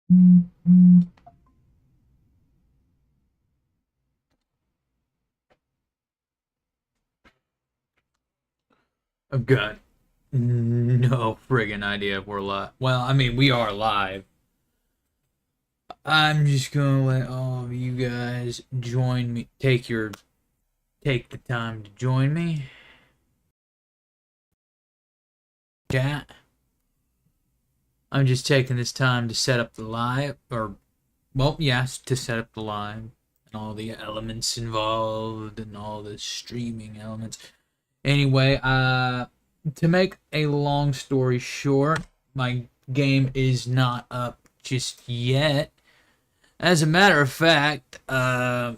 I've got no friggin' idea if we're live. Well, I mean, we are live. I'm just gonna let all of you guys join me. Take the time to join me. Chat. I'm just taking this time to set up the live, or well, yes, to set up the live and all the elements involved and all the streaming elements. Anyway, to make a long story short, my game is not up just yet. As a matter of fact, I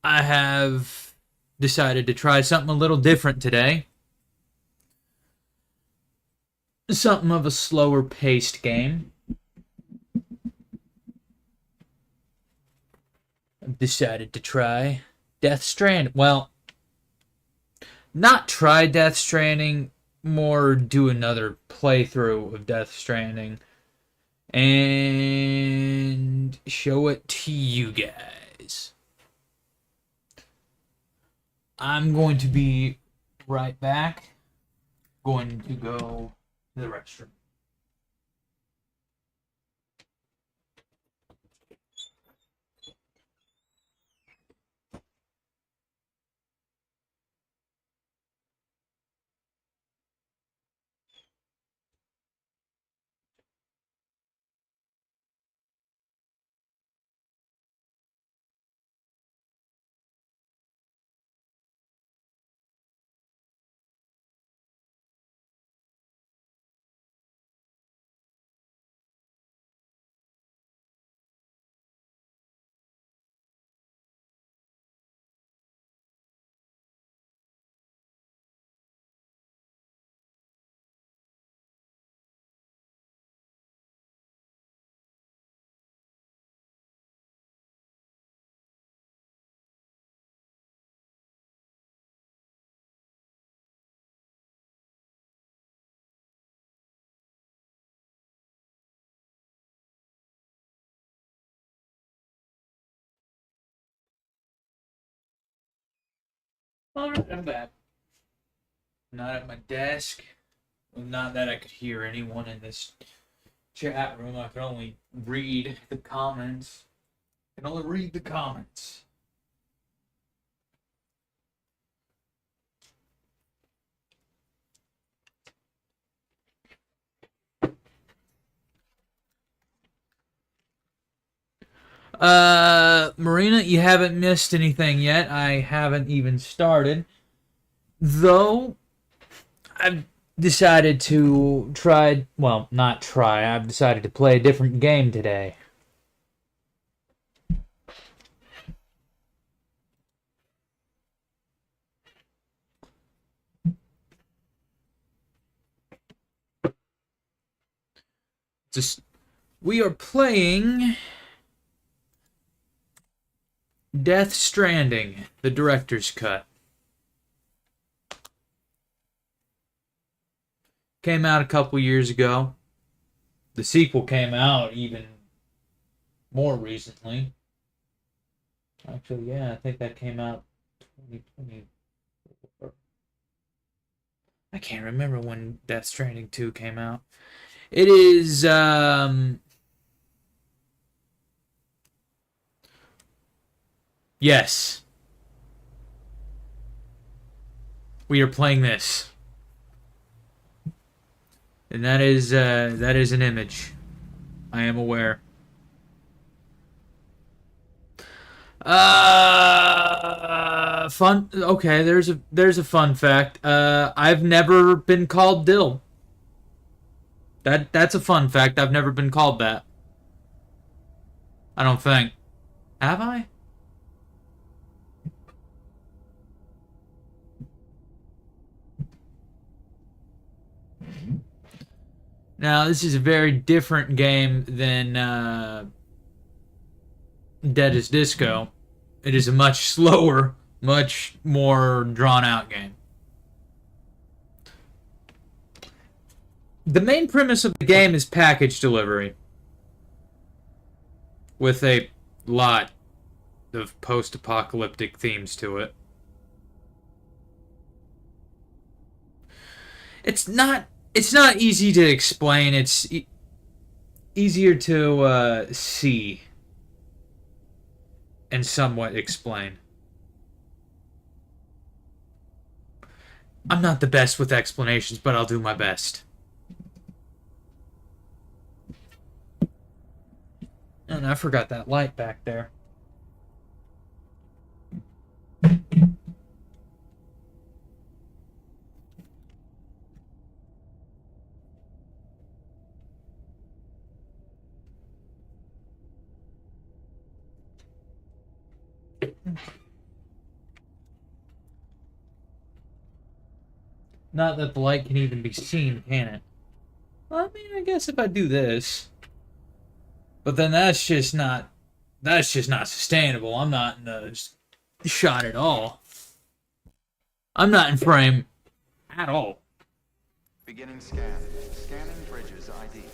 have decided to try something a little different today. Something of a slower paced game. I've decided to try Death Stranding. Well, not try Death Stranding, more do another playthrough of Death Stranding and show it to you guys. I'm going to be right back. Going to go to the restroom. Alright, I'm back. Not at my desk. Well, not that I could hear anyone in this chat room. I can only read the comments. I can only read the comments. Marina, you haven't missed anything yet. I haven't even started. Though, I've decided to try, well, not try, I've decided to play a different game today. Just, we are playing Death Stranding, the director's cut. Came out a couple years ago. The sequel came out even more recently. Actually, yeah, I think that came out 2020. I can't remember when Death Stranding 2 came out. It is, yes. We are playing this. And that is an image. I am aware. Fun. Okay, there's a fun fact. I've never been called Dill. That's a fun fact. I've never been called that. I don't think. Have I? Now, this is a very different game than Dead as Disco. It is a much slower, much more drawn out game. The main premise of the game is package delivery. with a lot of post-apocalyptic themes to it. It's not easy to explain. It's easier to see and somewhat explain. I'm not the best with explanations, but I'll do my best. And I forgot that light back there. Not that the light can even be seen, can it? Well, I mean, I guess if I do this. But then that's just not sustainable. I'm not in the shot at all. I'm not in frame at all. Beginning scan. Scanning Bridges ID.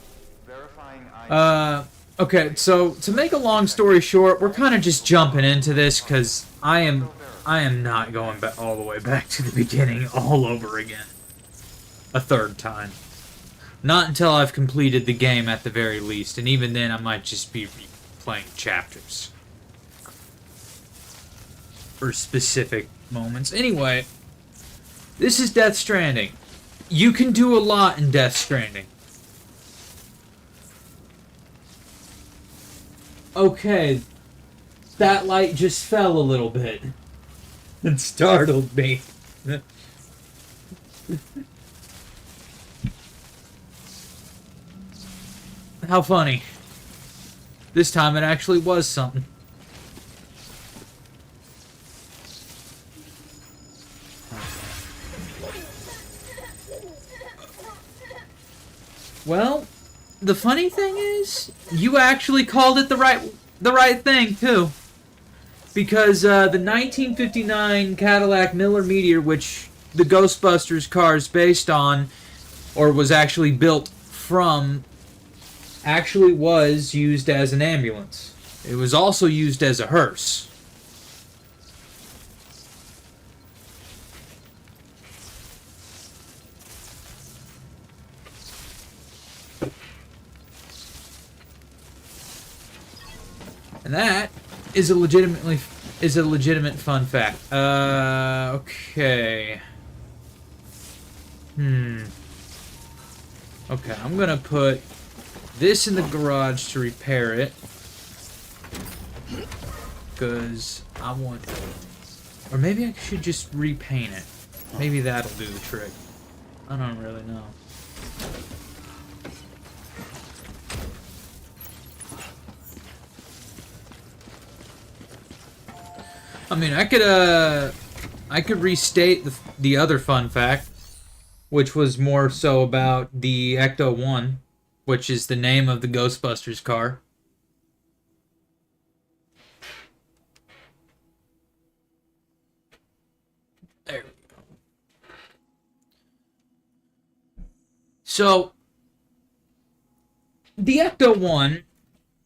Verifying ID. Okay, so to make a long story short, we're kind of just jumping into this because I am not going back all the way back to the beginning all over again. A third time. Not until I've completed the game at the very least, and even then I might just be replaying chapters. For specific moments. Anyway, this is Death Stranding. You can do a lot in Death Stranding. Okay, that light just fell a little bit. It startled me. How funny. This time it actually was something. Well, the funny thing is, you actually called it the right thing too. Because the 1959 Cadillac Miller Meteor, which the Ghostbusters car is based on, or was actually built from, actually was used as an ambulance. It was also used as a hearse. And that is a legitimate fun fact. Okay. Okay, I'm gonna put this in the garage to repair it. Because I want... Or maybe I should just repaint it. Maybe that'll do the trick. I don't really know. I mean, I could restate the other fun fact, which was more so about the Ecto-1, which is the name of the Ghostbusters car. There we go. So, the Ecto-1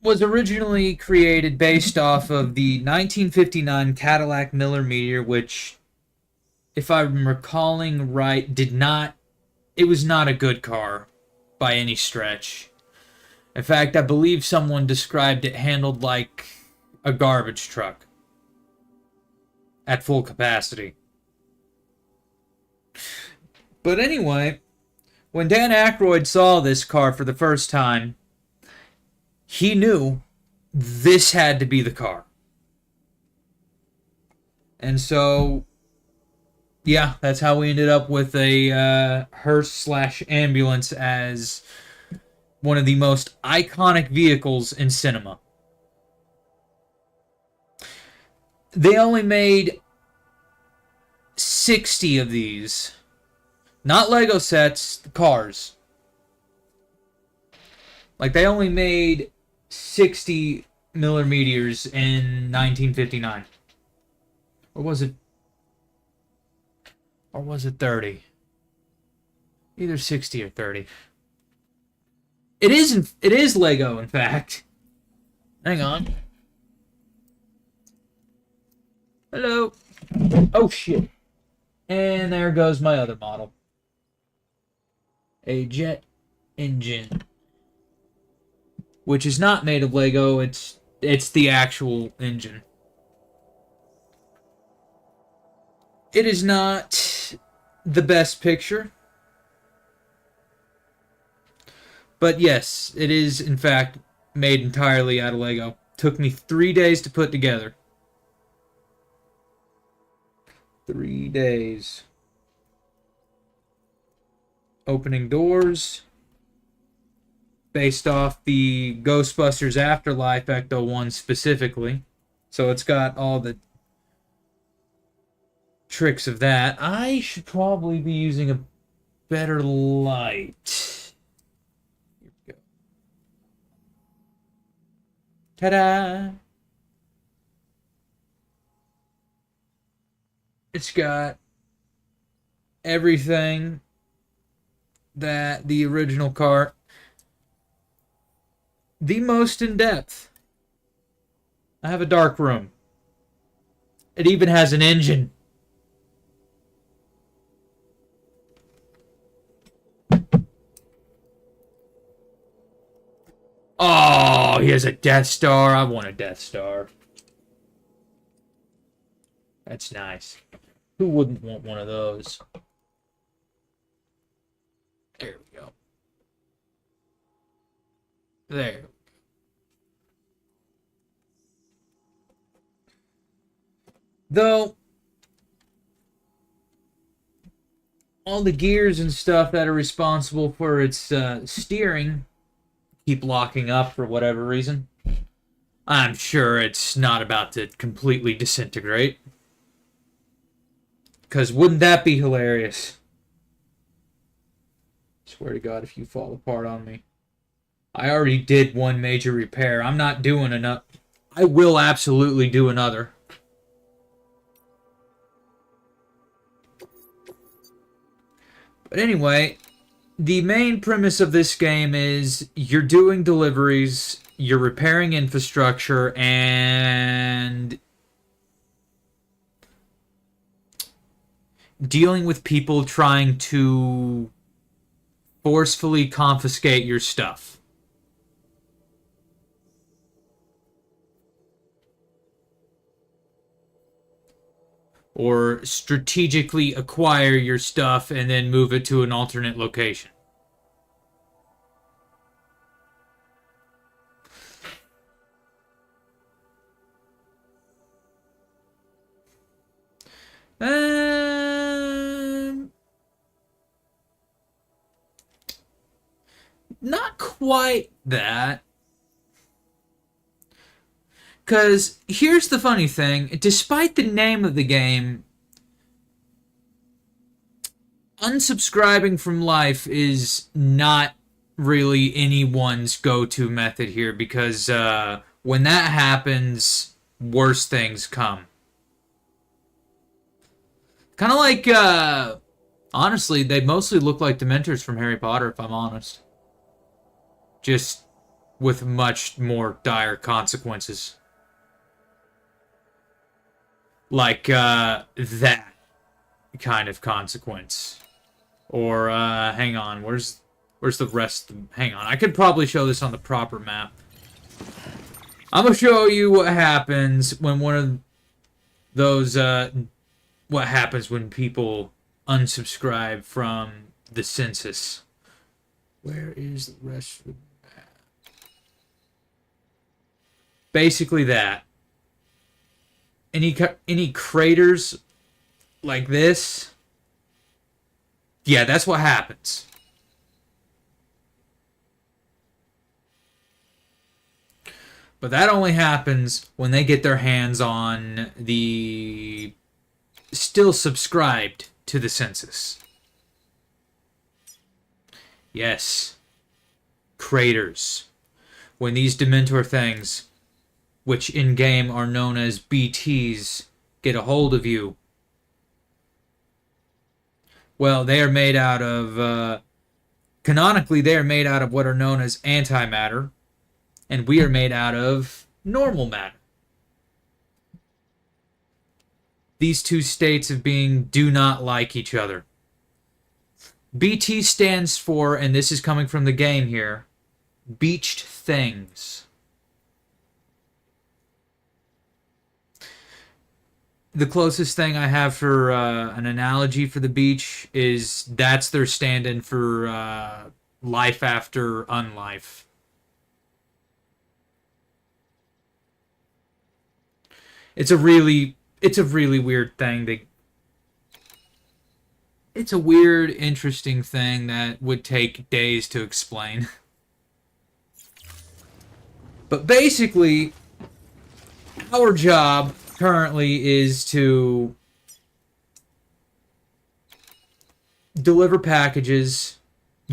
was originally created based off of the 1959 Cadillac Miller Meteor, which, if I'm recalling right, it was not a good car by any stretch. In fact, I believe someone described it handled like a garbage truck at full capacity. But anyway, when Dan Aykroyd saw this car for the first time, he knew this had to be the car. And so, yeah, that's how we ended up with a hearse/ambulance as one of the most iconic vehicles in cinema. They only made 60 of these. Not Lego sets, the cars. Like, they only made 60 Miller Meteors in 1959. Or was it 30? Either 60 or 30. It is Lego, in fact. Hang on. Hello. Oh, shit. And there goes my other model. A jet engine. Which is not made of Lego, it's the actual engine. It is not the best picture. But yes, it is in fact made entirely out of Lego. Took me 3 days to put together. 3 days. Opening doors. Based off the Ghostbusters Afterlife Ecto 1 specifically. So it's got all the tricks of that. I should probably be using a better light. Here we go. Ta-da! It's got everything that the original car, the most in depth. I have a dark room. It even has an engine. Oh, he has a Death Star. I want a Death Star. That's nice. Who wouldn't want one of those? There we go. There. Though, all the gears and stuff that are responsible for its steering keep locking up for whatever reason. I'm sure it's not about to completely disintegrate. Because wouldn't that be hilarious? Swear to God, if you fall apart on me. I already did one major repair. I'm not doing enough. I will absolutely do another. But anyway, the main premise of this game is you're doing deliveries, you're repairing infrastructure, and dealing with people trying to forcefully confiscate your stuff. Or strategically acquire your stuff and then move it to an alternate location. Not quite that. Because here's the funny thing. Despite the name of the game, unsubscribing from life is not really anyone's go-to method here. Because when that happens, worse things come. Kind of like, honestly, they mostly look like Dementors from Harry Potter, if I'm honest. Just with much more dire consequences. Like, that kind of consequence. Or, hang on, where's the rest? Hang on, I could probably show this on the proper map. I'm gonna show you what happens when one of those, what happens when people unsubscribe from the census. Where is the rest of the map? Basically that. Any craters like this? Yeah, that's what happens. But that only happens when they get their hands on the still subscribed to the census. Yes. Craters. When these Dementor things, which in-game are known as BTs, get a hold of you. Well, they are made out of, canonically, they are made out of what are known as antimatter, and we are made out of normal matter. these two states of being do not like each other. BT stands for, and this is coming from the game here, beached things. The closest thing I have for an analogy for the beach is that's their stand-in for life after unlife. It's a really weird thing. It's a weird, interesting thing that would take days to explain. But basically, our job currently is to deliver packages.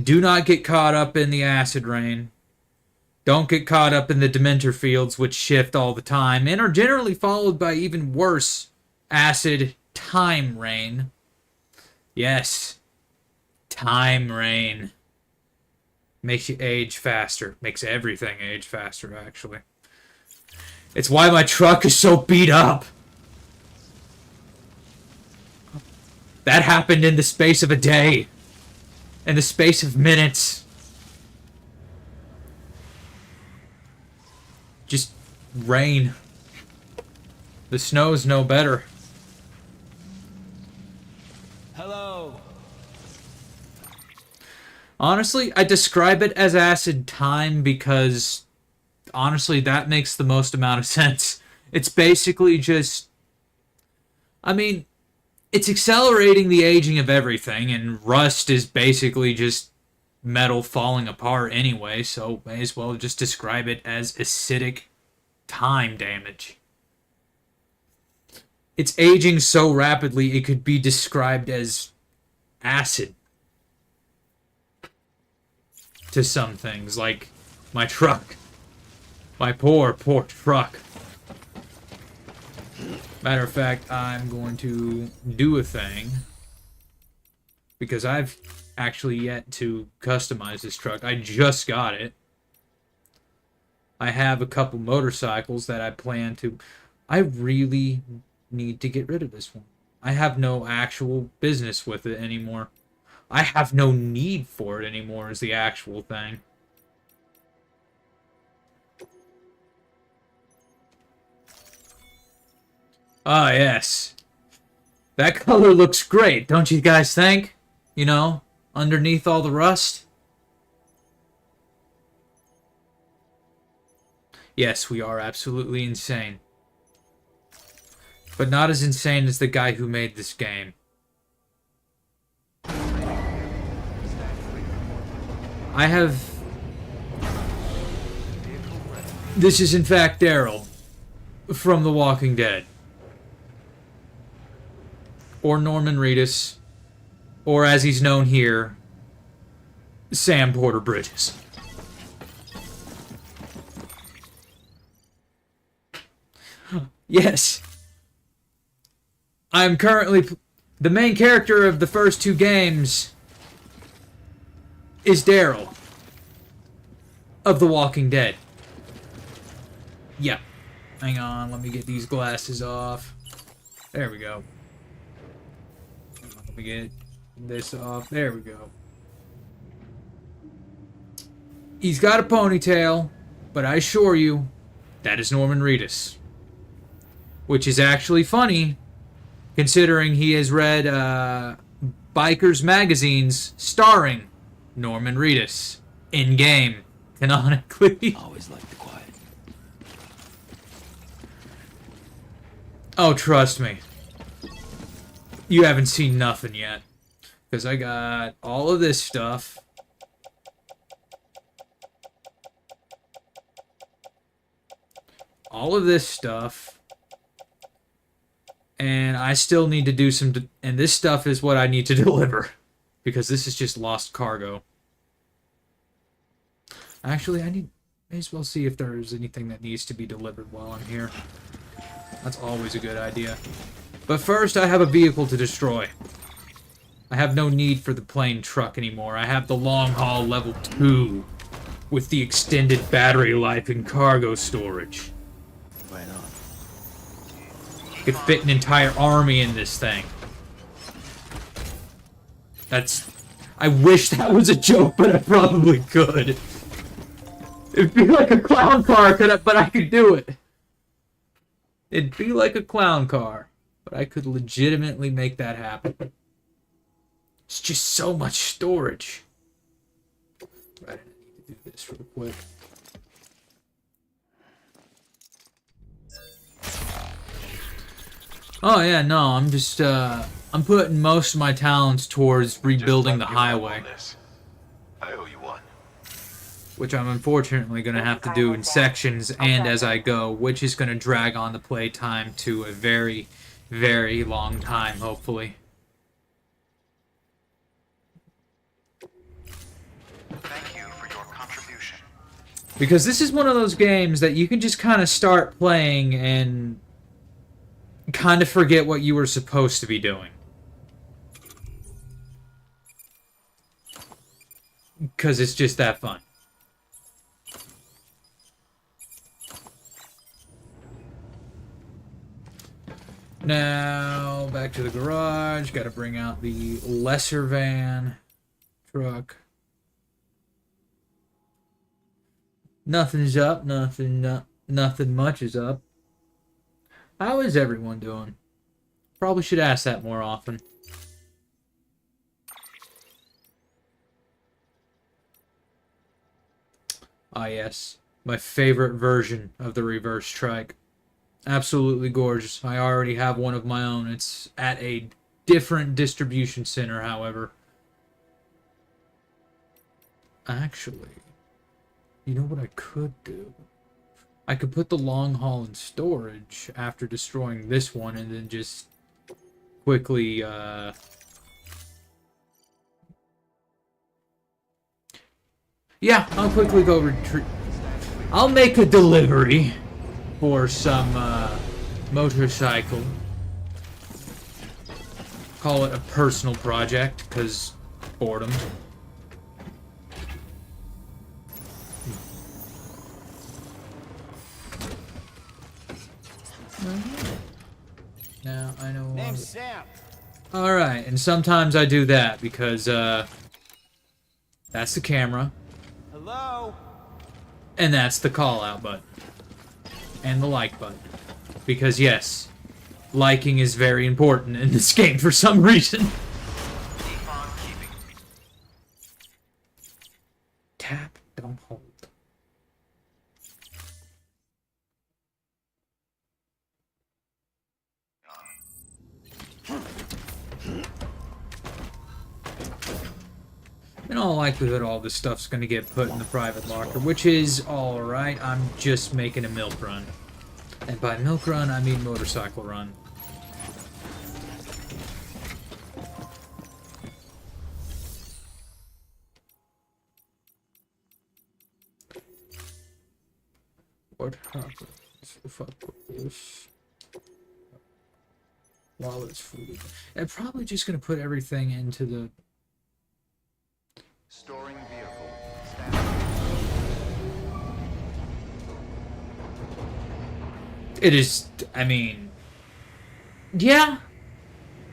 Do not get caught up in the acid rain. Don't get caught up in the Dementor fields, which shift all the time and are generally followed by even worse acid time rain. Yes, time rain. Makes you age faster. Makes everything age faster, actually. It's why my truck is so beat up. That happened in the space of a day. In the space of minutes. Just rain. The snow's no better. Hello. Honestly, I describe it as acid time because honestly, that makes the most amount of sense. It's basically just, I mean, it's accelerating the aging of everything, and rust is basically just metal falling apart anyway, so may as well just describe it as acidic time damage. It's aging so rapidly it could be described as acid to some things, like my truck. My poor truck. Matter of fact, I'm going to do a thing because I've actually yet to customize this truck. I just got it. I have a couple motorcycles that I plan to... I really need to get rid of this one. I have no actual business with it anymore. I have no need for it anymore is the actual thing. Ah, yes. That color looks great, don't you guys think? You know, underneath all the rust? Yes, we are absolutely insane. But not as insane as the guy who made this game. I have... This is in fact Daryl from The Walking Dead. Or Norman Reedus, or as he's known here, Sam Porter Bridges. Yes. I'm currently... The main character of the first two games is Daryl of The Walking Dead. Yep. Hang on, let me get these glasses off. There we go. Let me get this off. There we go. He's got a ponytail, but I assure you, that is Norman Reedus. Which is actually funny, considering he has read Bikers magazines starring Norman Reedus in-game, canonically. Always like the quiet. Oh, trust me. You haven't seen nothing yet. Because I got all of this stuff. All of this stuff. And I still need to do some... and this stuff is what I need to deliver. Because this is just lost cargo. Actually, may as well see if there's anything that needs to be delivered while I'm here. That's always a good idea. But first, I have a vehicle to destroy. I have no need for the plain truck anymore. I have the long haul level 2 with the extended battery life and cargo storage. Right on. Could fit an entire army in this thing. I wish that was a joke, but I probably could. It'd be like a clown car, but I could do it. It'd be like a clown car, but I could legitimately make that happen. It's just so much storage. Right, I need to do this real quick. Oh yeah, no, I'm just I'm putting most of my talents towards rebuilding the highway, I owe you one. which I'm unfortunately going to have to do in sections and as I go, which is going to drag on the play time to a very, very long time, hopefully. Thank you for your contribution. Because this is one of those games that you can just kind of start playing and kind of forget what you were supposed to be doing. Because it's just that fun. Now, back to the garage. Got to bring out the lesser van truck. Nothing's up. Nothing much is up. How is everyone doing? Probably should ask that more often. Ah, yes. My favorite version of the reverse trike. Absolutely gorgeous. I already have one of my own. It's at a different distribution center, however. Actually, you know what I could do? I could put the long haul in storage after destroying this one and then just quickly, yeah, I'll quickly go retrieve. I'll make a delivery for some motorcycle. Call it a personal project, because boredom. Now I know. Name's Sam. Alright, and sometimes I do that because that's the camera. Hello. And that's the call out button. And the like button. Because yes, liking is very important in this game for some reason. Keep on keeping. Tap, don't hold. In all likelihood, all this stuff's gonna get put in the private locker, which is alright. I'm just making a milk run. And by milk run, I mean motorcycle run. What happens if I put this while it's food? I'm probably just gonna put everything into the... Storing vehicle. Standing. It is, I mean... Yeah.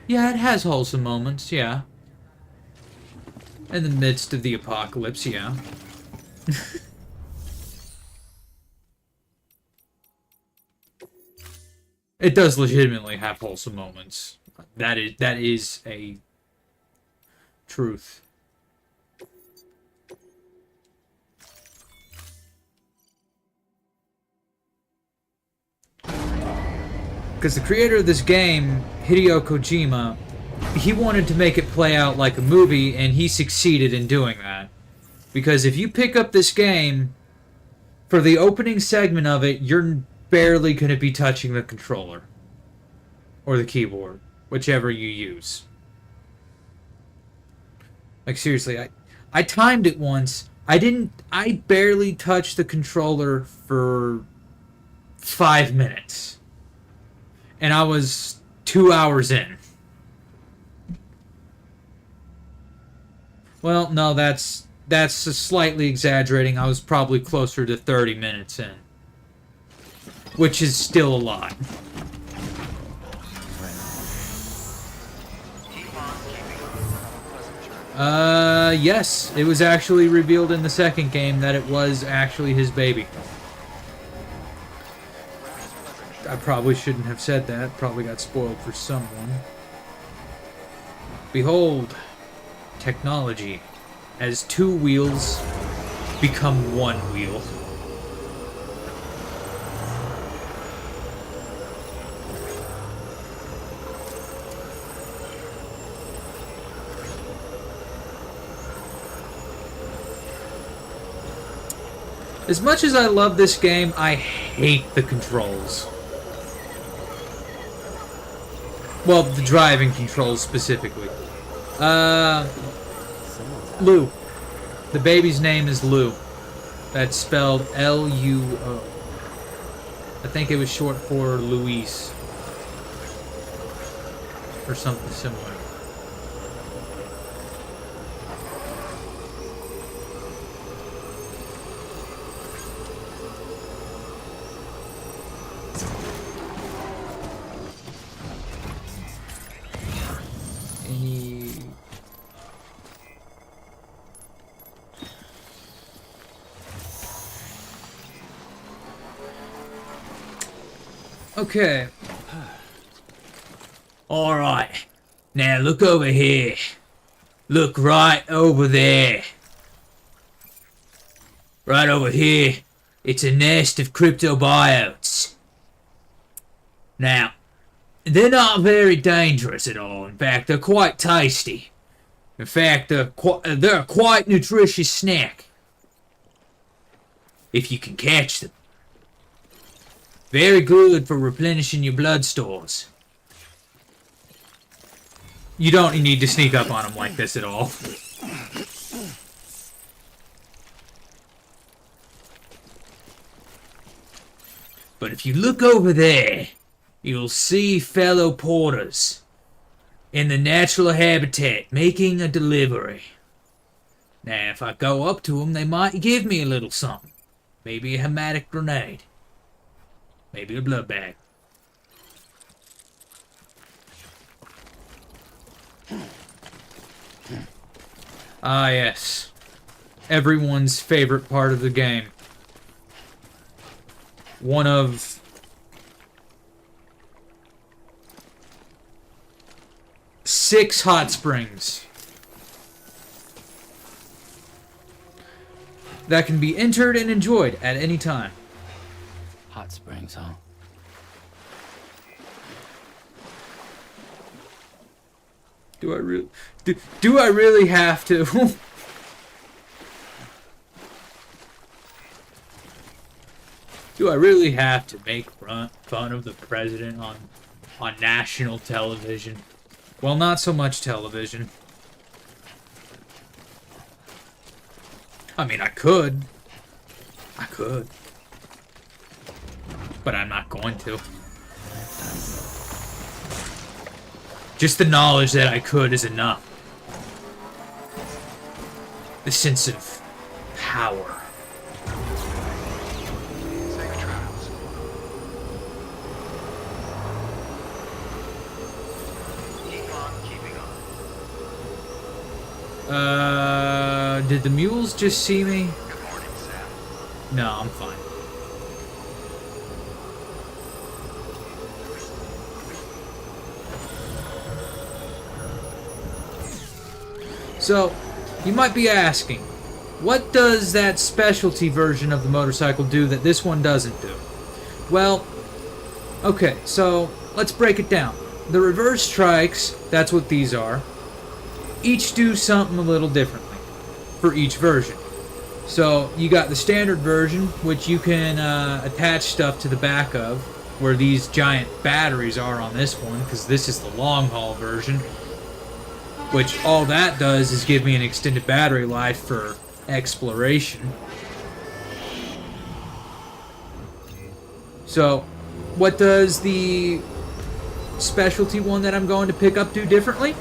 Yeah, it has wholesome moments, yeah. In the midst of the apocalypse, yeah. It does legitimately have wholesome moments. That is a truth. Because the creator of this game, Hideo Kojima, he wanted to make it play out like a movie, and he succeeded in doing that. Because if you pick up this game, for the opening segment of it, you're barely going to be touching the controller. Or the keyboard. Whichever you use. Like, seriously, I timed it once. I barely touched the controller for 5 minutes. And I was 2 hours in. Well, no, that's slightly exaggerating. I was probably closer to 30 minutes in. Which is still a lot. Yes. It was actually revealed in the second game that it was actually his baby. I probably shouldn't have said that. Probably got spoiled for someone. Behold, technology. As two wheels become one wheel. As much as I love this game, I hate the controls. Well, the driving controls specifically. Lou. The baby's name is Lou. That's spelled L-U-O. I think it was short for Luis. Or something similar. Any... Okay. Alright. Now look over here. Look right over there. Right over here. It's a nest of cryptobiotes. Now, they're not very dangerous at all. In fact, they're quite tasty. In fact, they're a quite nutritious snack. If you can catch them. Very good for replenishing your blood stores. You don't need to sneak up on them like this at all. But if you look over there, you'll see fellow porters in the natural habitat making a delivery. Now, if I go up to them, they might give me a little something. Maybe a hematic grenade. Maybe a blood bag. Ah, yes. Everyone's favorite part of the game. One of... six hot springs that can be entered and enjoyed at any time. Hot springs, huh? Do I really... Do I really have to? Do I really have to make fun of the president on national television? Well, not so much television. I mean, I could. But I'm not going to. Just the knowledge that I could is enough. The sense of power. Safe travels. Keep on keeping on. Did the mules just see me? Good morning, Sam. No, I'm fine. So, you might be asking, what does that specialty version of the motorcycle do that this one doesn't do? Well, okay, so let's break it down. The reverse strikes, that's what these are, each do something a little differently for each version. So, you got the standard version, which you can attach stuff to the back of, where these giant batteries are on this one, because this is the long haul version. Which all that does is give me an extended battery life for exploration. So, what does the specialty one that I'm going to pick up do differently?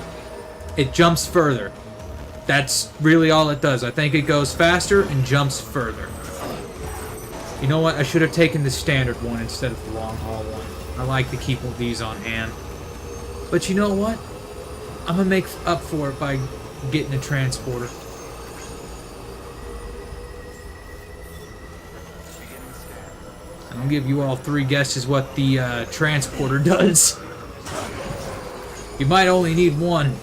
It jumps further. That's really all it does. I think it goes faster and jumps further. You know what? I should have taken the standard one instead of the long haul one. I like to keep all these on hand. But you know what? I'm gonna make up for it by getting a transporter. I'll give you all 3 guesses what the transporter does. You might only need one.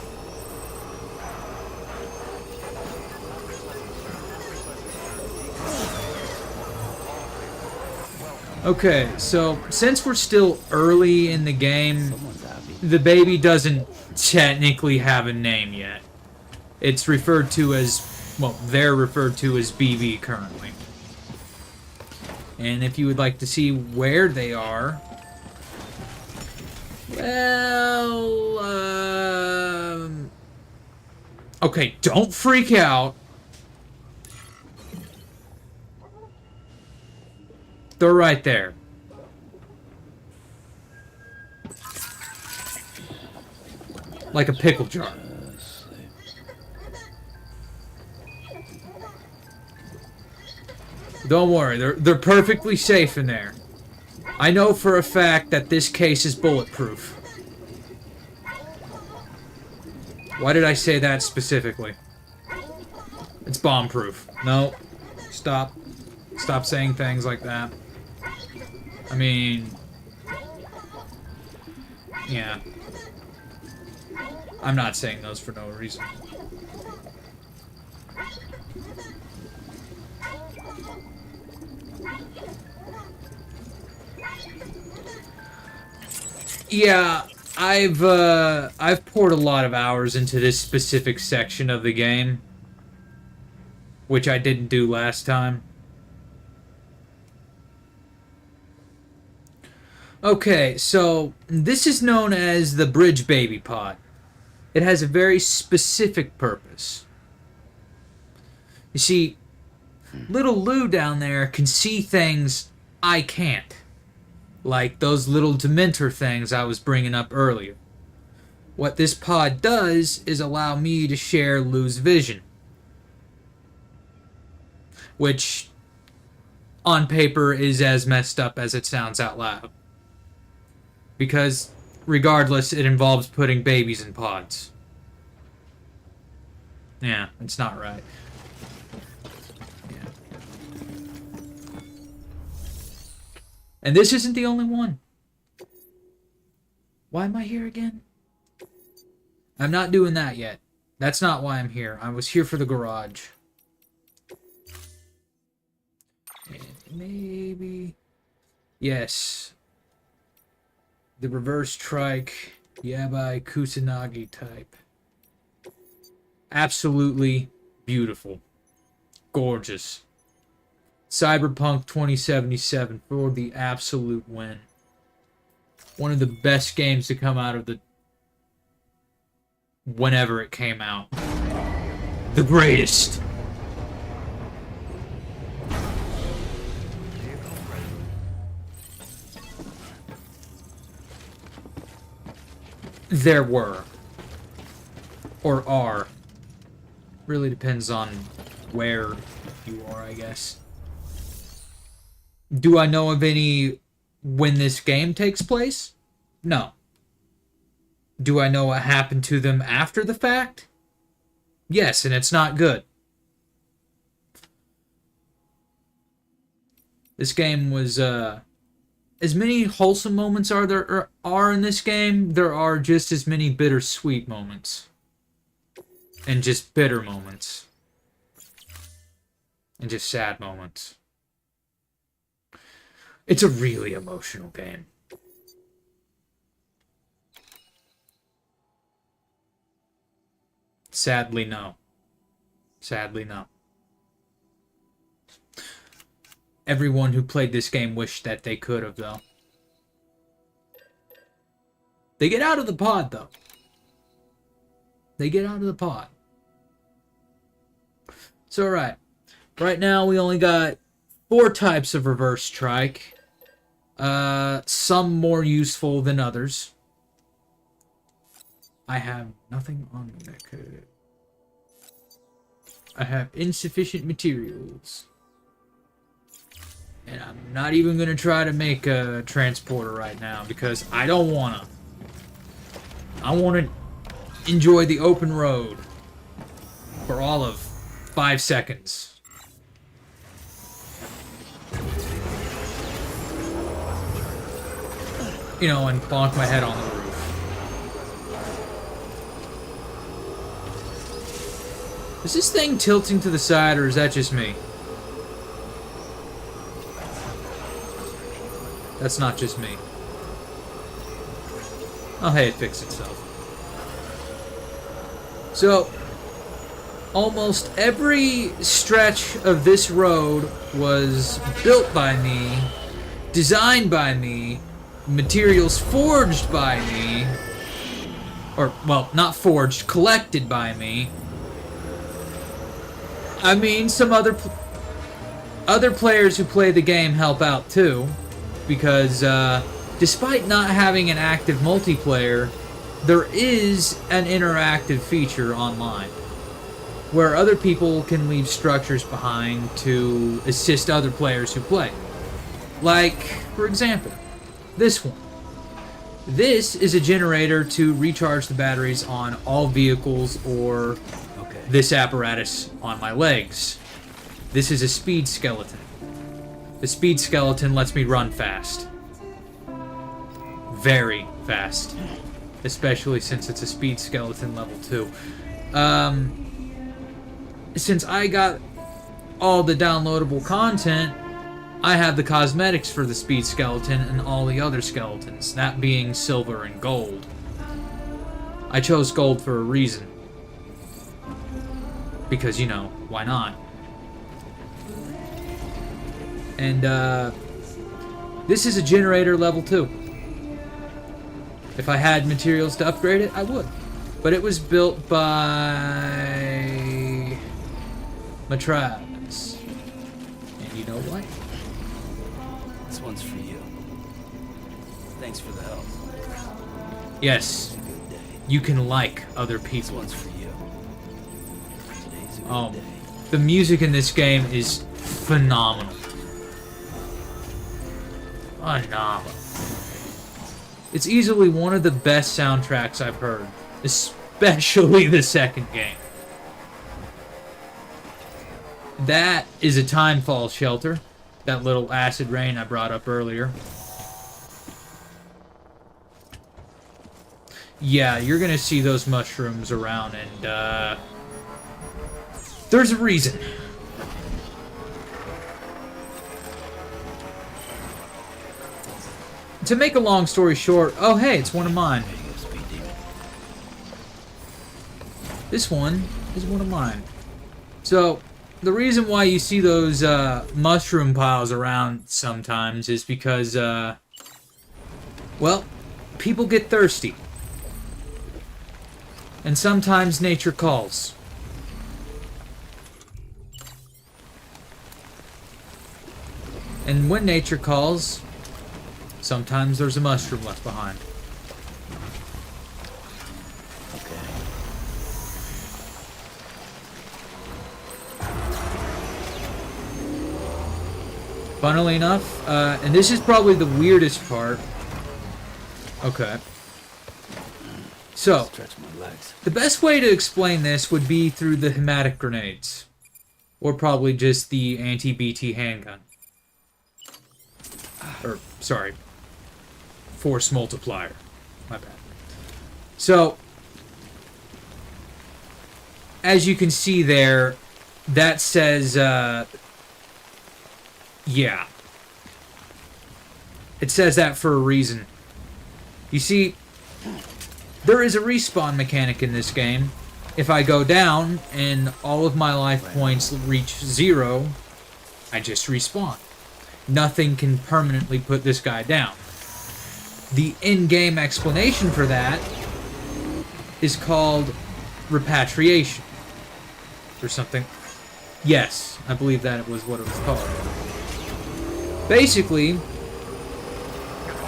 Okay, so since we're still early in the game, Someone's happy. the baby doesn't technically have a name yet. It's referred to as, well, they're referred to as BB currently. And if you would like to see where they are, well, okay, don't freak out. They're right there. Like a pickle jar. Don't worry, they're perfectly safe in there. I know for a fact that this case is bulletproof. Why did I say that specifically? It's bomb-proof. No. Stop. Stop saying things like that. I mean... yeah. I'm not saying those for no reason. Yeah, I've poured a lot of hours into this specific section of the game, which I didn't do last time. Okay, so this is known as the Bridge Baby Pod. It has a very specific purpose. You see, little Lou down there can see things I can't. Like those little Dementor things I was bringing up earlier. What this pod does is allow me to share Lou's vision. Which, on paper, is as messed up as it sounds out loud. Because, regardless, it involves putting babies in pods. Yeah, it's not right. And this isn't the only one. Why am I here again? I'm not doing that yet. That's not why I'm here. I was here for the garage. And maybe... yes. The reverse trike Yabai Kusanagi type. Absolutely beautiful. Gorgeous. Cyberpunk 2077 for the absolute win. One of the best games to come out of the... whenever it came out. The greatest. There were. Or are. Really depends on where you are, I guess. Do I know of any when this game takes place? No. Do I know what happened to them after the fact? Yes, and it's not good. This game was, as many wholesome moments are in this game, there are just as many bittersweet moments. And just bitter moments. And just sad moments. It's a really emotional game. Sadly, no. Sadly, no. Everyone who played this game wished that they could have, though. They get out of the pod, though. They get out of the pod. It's alright. Right now, we only got 4 types of reverse trike. Some more useful than others. I have nothing on me that could... I have insufficient materials. And I'm not even going to try to make a transporter right now because I don't want to. I want to enjoy the open road. for all of 5 seconds. You know, and bonk my head on the roof. Is this thing tilting to the side, or is that just me? That's not just me. Oh, hey, it fixed itself. So, almost every stretch of this road was built by me, designed by me, materials forged by me, or, well, not forged, collected by me. I mean, some other players who play the game help out too, because despite not having an active multiplayer, there is an interactive feature online where other people can leave structures behind to assist other players who play. Like, for example, this one. This is a generator to recharge the batteries on all vehicles or this apparatus on my legs. This is a speed skeleton. The speed skeleton lets me run fast. Very fast. Especially since it's a speed skeleton level 2. Since I got all the downloadable content, I have the cosmetics for the speed skeleton and all the other skeletons, that being silver and gold. I chose gold for a reason. Because, you know, why not? And, this is a generator level 2. If I had materials to upgrade it, I would. But it was built by Matraz. And you know what? This one's for you. Thanks for the help. Yes, you can like other This people. one's for you. Today's a good day. The music in this game is phenomenal. Phenomenal. It's easily one of the best soundtracks I've heard, especially the second game. That is a Timefall shelter, that little acid rain I brought up earlier. Yeah, you're gonna see those mushrooms around, and there's a reason. To make a long story short, oh hey, it's one of mine. There you go, Speed Demon. This one is one of mine. So, the reason why you see those mushroom piles around sometimes is because, well, people get thirsty. And sometimes nature calls. And when nature calls, sometimes there's a mushroom left behind. Okay. Funnily enough, and this is probably the weirdest part. Okay. So, Stretch my legs. the best way to explain this would be through the hematic grenades. Or probably just the anti-BT handgun. Or, sorry. Force multiplier. My bad. So, as you can see there, that says, yeah. It says that for a reason. You see, there is a respawn mechanic in this game. If I go down and all of my life points reach 0, I just respawn. Nothing can permanently put this guy down. The in-game explanation for that is called repatriation. Or something. Yes, I believe that was what it was called. Basically,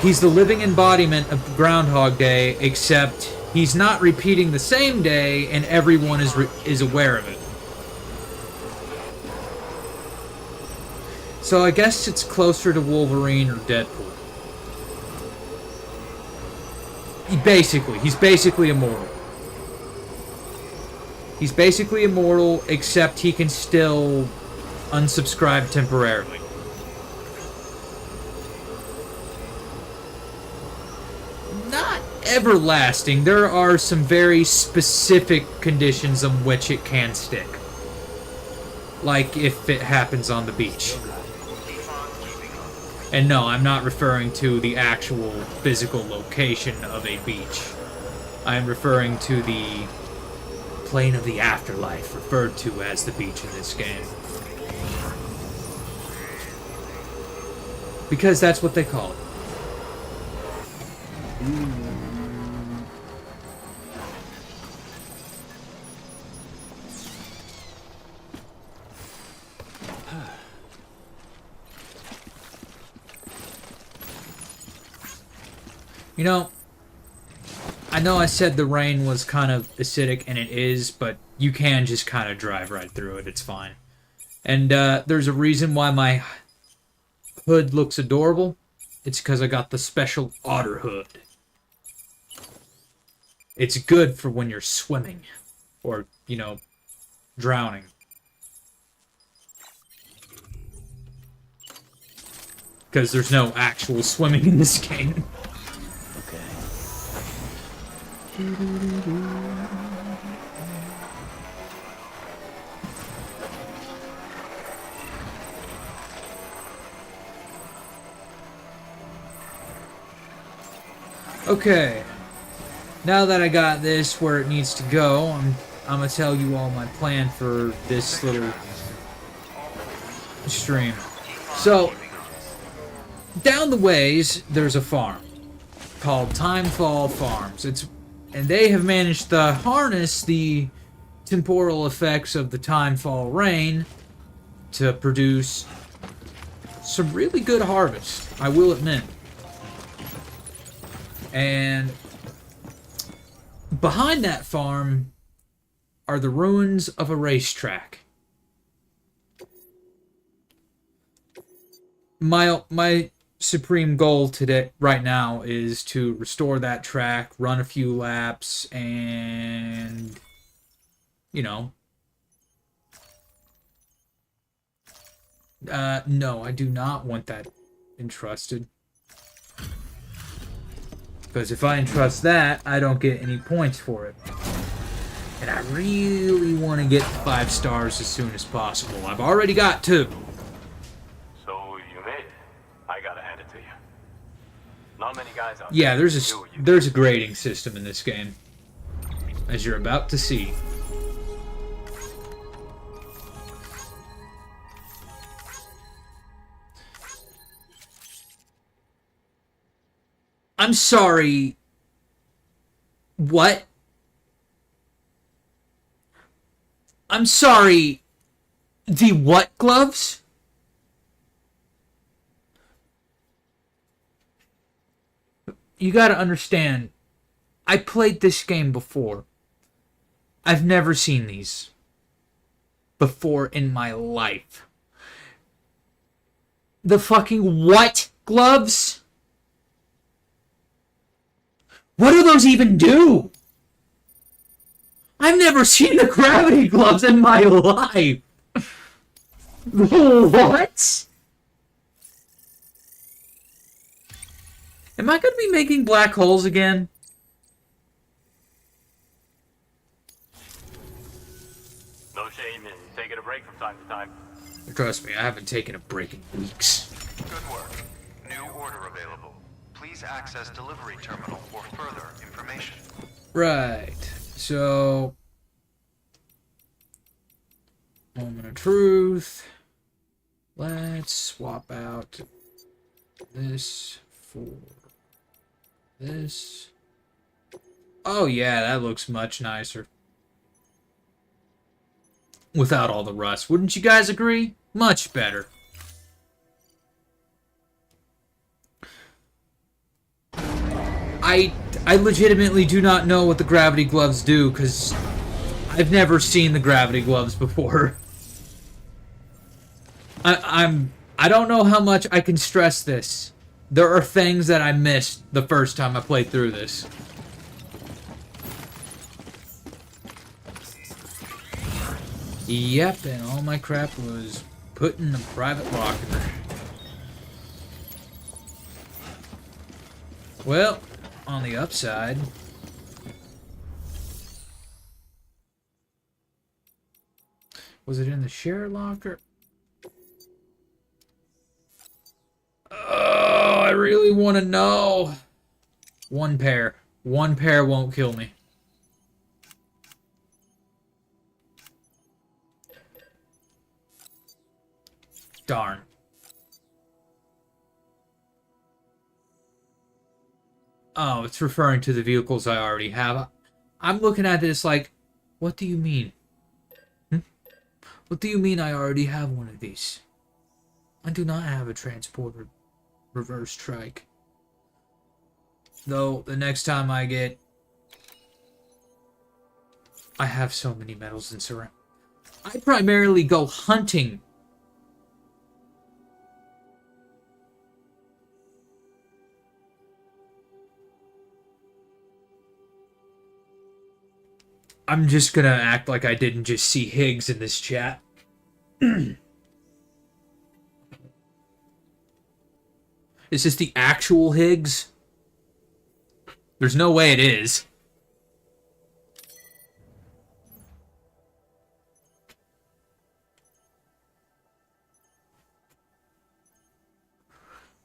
he's the living embodiment of Groundhog Day, except he's not repeating the same day, and everyone is aware of it. So I guess it's closer to Wolverine or Deadpool. He's basically immortal. He's basically immortal, except he can still unsubscribe temporarily. Not everlasting. There are some very specific conditions on which it can stick. Like if it happens on the beach. And no, I'm not referring to the actual physical location of a beach. I am referring to the plane of the afterlife, referred to as the beach in this game. Because that's what they call it. You know, I know I said the rain was kind of acidic, and it is, but you can just kind of drive right through it. It's fine. And there's a reason why my hood looks adorable. It's because I got the special otter hood. It's good for when you're swimming. Or, you know, drowning. Because there's no actual swimming in this game. Okay. Okay. Now that I got this where it needs to go, I'm gonna tell you all my plan for this little stream. So, down the ways, there's a farm called Timefall Farms. And they have managed to harness the temporal effects of the Timefall rain to produce some really good harvest, I will admit. And behind that farm are the ruins of a racetrack. My supreme goal today, right now, is to restore that track, run a few laps, and, you know. No, I do not want that entrusted. Because if I entrust that, I don't get any points for it. And I really want to get 5 stars as soon as possible. I've already got 2. So you made it. I gotta hand it to you. Not many guys out Yeah, there there's do what you a grading system in this game, as you're about to see. I'm sorry. What? I'm sorry. The what gloves? You gotta understand, I played this game before. I've never seen these before in my life. The fucking what gloves? What do those even do? I've never seen the gravity gloves in my life. What? Am I going to be making black holes again? No shame in taking a break from time to time. Trust me, I haven't taken a break in weeks. Good work. New order available. Please access delivery terminal for further information. Right. So, moment of truth. Let's swap out this for this. Oh yeah, that looks much nicer. Without all the rust. Wouldn't you guys agree? Much better. I legitimately do not know what the gravity gloves do, because I've never seen the gravity gloves before. I don't know how much I can stress this. There are things that I missed the first time I played through this. Yep, and all my crap was put in the private locker. Well, on the upside... Was it in the share locker? Oh, I really want to know. One pair. One pair won't kill me. Darn. Oh, it's referring to the vehicles I already have. I'm looking at this like, what do you mean? What do you mean I already have one of these? I do not have a transporter reverse trike. Though, the next time I get... I have so many medals in surround. I primarily go hunting. I'm just gonna act like I didn't just see Higgs in this chat. Is this the actual Higgs? There's no way it is.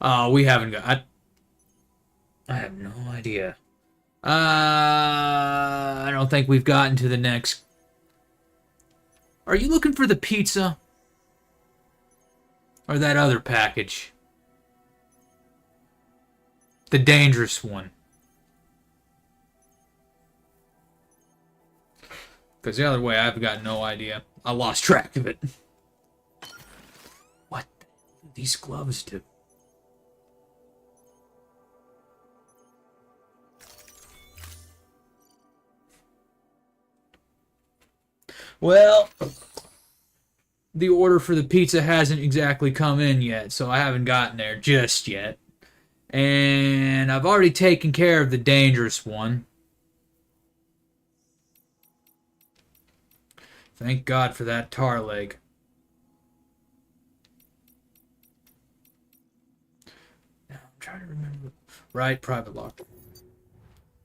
Oh, we haven't got... I have no idea. I don't think we've gotten to the next... Are you looking for the pizza? Or that other package? The dangerous one. Because the other way, I've got no idea. I lost track of it. What do these gloves do? Well, the order for the pizza hasn't exactly come in yet, so I haven't gotten there just yet. And I've already taken care of the dangerous one. Thank God for that tar leg. Now, I'm trying to remember. Right, private locker.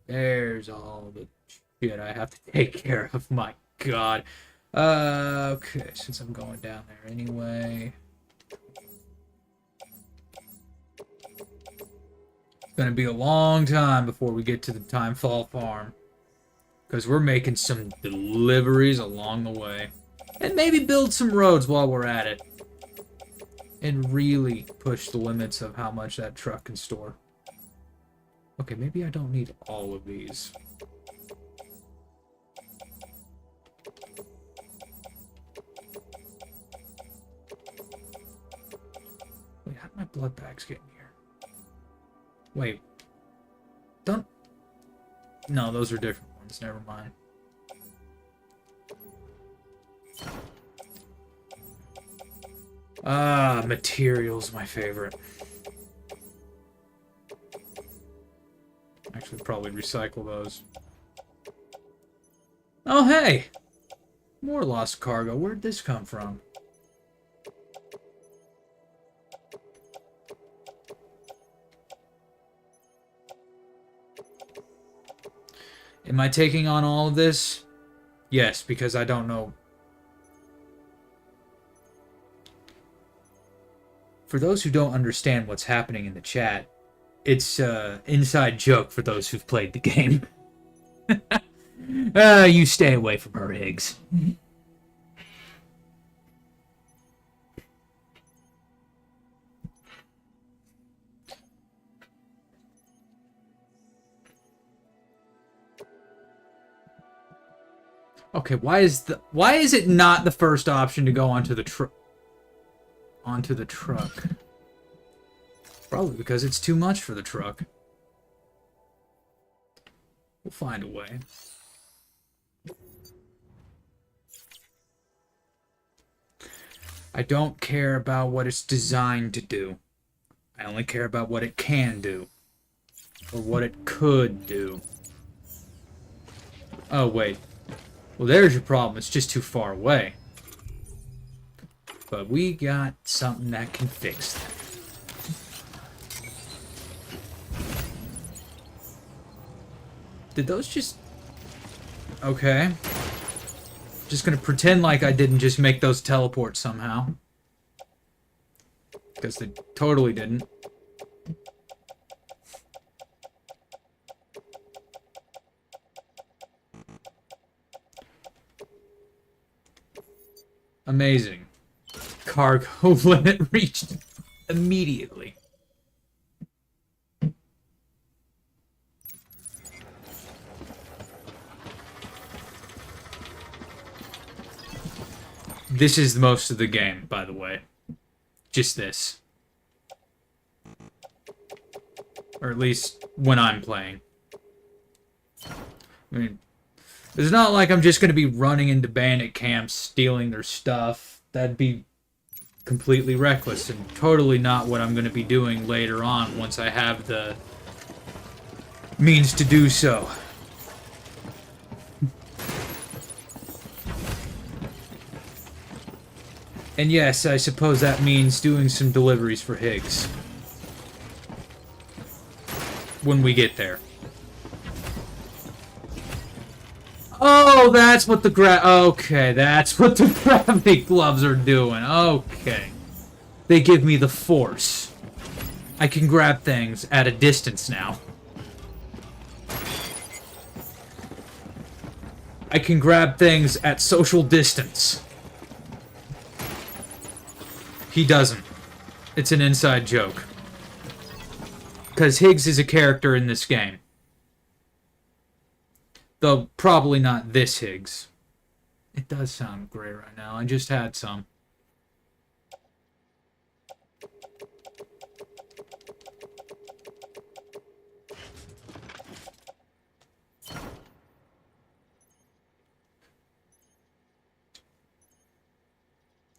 There's all the shit I have to take care of. My God. Okay, since I'm going down there anyway. It's gonna be a long time before we get to the Timefall Farm. Because we're making some deliveries along the way. And maybe build some roads while we're at it. And really push the limits of how much that truck can store. Okay, maybe I don't need all of these. Wait, how did my blood bags get in here? Wait. Don't... No, those are different ones. Never mind. Materials, my favorite. Actually, probably recycle those. Oh, hey! More lost cargo. Where'd this come from? Am I taking on all of this? Yes, because I don't know. For those who don't understand what's happening in the chat, it's an inside joke for those who've played the game. You stay away from her, Higgs. Okay, why is it not the first option to go onto the truck? Probably because it's too much for the truck. We'll find a way. I don't care about what it's designed to do. I only care about what it can do. Or what it could do. Oh, wait. Well, there's your problem. It's just too far away. but we got something that can fix that. Did those just... Okay. Just gonna pretend like I didn't just make those teleport somehow. Because they totally didn't. Amazing. Cargo limit reached immediately. This is most of the game, by the way. Just this. Or at least when I'm playing. I mean, it's not like I'm just going to be running into bandit camps, stealing their stuff. That'd be completely reckless and totally not what I'm going to be doing later on once I have the means to do so. And yes, I suppose that means doing some deliveries for Higgs. When we get there. Oh, that's what the okay, that's what the gravity gloves are doing. Okay. They give me the force. I can grab things at a distance now. I can grab things at social distance. He doesn't. It's an inside joke. Because Higgs is a character in this game. Though, probably not this Higgs. It does sound great right now. I just had some.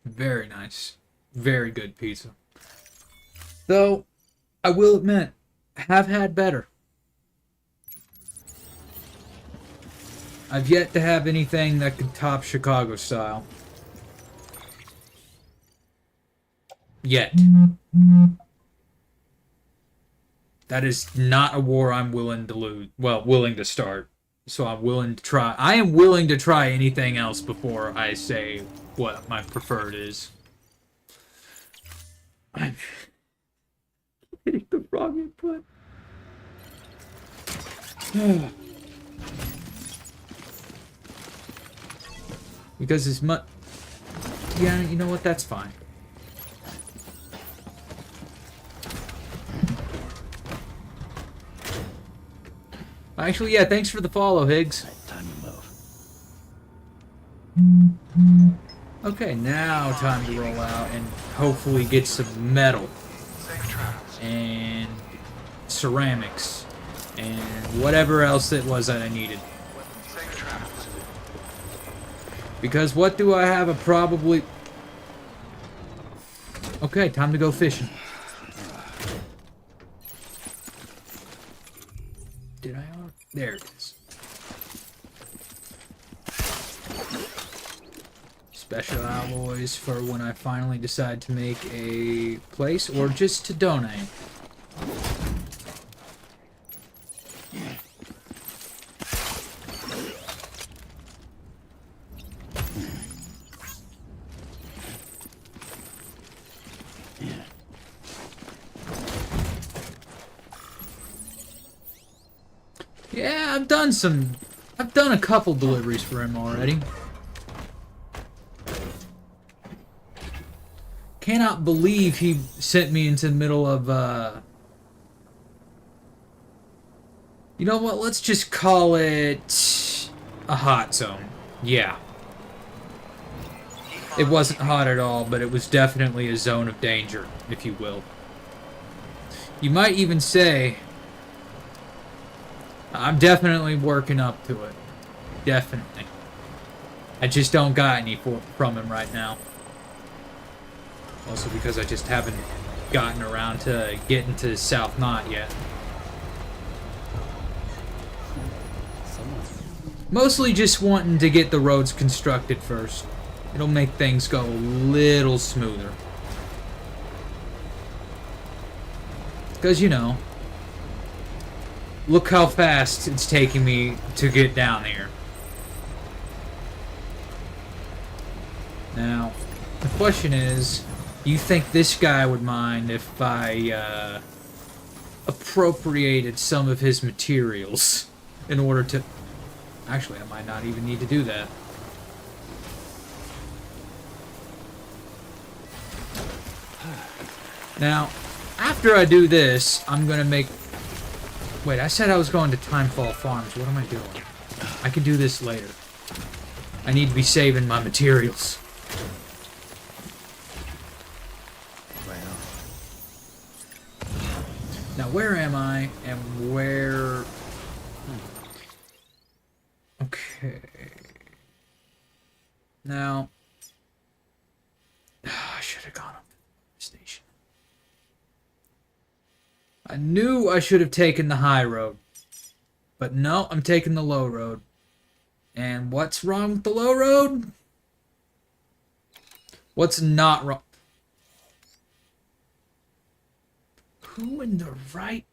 Very nice. Very good pizza. Though, I will admit, have had better. I've yet to have anything that could top Chicago style. Yet. That is not a war I'm willing to lose. Well, willing to start. So I'm willing to try. I am willing to try anything else before I say what my preferred is. I'm hitting the wrong input. Because as much... Yeah, you know what? That's fine. Actually, yeah, thanks for the follow, Higgs. Time to move. Okay, now time to roll out and hopefully get some metal. And ceramics. And whatever else it was that I needed. Because what do I have? A probably... Okay, time to go fishing. Did I... There it is. Special alloys for when I finally decide to make a place or just to donate. Yeah, I've done a couple deliveries for him already. Cannot believe he sent me into the middle of, you know what, let's just call it a hot zone. Yeah. It wasn't hot at all, but it was definitely a zone of danger, if you will. You might even say... I'm definitely working up to it. Definitely. I just don't got any from him right now. Also because I just haven't gotten around to getting to South Knot yet. Mostly just wanting to get the roads constructed first. It'll make things go a little smoother. Because, you know, look how fast it's taking me to get down here. Now, the question is, you think this guy would mind if I appropriated some of his materials in order to... Actually, I might not even need to do that. Now, after I do this, I'm gonna make... Wait, I said I was going to Timefall Farms. What am I doing? I can do this later. I need to be saving my materials. Now, where am I, and where... Okay. Now... I should have gone up to the station. I knew I should have taken the high road. But no, I'm taking the low road. And what's wrong with the low road? What's not wrong? Who in the right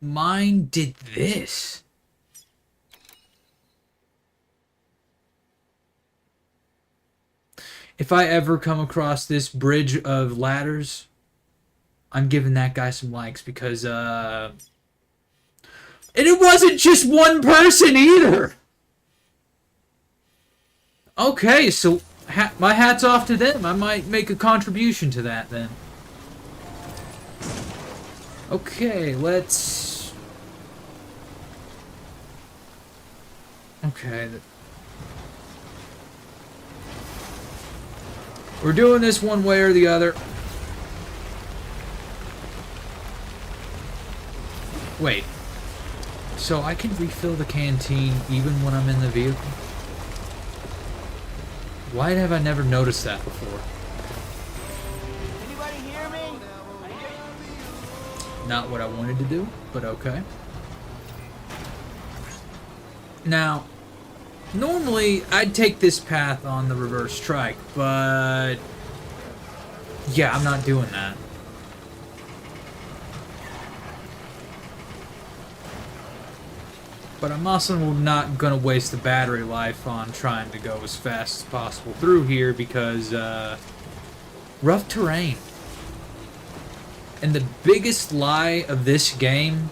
mind did this? If I ever come across this bridge of ladders, I'm giving that guy some likes because, and it wasn't just one person either! Okay, so my hat's off to them. I might make a contribution to that then. Okay, let's... Okay. We're doing this one way or the other. Wait. So I can refill the canteen even when I'm in the vehicle? Why have I never noticed that before? Anybody hear me? Not what I wanted to do, but okay. Now, normally I'd take this path on the reverse trike, but yeah, I'm not doing that. But I'm also not gonna waste the battery life on trying to go as fast as possible through here because rough terrain. And the biggest lie of this game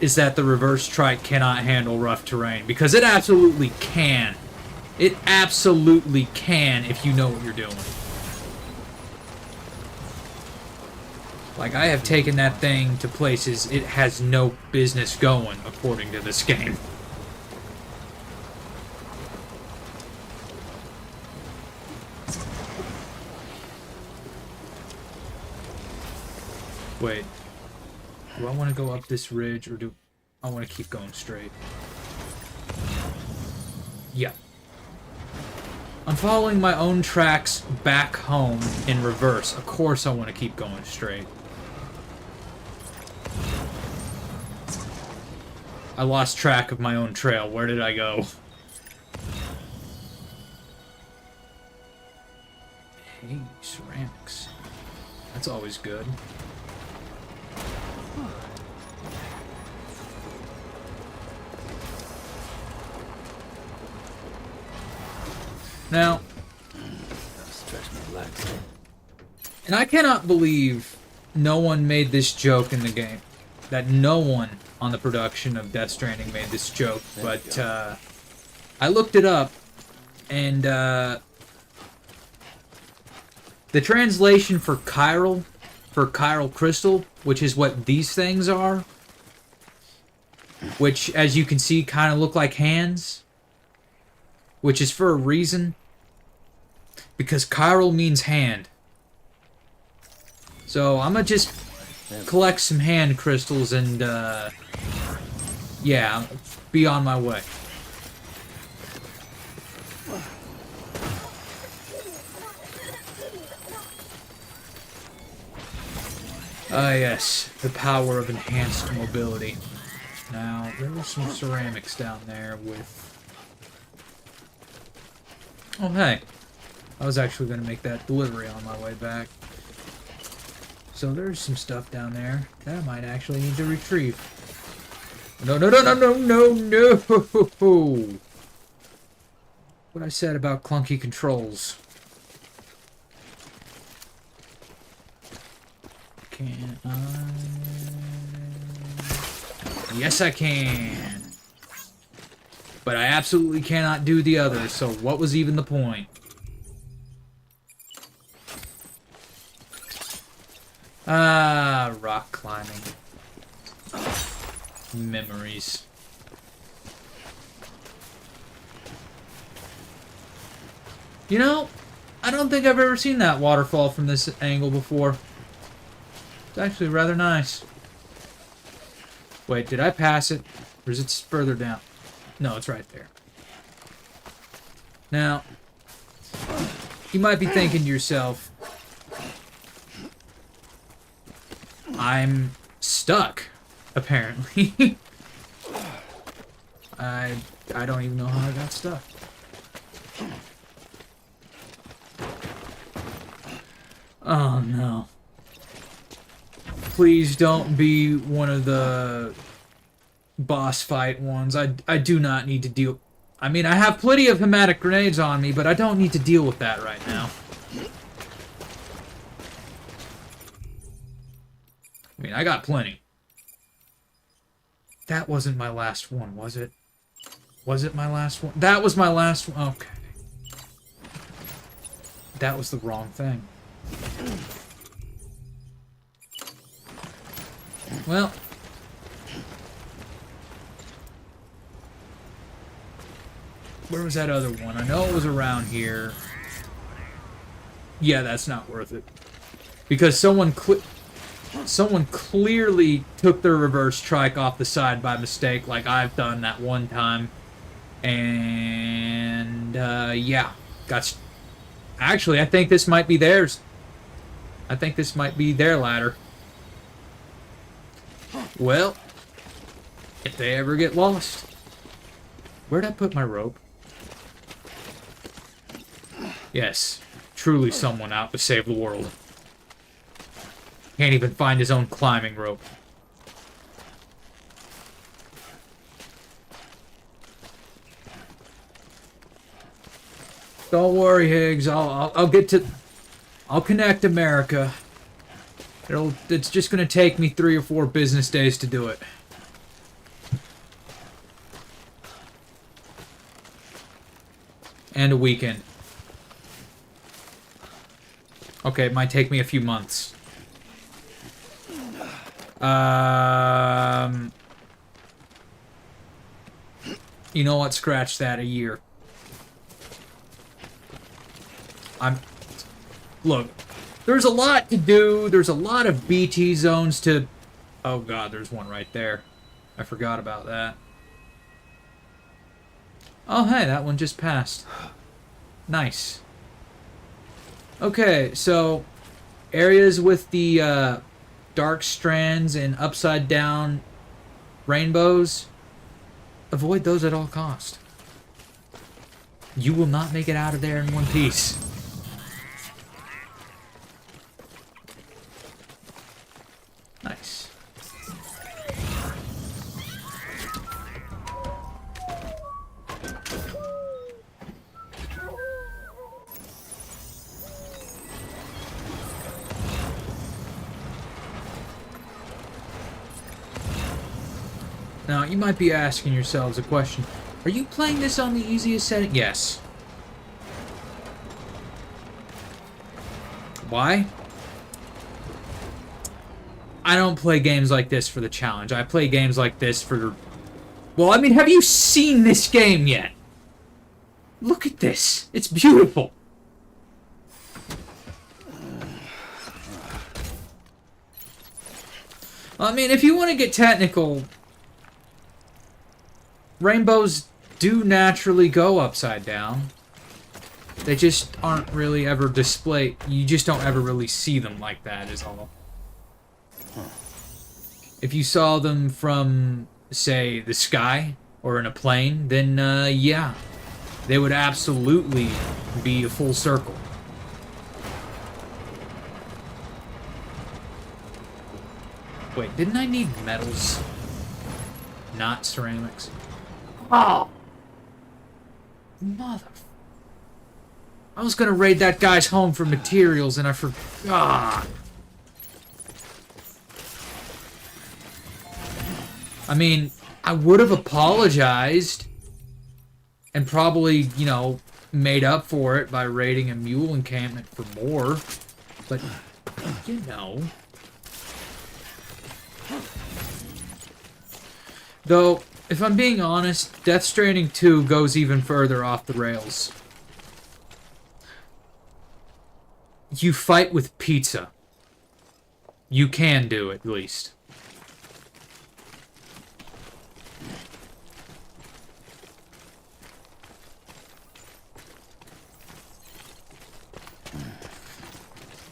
is that the reverse trike cannot handle rough terrain, because it absolutely can. It absolutely can if you know what you're doing. Like, I have taken that thing to places it has no business going, according to this game. Wait. Do I want to go up this ridge, or do I want to keep going straight? Yeah. I'm following my own tracks back home in reverse. Of course I want to keep going straight. I lost track of my own trail. Where did I go? Hey, ceramics. That's always good. Now, Stretch my legs. and I cannot believe no one made this joke in the game. That no one on the production of Death Stranding made this joke, but I looked it up, and the translation for chiral crystal, which is what these things are, which, as you can see, kind of look like hands, which is for a reason, because chiral means hand. So I'm gonna just collect some hand crystals and, yeah, be on my way. Ah, yes, the power of enhanced mobility. Now, there were some ceramics down there with... Oh, hey. I was actually going to make that delivery on my way back. So there's some stuff down there that I might actually need to retrieve. No, no, no, no, no, no, no! What I said about clunky controls. Can I? Yes, I can. But I absolutely cannot do the other, so what was even the point? Ah, rock climbing. Memories. You know, I don't think I've ever seen that waterfall from this angle before. It's actually rather nice. Wait, did I pass it? Or is it further down? No, it's right there. Now, you might be thinking to yourself, I'm stuck, apparently. I don't even know how I got stuck. Oh no. Please don't be one of the boss fight ones. I do not need to deal... I mean, I have plenty of hematic grenades on me, but I don't need to deal with that right now. I mean, I got plenty. That wasn't my last one, was it? Was it my last one? That was my last one. Okay. That was the wrong thing. Well. Where was that other one? I know it was around here. Yeah, that's not worth it. Because someone clearly took their reverse trike off the side by mistake, like I've done that one time. And, yeah. Actually, I think this might be theirs. I think this might be their ladder. Well, if they ever get lost. Where'd I put my rope? Yes, truly someone out to save the world. Can't even find his own climbing rope. Don't worry, Higgs. I'll get to... I'll connect America. It's just gonna take me 3 or 4 business days to do it. And a weekend. Okay, it might take me a few months. You know what? Scratch that. A year. Look, there's a lot to do. There's a lot of BT zones to... Oh god, there's one right there. I forgot about that. Oh hey, that one just passed. Nice. Okay, so areas with the dark strands and upside down rainbows, avoid those at all cost. You will not make it out of there in one piece. Nice. Now, you might be asking yourselves a question. Are you playing this on the easiest setting? Yes. Why? I don't play games like this for the challenge. I play games like this for... Well, I mean, have you seen this game yet? Look at this. It's beautiful. I mean, if you want to get technical... Rainbows do naturally go upside down. They just aren't really ever displayed. You just don't ever really see them like that, is all. If you saw them from, say, the sky or in a plane, then, yeah, they would absolutely be a full circle. Wait, didn't I need metals? Not ceramics. Oh! Mother... I was gonna raid that guy's home for materials and I forgot. I mean, I would have apologized and probably, you know, made up for it by raiding a mule encampment for more. But, you know. Though, if I'm being honest, Death Stranding 2 goes even further off the rails. You fight with pizza. You can do it, at least.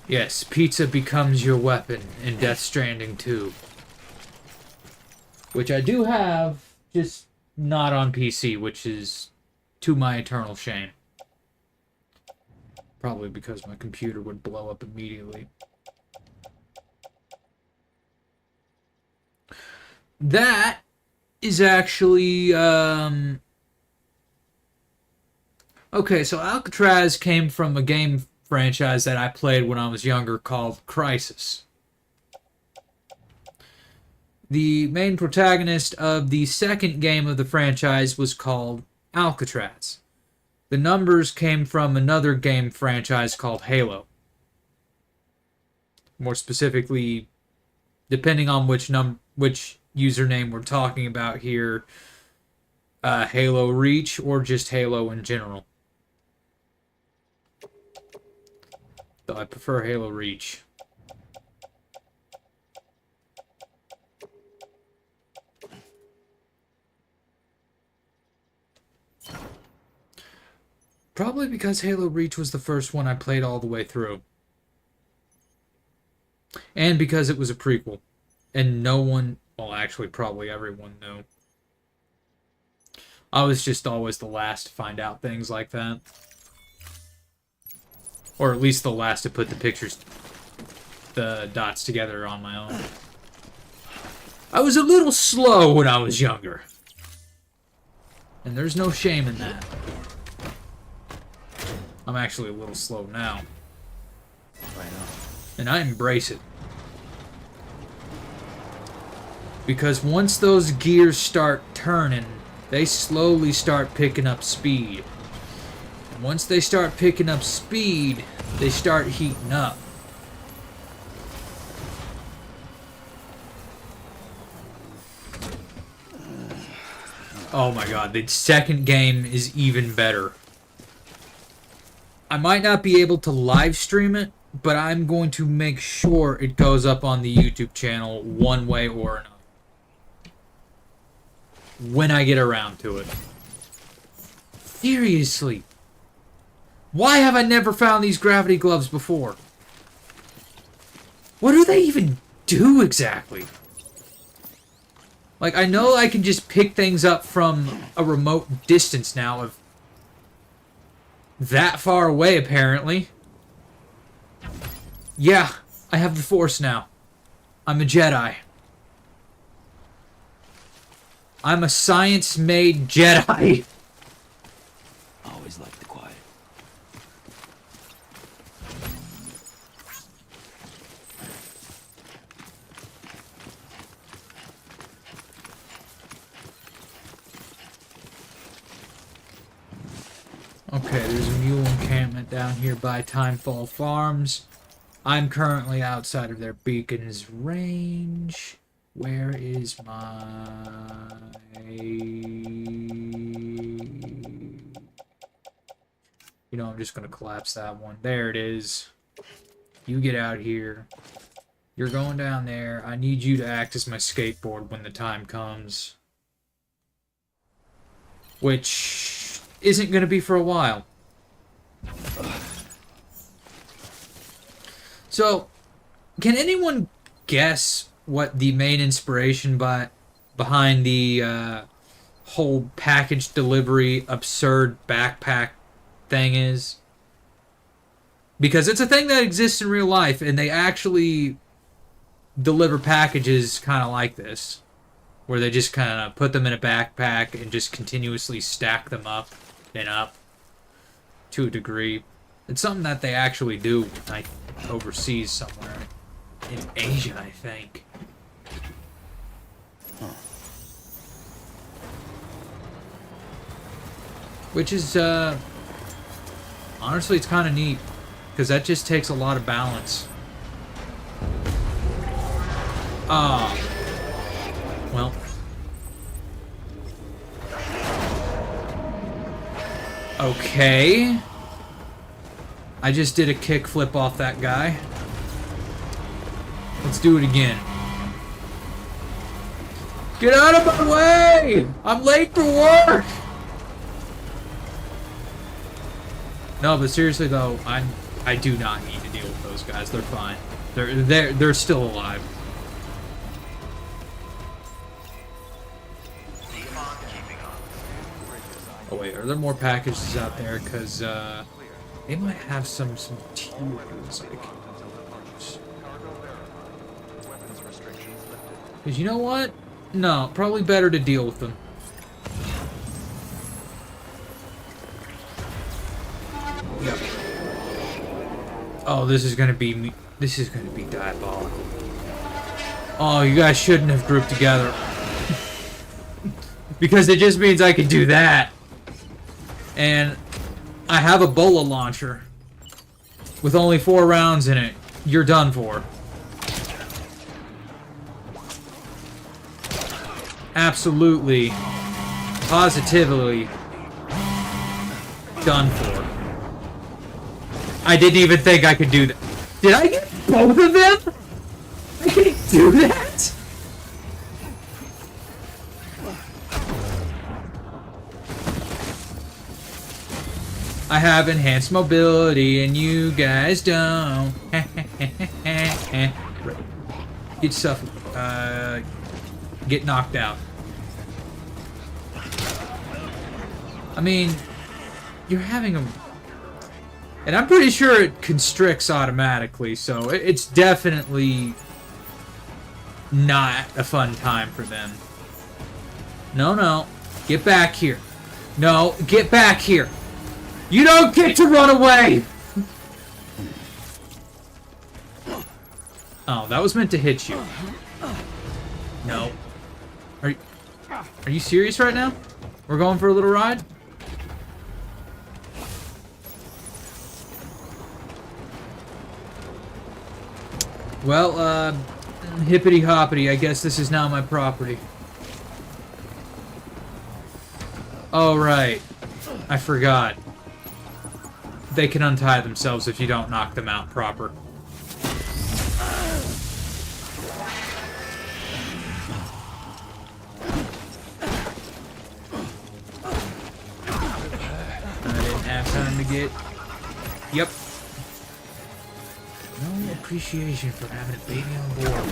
Yes, pizza becomes your weapon in Death Stranding 2. Which I do have, just not on PC, which is to my eternal shame. Probably because my computer would blow up immediately. That is actually, okay, so Alcatraz came from a game franchise that I played when I was younger called Crysis. The main protagonist of the second game of the franchise was called Alcatraz. The numbers came from another game franchise called Halo. More specifically, depending on which username we're talking about here, Halo Reach or just Halo in general. Though I prefer Halo Reach. Probably because Halo Reach was the first one I played all the way through. And because it was a prequel. And no one, well actually probably everyone knew. I was just always the last to find out things like that. Or at least the last to put the dots together on my own. I was a little slow when I was younger. And there's no shame in that. I'm actually a little slow now. Right on. And I embrace it. Because once those gears start turning, they slowly start picking up speed. And once they start picking up speed, they start heating up. Oh my god, the second game is even better. I might not be able to live stream it, but I'm going to make sure it goes up on the YouTube channel one way or another. When I get around to it. Seriously. Why have I never found these gravity gloves before? What do they even do exactly? Like, I know I can just pick things up from a remote distance now of that far away, apparently. Yeah, I have the Force now. I'm a Jedi. I'm a science-made Jedi. Always like the quiet. Okay, there's a mule encampment down here by Timefall Farms. I'm currently outside of their beacon's range. Where is my... You know, I'm just going to collapse that one. There it is. You get out here. You're going down there. I need you to act as my skateboard when the time comes. Which isn't going to be for a while. So, can anyone guess what the main inspiration behind the whole package delivery absurd backpack thing is? Because it's a thing that exists in real life, and they actually deliver packages kind of like this, where they just kind of put them in a backpack and just continuously stack them up and up to a degree. It's something that they actually do, like, overseas somewhere. In Asia, I think. Which is, honestly, it's kind of neat. Because that just takes a lot of balance. Well. Okay. I just did a kickflip off that guy. Let's do it again. Get out of my way! I'm late for work! No, but seriously though, I do not need to deal with those guys. They're fine. They're still alive. Oh wait, are there more packages out there? Cause they might have some materials I can use. Cause you know what? No, probably better to deal with them. Yep. Oh, this is gonna be me. This is gonna be diabolical. Oh, you guys shouldn't have grouped together. Because it just means I can do that. And I have a bola launcher. With only 4 rounds in it. You're done for. Absolutely. Positively. Done for. I didn't even think I could do that. Did I get both of them? I can't do that? I have enhanced mobility and you guys don't. Get stuff. Get knocked out. I mean, you're having a... And I'm pretty sure it constricts automatically, so it's definitely not a fun time for them. No, no. Get back here. No, get back here. You don't get to run away! Oh, that was meant to hit you. No. Are you serious right now? We're going for a little ride? Well, hippity hoppity, I guess this is now my property. Oh, right. I forgot. They can untie themselves if you don't knock them out proper. I didn't have time to get... Yep. No appreciation for having a baby on board.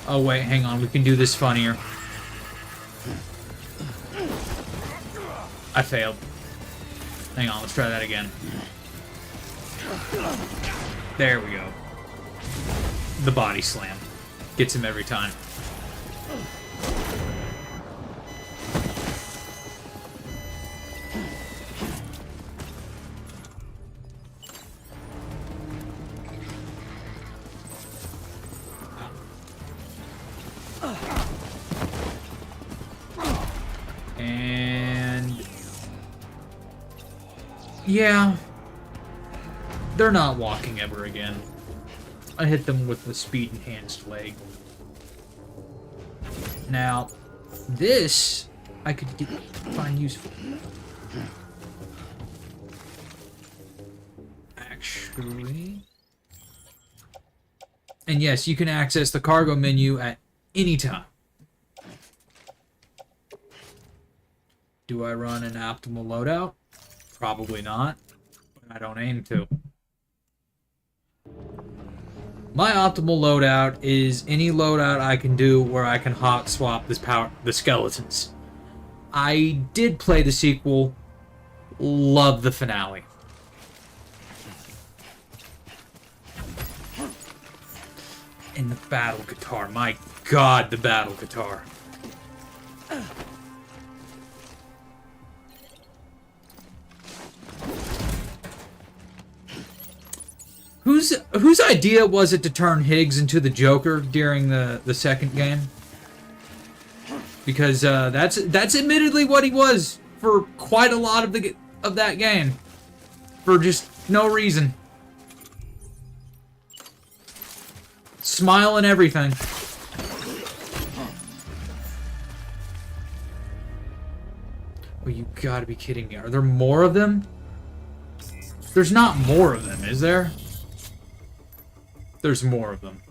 Oh wait, hang on, we can do this funnier. I failed. Hang on, let's try that again. There we go. The body slam. Gets him every time. And... yeah. They're not walking ever again. I hit them with the speed-enhanced leg. Now, this I could find useful. Actually... and yes, you can access the cargo menu at any time. Do I run an optimal loadout? Probably not, but I don't aim to. My optimal loadout is any loadout I can do where I can hot swap the skeletons. I did play the sequel, love the finale. And the battle guitar. My god, the battle guitar. Whose idea was it to turn Higgs into the Joker during the second game? Because that's admittedly what he was for quite a lot of that game, for just no reason. Smile and everything. Oh, you gotta be kidding me. Are there more of them? There's not more of them, is there? There's more of them.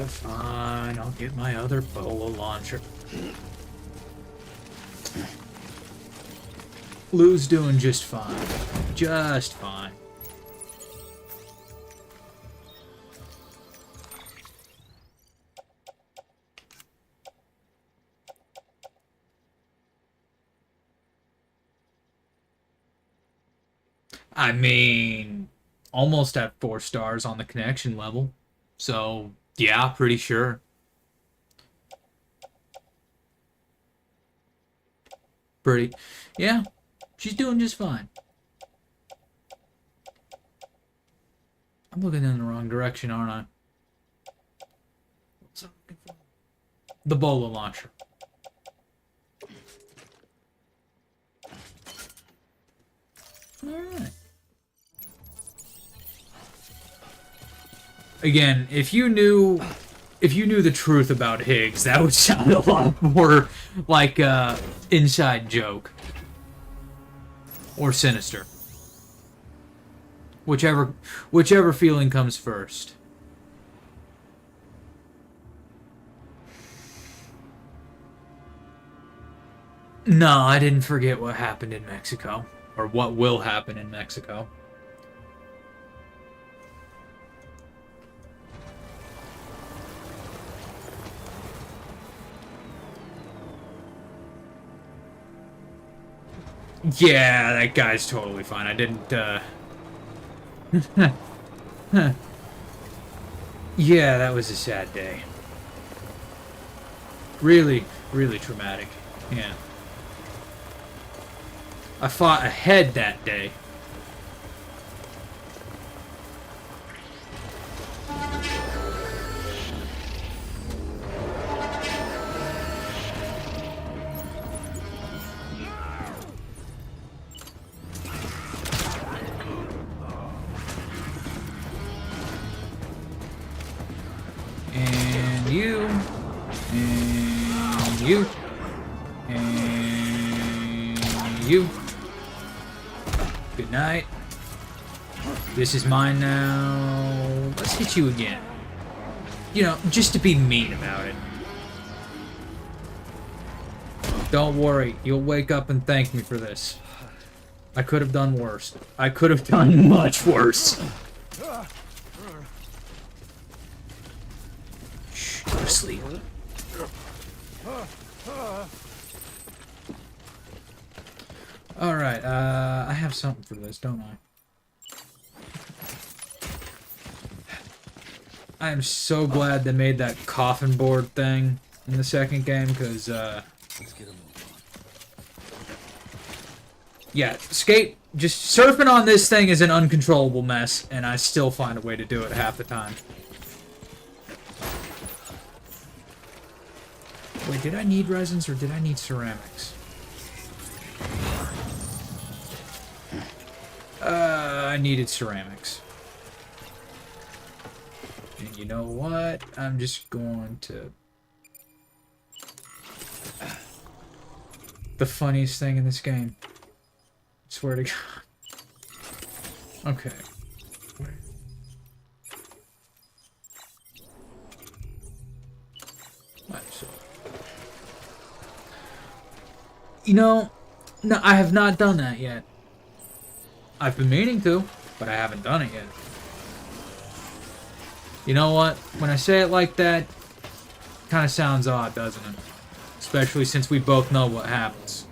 Fine, I'll get my other Bolo launcher. Lou's doing just fine. Just fine. I mean, almost at 4 stars on the connection level. So, yeah, pretty sure. Yeah, she's doing just fine. I'm looking in the wrong direction, aren't I? What's I looking for? The Bolo launcher. Alright. Again, if you knew the truth about Higgs, that would sound a lot more like a inside joke. Or sinister. Whichever feeling comes first. No, I didn't forget what happened in Mexico. Or what will happen in Mexico. Yeah, that guy's totally fine. I didn't, Yeah, that was a sad day. Really, really traumatic. Yeah. I fought ahead that day. And you. And you. And you. Good night. This is mine now. Let's hit you again. You know, just to be mean about it. Don't worry, you'll wake up and thank me for this. I could have done worse. I could have done much worse. Shh, go to sleep. Alright, I have something for this, don't I? I am so glad they made that coffin board thing in the second game, because, Let's get a move on. yeah, just surfing on this thing is an uncontrollable mess, and I still find a way to do it half the time. Wait, did I need resins or did I need ceramics? I needed ceramics. And you know what? I'm just going to... The funniest thing in this game. I swear to God. Okay. Right, so... You know, no, I have not done that yet. I've been meaning to, but I haven't done it yet. You know what? When I say it like that, it kind of sounds odd, doesn't it? Especially since we both know what happens.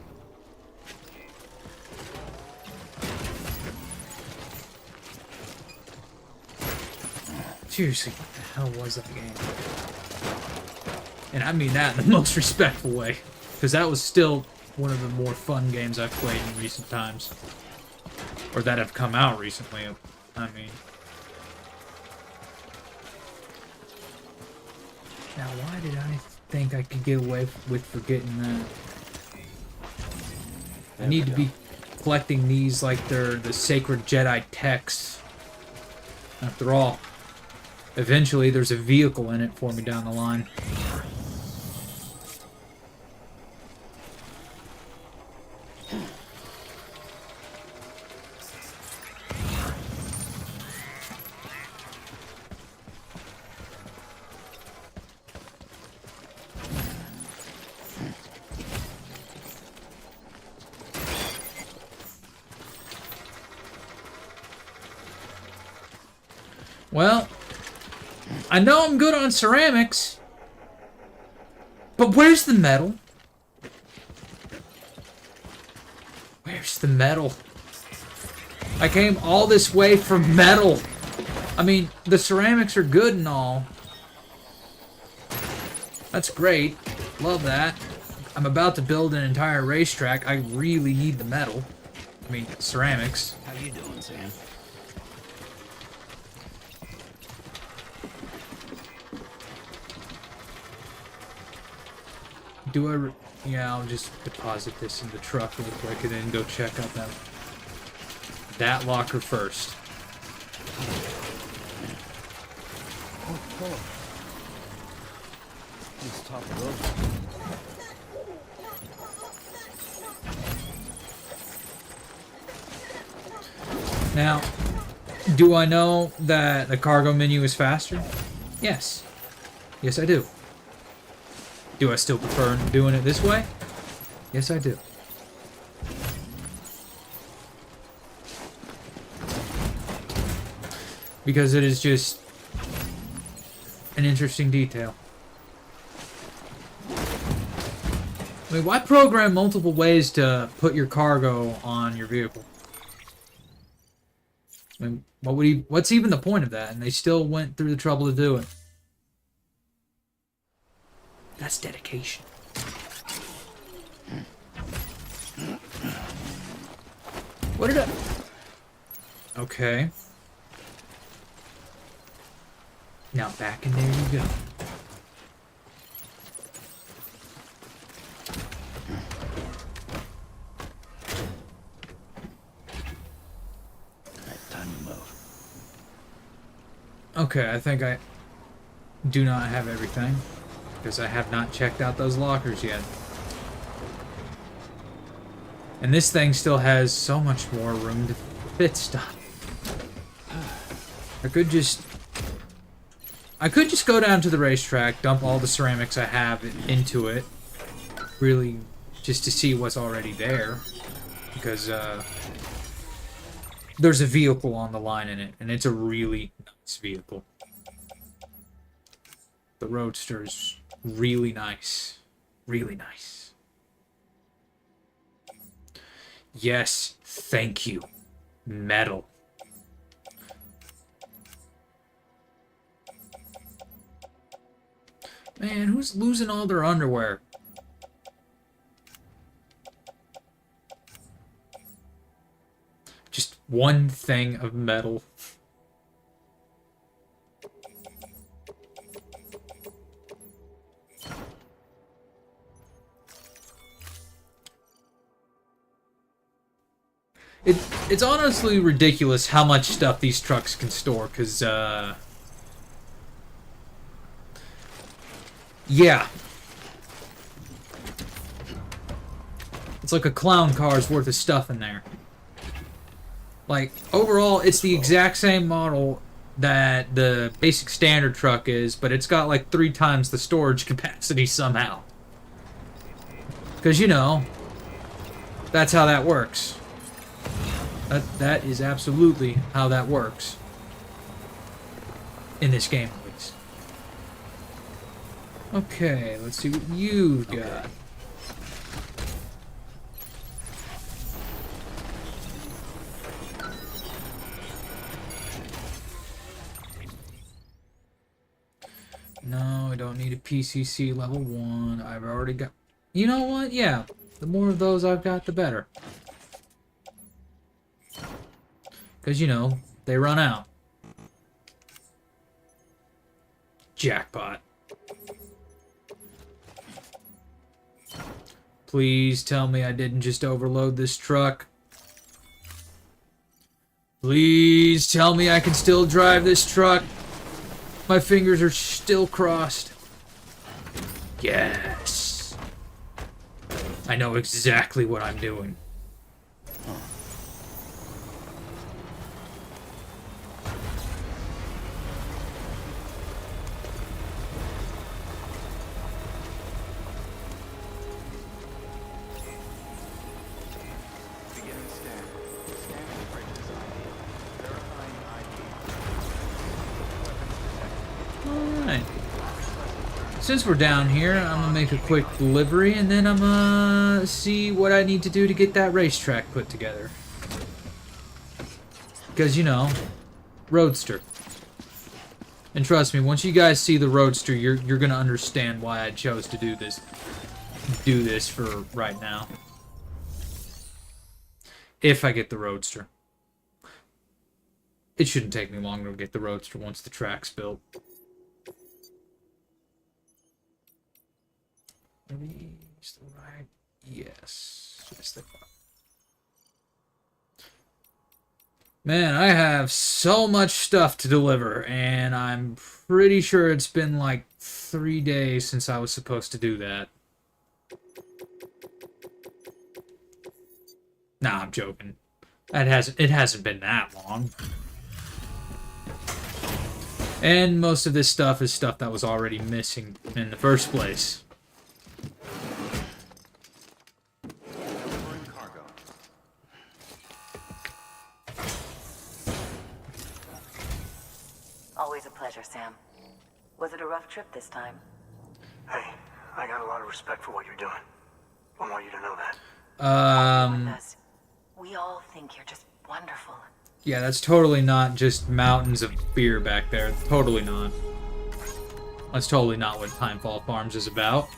Seriously, what the hell was that game? And I mean that in the most respectful way. Because that was still one of the more fun games I've played in recent times. Or that have come out recently, I mean. Now, why did I think I could get away with forgetting that? I need to be collecting these like they're the sacred Jedi texts. After all, eventually there's a vehicle in it for me down the line. Well, I know I'm good on ceramics, but where's the metal? Where's the metal? I came all this way for metal. I mean, the ceramics are good and all. That's great. Love that. I'm about to build an entire racetrack. I really need the metal. I mean, ceramics. How you doing, Sam? Yeah, I'll just deposit this in the truck real quick and then go check out that locker first. Oh. Just top it over. Now, do I know that the cargo menu is faster? Yes. Yes, I do. Do I still prefer doing it this way? Yes, I do. Because it is just an interesting detail. I mean, why program multiple ways to put your cargo on your vehicle? I mean, what's even the point of that? And they still went through the trouble to do it. That's dedication. What did I... Okay. Now back in there you go. Alright, time to move. Okay, I think I do not have everything. Because I have not checked out those lockers yet. And this thing still has so much more room to fit stuff. I could just go down to the racetrack, dump all the ceramics I have into it. Really, just to see what's already there. Because, there's a vehicle on the line in it, and it's a really nice vehicle. The Roadster's really nice. Really nice. Yes, thank you. Metal. Man, who's losing all their underwear? Just one thing of metal. It's honestly ridiculous how much stuff these trucks can store, because, yeah. It's like a clown car's worth of stuff in there. Like, overall, it's the exact same model that the basic standard truck is, but it's got like 3 times the storage capacity somehow. Because, you know, that's how that works. That is absolutely how that works. In this game, at least. Okay, let's see what you've got. No, I don't need a PCC level 1. I've already got... You know what? Yeah. The more of those I've got, the better. Because, you know, they run out. Jackpot. Please tell me I didn't just overload this truck. Please tell me I can still drive this truck. My fingers are still crossed. Yes. I know exactly what I'm doing. Beginning scan. Scanning Bridges ID. Verifying ID. Alright. Since we're down here, I'm gonna make a quick delivery and then I'm gonna see what I need to do to get that racetrack put together. Because, you know, Roadster. And trust me, once you guys see the Roadster, you're gonna understand why I chose to do this for right now. If I get the Roadster. It shouldn't take me long to get the Roadster once the track's built. Are these the right? Yes. Yes, they are. Man, I have so much stuff to deliver, and I'm pretty sure it's been like 3 days since I was supposed to do that. Nah, I'm joking. It hasn't been that long. And most of this stuff is stuff that was already missing in the first place. Delivering cargo. Always a pleasure, Sam. Was it a rough trip this time? Hey, I got a lot of respect for what you're doing. I want you to know that. With us, we all think you're just wonderful. Yeah, that's totally not just mountains of beer back there. Totally not. That's totally not what Timefall Farms is about.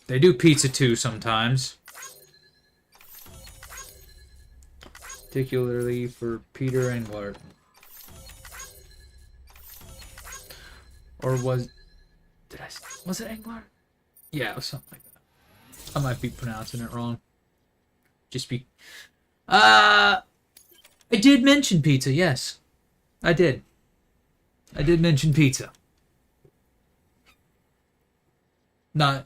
They do pizza too sometimes. Particularly for Peter Englert. Or was it Englert? Yeah, it was something like that. I might be pronouncing it wrong. I did mention pizza, yes. I did. I did mention pizza. Not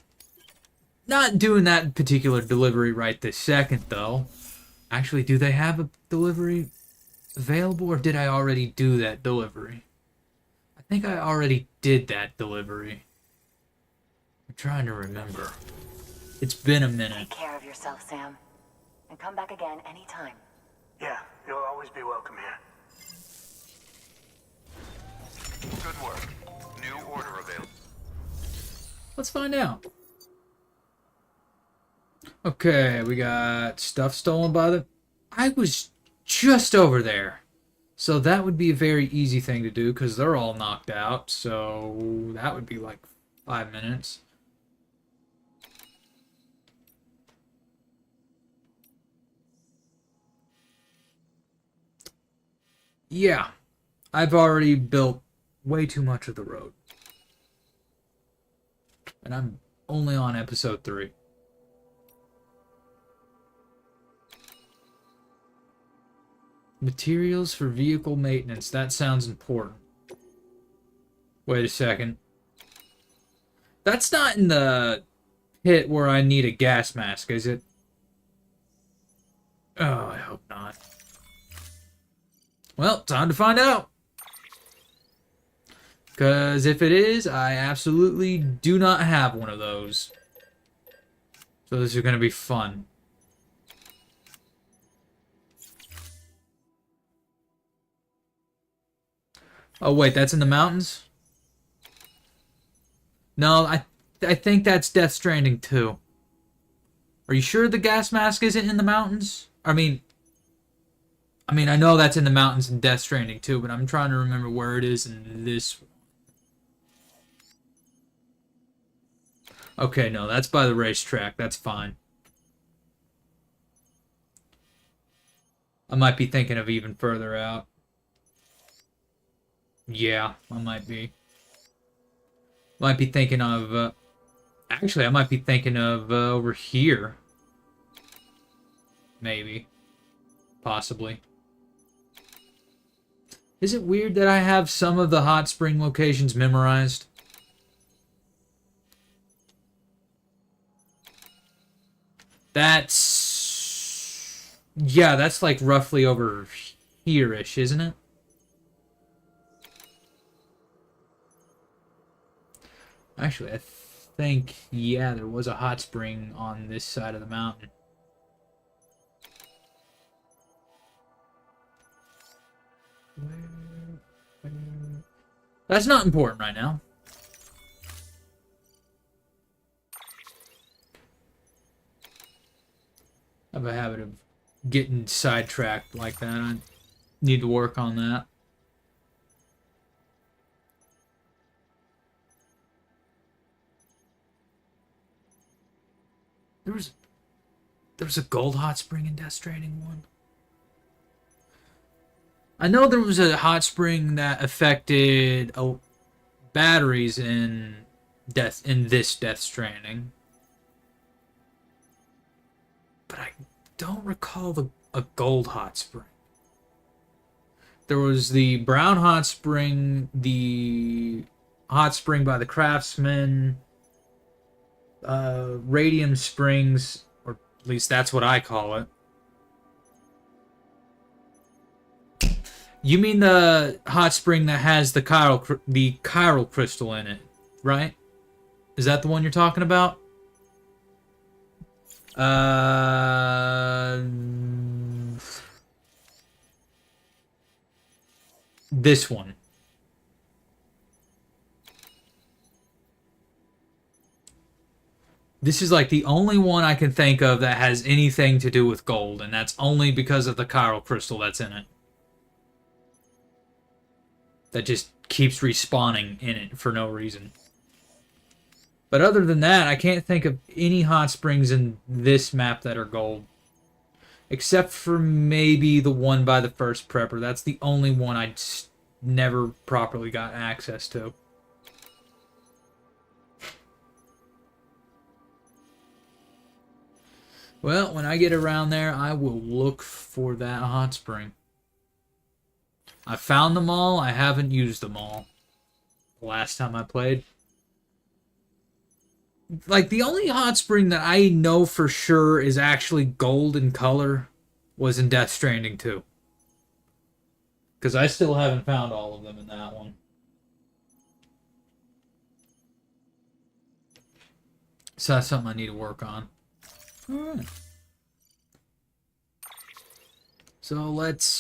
doing that particular delivery right this second, though. Actually, do they have a delivery available, or did I already do that delivery? I think I already did that delivery. I'm trying to remember. It's been a minute. Take care of yourself, Sam. And come back again anytime. Yeah, you'll always be welcome here. Good work. New order available. Let's find out. Okay, we got stuff stolen by the... I was just over there. So that would be a very easy thing to do, because they're all knocked out. So that would be like 5 minutes. Yeah, I've already built way too much of the road. And I'm only on episode 3. Materials for vehicle maintenance. That sounds important. Wait a second. That's not in the pit where I need a gas mask, is it? Oh, I hope not. Well, time to find out. Because if it is, I absolutely do not have one of those. So this is going to be fun. Oh, wait, that's in the mountains? No, I think that's Death Stranding 2. Are you sure the gas mask isn't in the mountains? I mean, I mean, I know that's in the mountains in Death Stranding too, but I'm trying to remember where it is in this one. Okay, no, that's by the racetrack. That's fine. I might be thinking of even further out. Yeah, I might be. Might be thinking of... actually, I might be thinking of over here. Maybe. Possibly. Is it weird that I have some of the hot spring locations memorized? That's... yeah, that's like roughly over here-ish, isn't it? Actually, I think, yeah, there was a hot spring on this side of the mountain. That's not important right now. I have a habit of getting sidetracked like that. I need to work on that. There was a gold hot spring in Death Stranding 1. I know there was a hot spring that affected batteries in this Death Stranding. But I don't recall a gold hot spring. There was the brown hot spring, the hot spring by the craftsman, radium springs, or at least that's what I call it. You mean the hot spring that has the chiral crystal in it, right? Is that the one you're talking about? This one. This is like the only one I can think of that has anything to do with gold, and that's only because of the chiral crystal that's in it. That just keeps respawning in it for no reason. But other than that, I can't think of any hot springs in this map that are gold. Except for maybe the one by the first prepper. That's the only one I just never properly got access to. Well, when I get around there, I will look for that hot spring. I found them all. I haven't used them all. The last time I played. Like, the only hot spring that I know for sure is actually gold in color was in Death Stranding 2. Because I still haven't found all of them in that one. So that's something I need to work on. Alright. So let's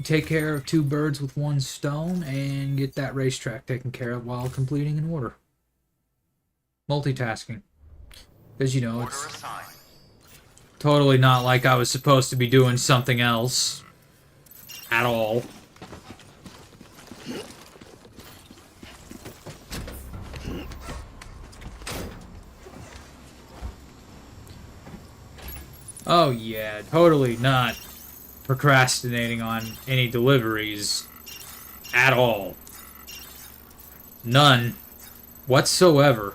take care of 2 birds with 1 stone and get that racetrack taken care of while completing an order. Multitasking. Because, you know, it's totally not like I was supposed to be doing something else. At all. Oh yeah, totally not procrastinating on any deliveries at all. None whatsoever.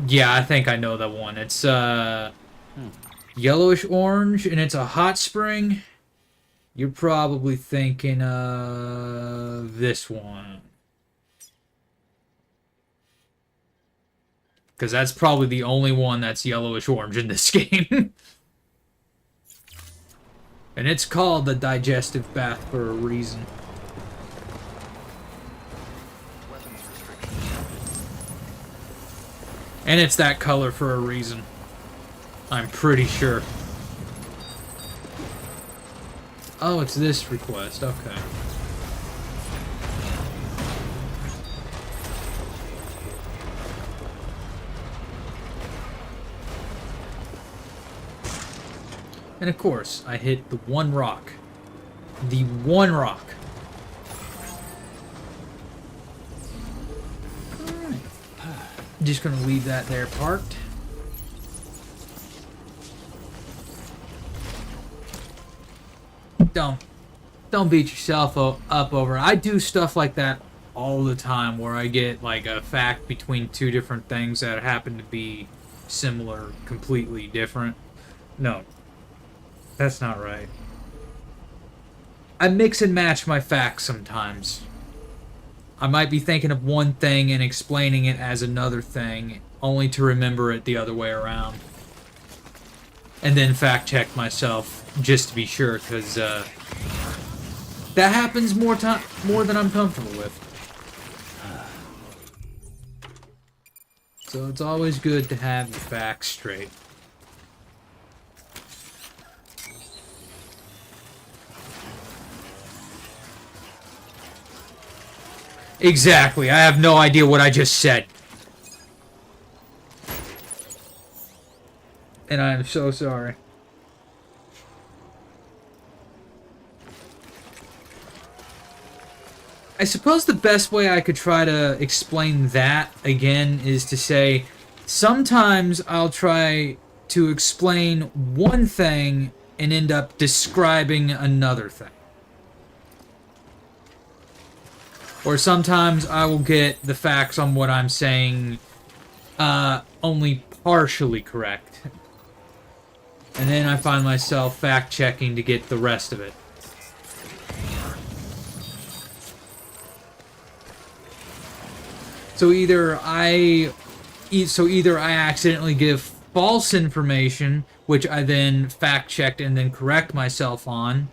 Yeah, I think I know that one. It's yellowish orange and it's a hot spring. You're probably thinking of this one. Because that's probably the only one that's yellowish orange in this game. And it's called the digestive bath for a reason. And it's that color for a reason. I'm pretty sure. Oh, it's this request. Okay. And of course, I hit the one rock. The one rock. Alright. Just gonna leave that there parked. Don't beat yourself up over it. I do stuff like that all the time where I get like a fact between two different things that happen to be similar, completely different. No. That's not right. I mix and match my facts sometimes. I might be thinking of one thing and explaining it as another thing, only to remember it the other way around. And then fact check myself just to be sure, because that happens more than I'm comfortable with. So it's always good to have your facts straight. Exactly. I have no idea what I just said. And I am so sorry. I suppose the best way I could try to explain that again is to say, sometimes I'll try to explain one thing and end up describing another thing. Or sometimes I will get the facts on what I'm saying only partially correct. And then I find myself fact-checking to get the rest of it. So either I accidentally give false information, which I then fact-checked and then correct myself on,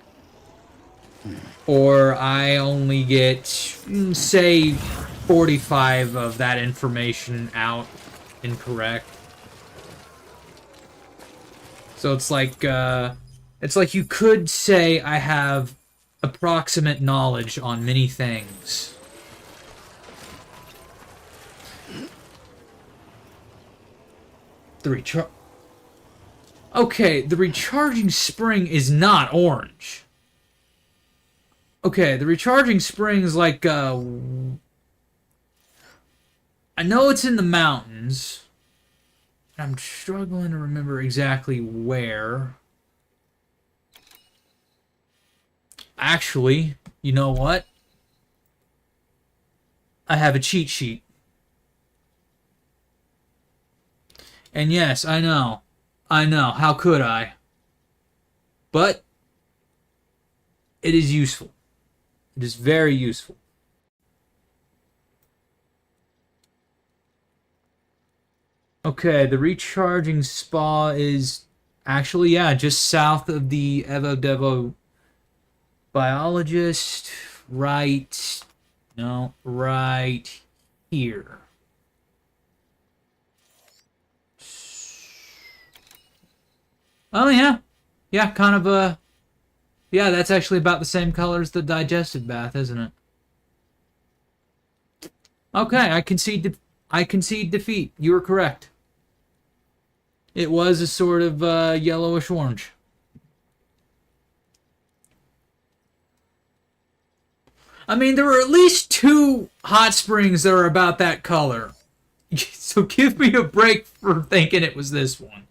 or I only get, say, 45 of that information out incorrect. So it's like you could say I have approximate knowledge on many things. Okay, the recharging spring is not orange. Okay, the recharging spring is like, I know it's in the mountains. I'm struggling to remember exactly where. Actually, you know what? I have a cheat sheet. And yes, I know. How could I? But it is useful. It is very useful. Okay, the recharging spa is actually, yeah, just south of the Evo Devo biologist. Right here. Oh, yeah. Yeah, kind of a... Yeah, that's actually about the same color as the digestive bath, isn't it? Okay, I concede defeat. You were correct. It was a sort of yellowish orange. I mean, there were at least 2 hot springs that are about that color. So give me a break for thinking it was this one.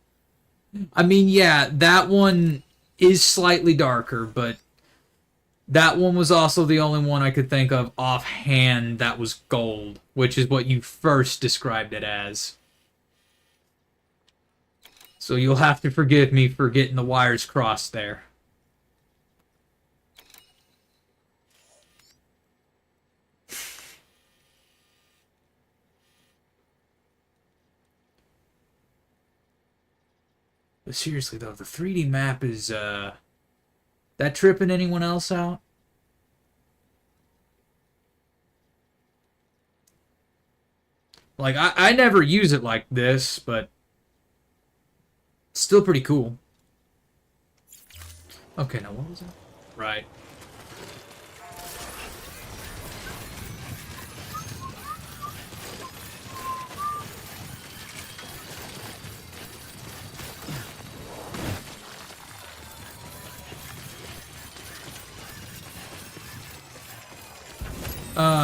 I mean, yeah, that one is slightly darker, but that one was also the only one I could think of offhand that was gold, which is what you first described it as. So you'll have to forgive me for getting the wires crossed there. But seriously though, the 3D map is, that tripping anyone else out? Like, I never use it like this, but it's still pretty cool. Okay, now what was that? Right.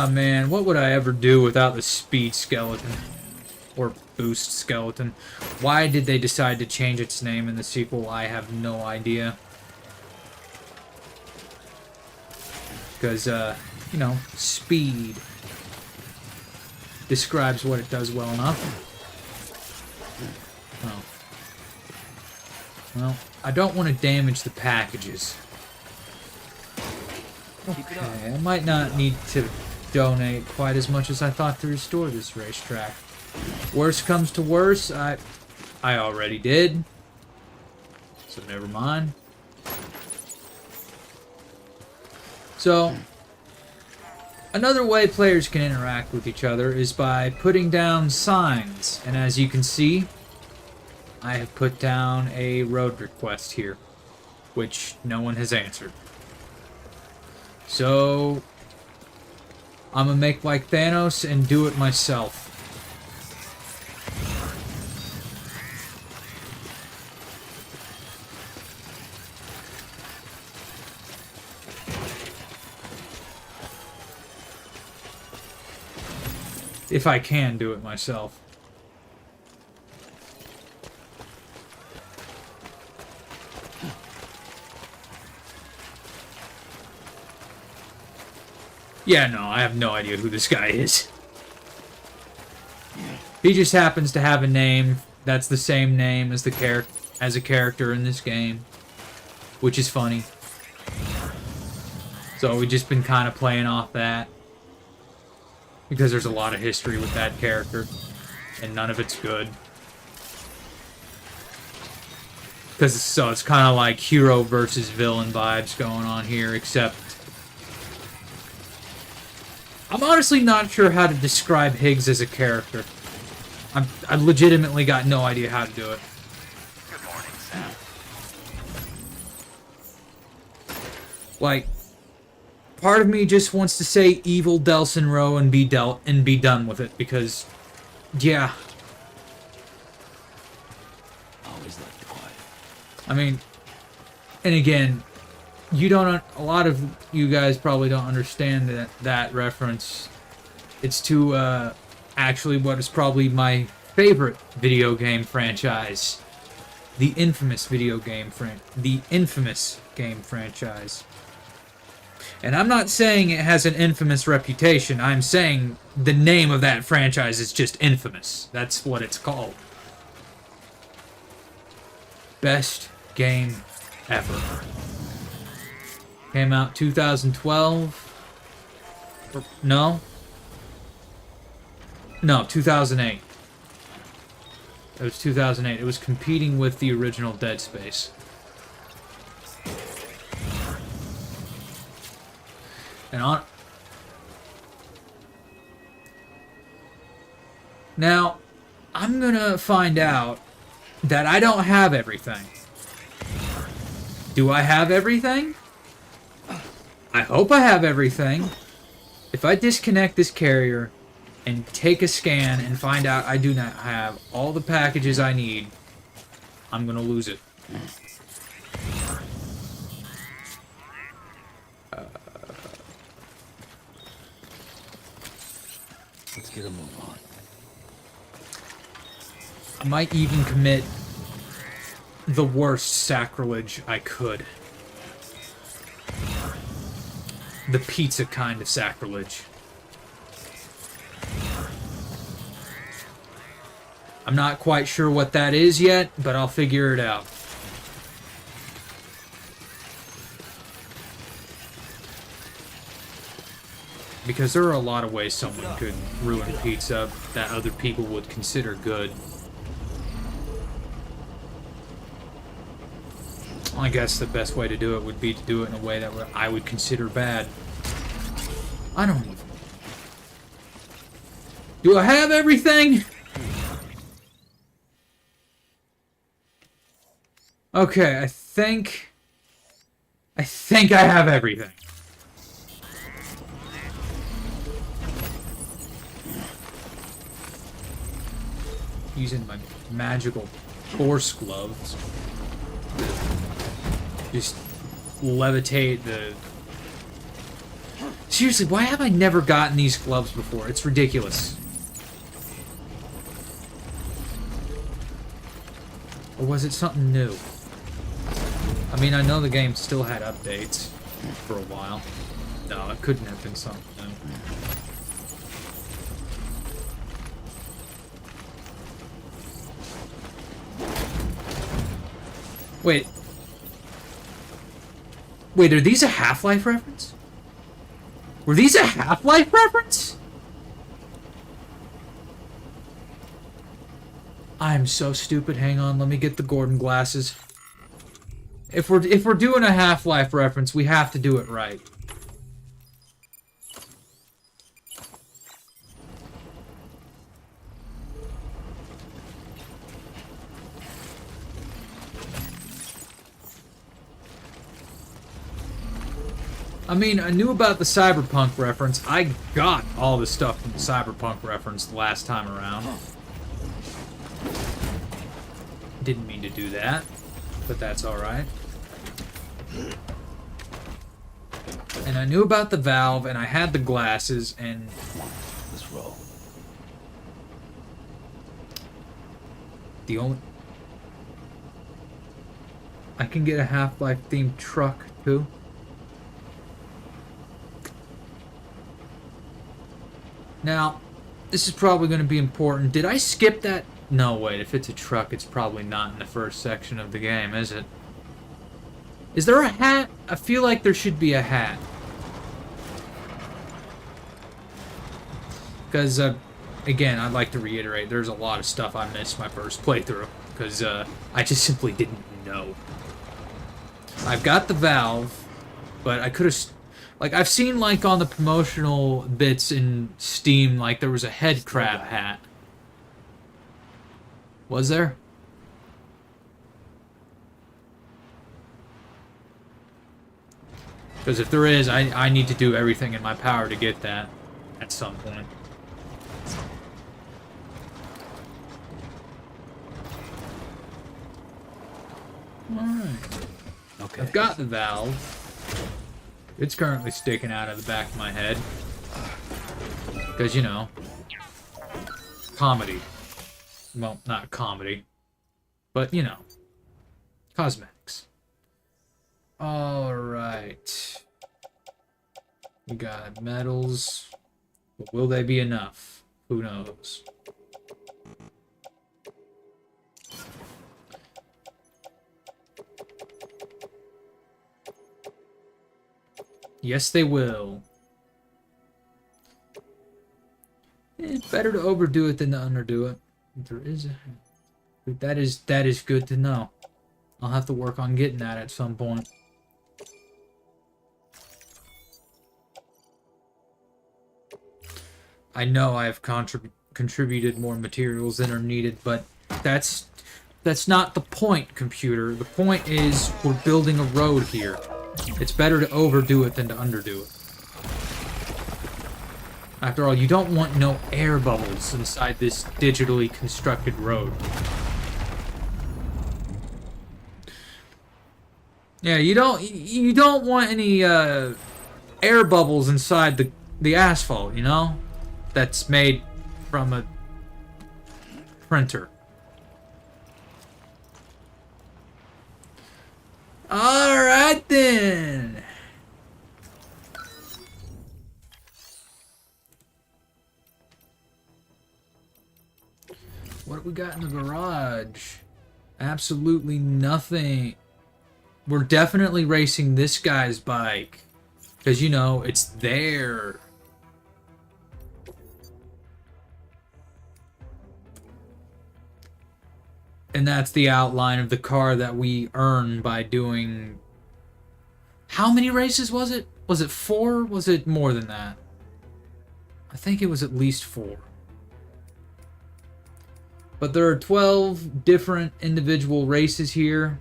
Ah, man, what would I ever do without the speed skeleton? Or boost skeleton? Why did they decide to change its name in the sequel? I have no idea. Because, you know, speed describes what it does well enough. Oh. Well, I don't want to damage the packages. Okay, I might not need to donate quite as much as I thought to restore this racetrack. Worst comes to worst, I already did. So never mind. So, another way players can interact with each other is by putting down signs. And as you can see, I have put down a road request here, which no one has answered. So, I'm gonna make like Thanos and do it myself. If I can do it myself. Yeah, no, I have no idea who this guy is. He just happens to have a name that's the same name as a character in this game, which is funny. So we've just been kind of playing off that. Because there's a lot of history with that character, and none of it's good. So it's kind of like hero versus villain vibes going on here, except I'm honestly not sure how to describe Higgs as a character. I legitimately got no idea how to do it. Good morning, Sam. Like, part of me just wants to say evil Delsin Rowe and be done with it, because, yeah. Always like quiet. I mean, and again, a lot of you guys probably don't understand that reference. It's to, actually what is probably my favorite video game franchise. The infamous game franchise. And I'm not saying it has an infamous reputation. I'm saying the name of that franchise is just infamous. That's what it's called. Best game ever. Came out 2012. No, 2008. It was 2008. It was competing with the original Dead Space. And now, I'm gonna find out that I don't have everything. Do I have everything? I hope I have everything. If I disconnect this carrier and take a scan and find out I do not have all the packages I need, I'm gonna lose it. Let's get a move on. I might even commit the worst sacrilege I could. The pizza kind of sacrilege. I'm not quite sure what that is yet, but I'll figure it out. Because there are a lot of ways someone could ruin pizza that other people would consider good. I guess the best way to do it would be to do it in a way that I would consider bad. I don't even... Do I have everything? Okay, I think I have everything. Using my magical force gloves. Just levitate the Seriously, why have I never gotten these gloves before? It's ridiculous. Or was it something new? I mean, I know the game still had updates for a while. No, it couldn't have been something new. Wait. Wait, are these a Half-Life reference? Were these a Half-Life reference? I'm so stupid. Hang on, let me get the Gordon glasses. If we're doing a Half-Life reference, we have to do it right. I mean, I knew about the Cyberpunk reference. I got all the stuff from the Cyberpunk reference the last time around. Didn't mean to do that, but that's alright. And I knew about the valve, and I had the glasses, and... Let's roll. The only... I can get a Half-Life themed truck, too. Now, this is probably going to be important. Did I skip that? No, wait. If it's a truck, it's probably not in the first section of the game, is it? Is there a hat? I feel like there should be a hat. Because, again, I'd like to reiterate, there's a lot of stuff I missed my first playthrough. Because, I just simply didn't know. I've got the valve, but I could have... Like, I've seen, like, on the promotional bits in Steam, like, there was a head crab hat. Was there? Because if there is, I need to do everything in my power to get that at some point. Alright. Okay. I've got the valve. It's currently sticking out of the back of my head. Because, you know, comedy. Well, not comedy. But, you know, cosmetics. Alright. We got medals. But will they be enough? Who knows? Yes, they will. It's better to overdo it than to underdo it. There is a... That is good to know. I'll have to work on getting that at some point. I know I have contributed more materials than are needed, but that's not the point, computer. The point is we're building a road here. It's better to overdo it than to underdo it. After all, you don't want no air bubbles inside this digitally constructed road. Yeah, you don't want any air bubbles inside the asphalt, you know? That's made from a printer. Alright then. What do we got in the garage? Absolutely nothing. We're definitely racing this guy's bike. Because, you know, it's there. And that's the outline of the car that we earn by doing... How many races was it? Was it 4? Was it more than that? I think it was at least 4. But there are 12 different individual races here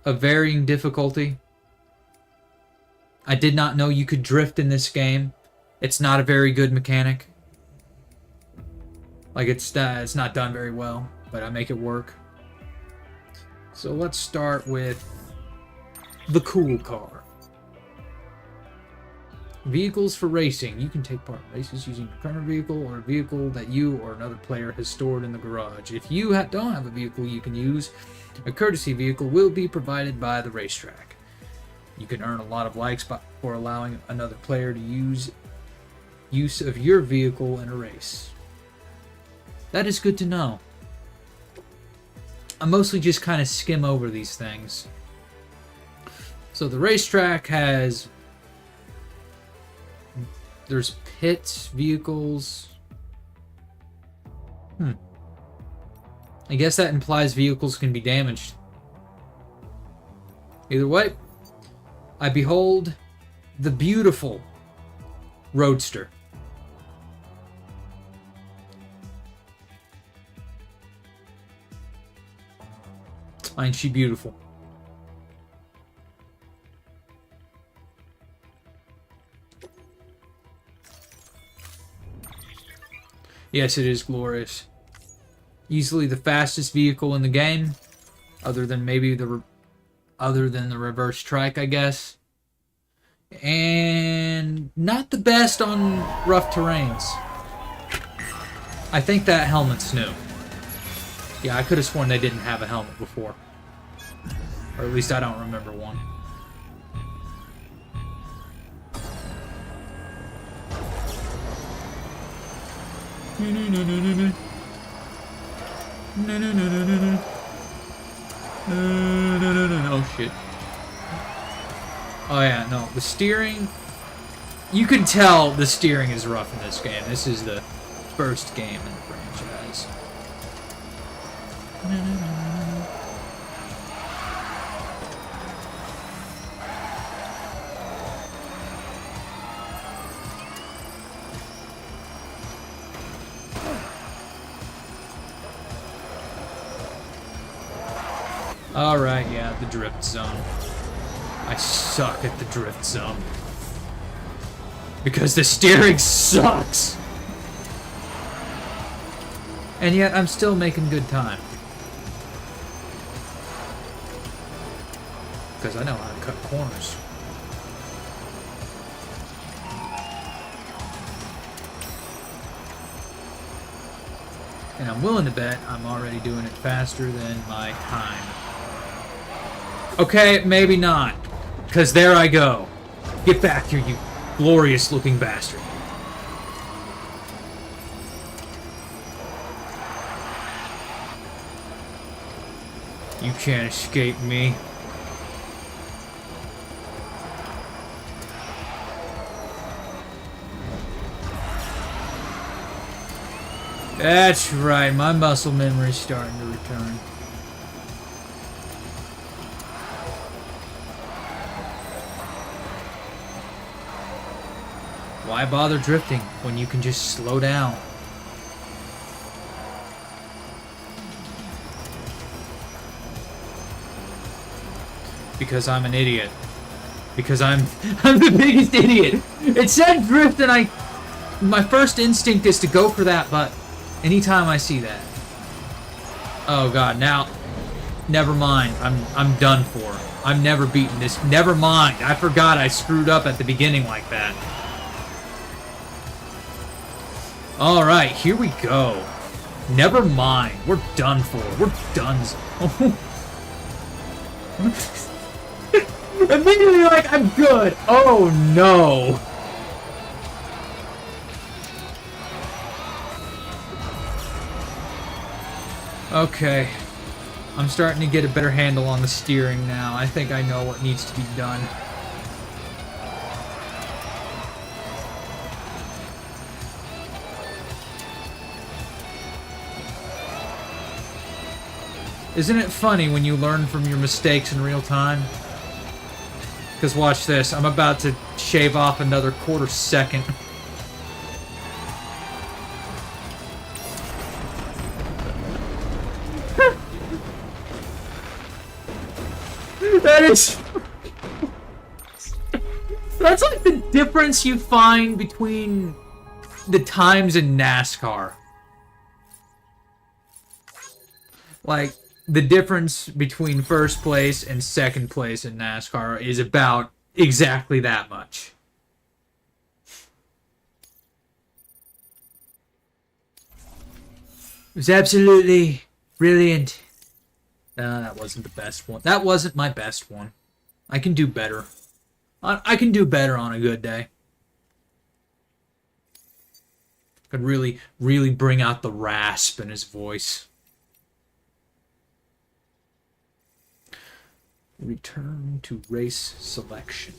of varying difficulty. I did not know you could drift in this game. It's not a very good mechanic. Like, it's not done very well, but I make it work. So let's start with the cool car. Vehicles for racing. You can take part in races using your current vehicle or a vehicle that you or another player has stored in the garage. If you don't have a vehicle you can use, a courtesy vehicle will be provided by the racetrack. You can earn a lot of likes for allowing another player to use of your vehicle in a race. That is good to know. I mostly just kind of skim over these things. So the racetrack has... There's pits, vehicles. I guess that implies vehicles can be damaged. Either way, I behold the beautiful Roadster. Ain't she beautiful? Yes, it is glorious. Easily the fastest vehicle in the game, other than maybe the reverse trike, I guess. And not the best on rough terrains. I think that helmet's new. Yeah, I could have sworn they didn't have a helmet before. Or at least I don't remember one. Oh shit. Oh yeah, no, the steering... You can tell the steering is rough in this game. This is the first game in the franchise. Alright, yeah, the drift zone. I suck at the drift zone. Because the steering sucks! And yet, I'm still making good time. Because I know how to cut corners. And I'm willing to bet I'm already doing it faster than my time. Okay, maybe not. Because there I go. Get back here, you glorious-looking bastard. You can't escape me. That's right, my muscle memory's starting to return. Why bother drifting when you can just slow down? Because I'm an idiot. Because I'm the biggest idiot. It said drift and my first instinct is to go for that, but anytime I see that. Oh god, now never mind. I'm done for. I'm never beating this. Never mind. I forgot I screwed up at the beginning like that. Alright, here we go. Never mind. We're done for. We're done. Immediately like, I'm good. Oh no. Okay. I'm starting to get a better handle on the steering now. I think I know what needs to be done. Isn't it funny when you learn from your mistakes in real time? Because watch this, I'm about to shave off another quarter second. That is... That's like the difference you find between the times in NASCAR. Like, the difference between first place and second place in NASCAR is about exactly that much. It was absolutely brilliant. No, that wasn't the best one. That wasn't my best one. I can do better. I can do better on a good day. Could really, really bring out the rasp in his voice. Return to race selection.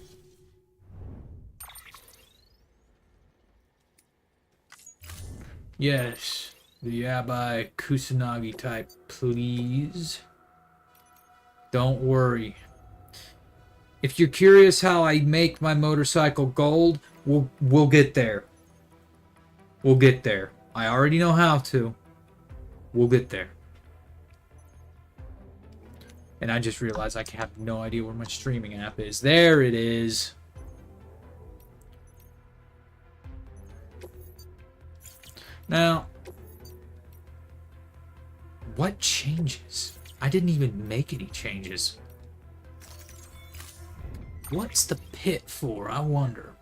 Yes, the Yabai Kusanagi type, please. Don't worry. If you're curious how I make my motorcycle gold, we'll get there. We'll get there. I already know how to. We'll get there. And I just realized I have no idea where my streaming app is. There it is. Now, what changes? I didn't even make any changes. What's the pit for, I wonder?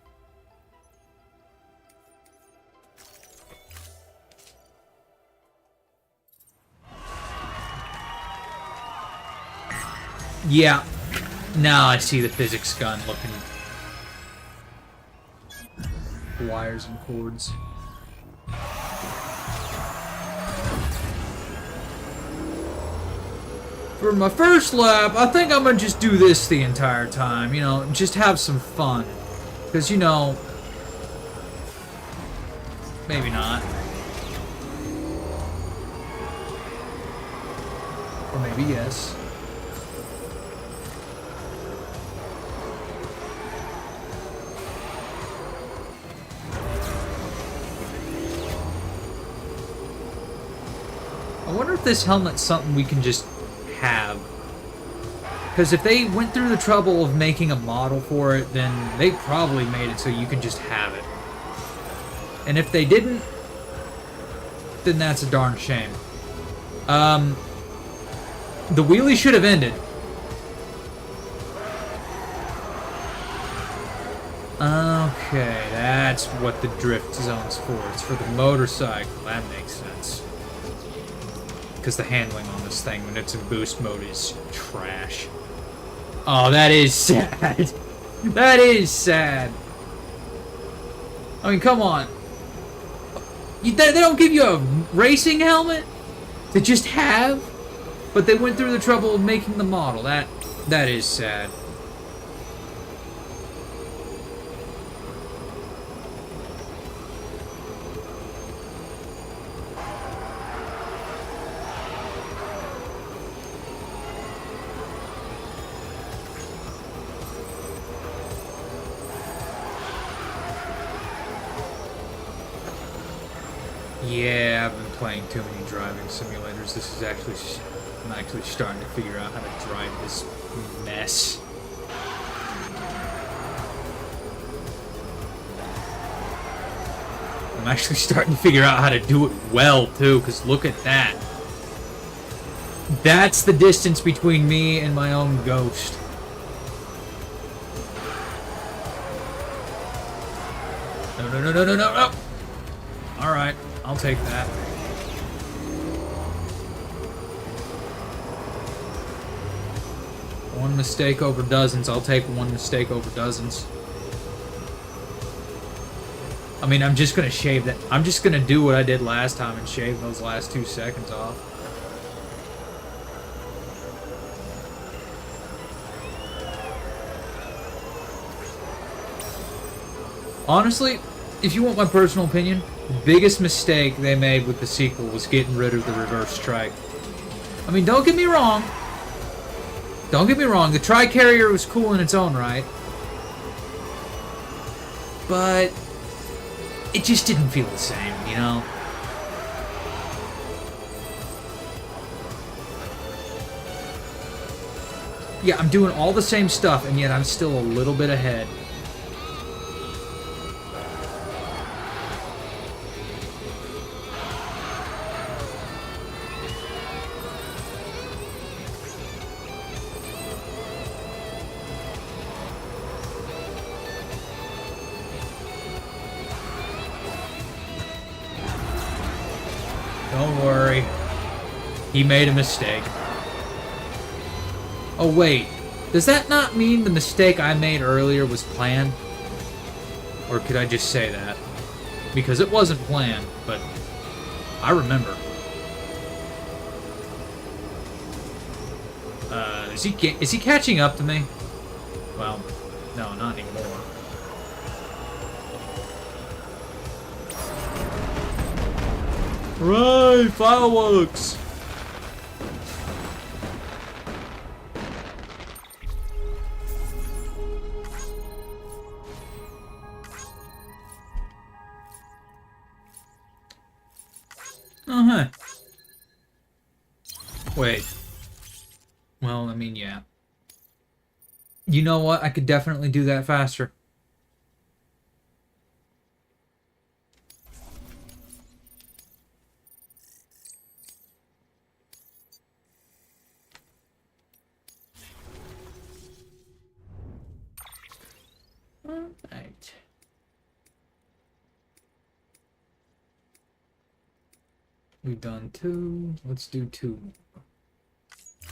Yeah, now I see the physics gun looking. Wires and cords. For my first lap, I think I'm gonna just do this the entire time, you know, just have some fun. Because, you know, maybe not. Or maybe yes. I wonder if this helmet's something we can just have. Because if they went through the trouble of making a model for it, then they probably made it so you can just have it. And if they didn't, then that's a darn shame. The wheelie should have ended. Okay, that's what the drift zone's for. It's for the motorcycle. That makes sense. Because the handling on this thing when it's in boost mode is trash. Oh, that is sad. That is sad. I mean, come on. They don't give you a racing helmet to just have, but they went through the trouble of making the model. That is sad. Yeah, I've been playing too many driving simulators. This is actually... I'm actually starting to figure out how to drive this mess. I'm actually starting to figure out how to do it well, too, because look at that. That's the distance between me and my own ghost. No, no, no, no, no, no, no! Alright, I'll take that. One mistake over dozens. I'll take one mistake over dozens. I mean, I'm just gonna shave that. I'm just gonna do what I did last time and shave those last 2 seconds off. Honestly, if you want my personal opinion, the biggest mistake they made with the sequel was getting rid of the reverse strike. I mean, don't get me wrong. Don't get me wrong, the Tri-Carrier was cool in its own right. But it just didn't feel the same, you know? Yeah, I'm doing all the same stuff, and yet I'm still a little bit ahead. Don't Don't worry. He made a mistake. Oh, wait. Does that not mean the mistake I made earlier was planned? Or could I just say that? Because it wasn't planned, but I remember. Is he catching up to me? Well, no, not anymore. Right, fireworks! Uh-huh. Wait. Well, I mean, yeah. You know what? I could definitely do that faster. Alright. We've done 2. Let's do 2 more.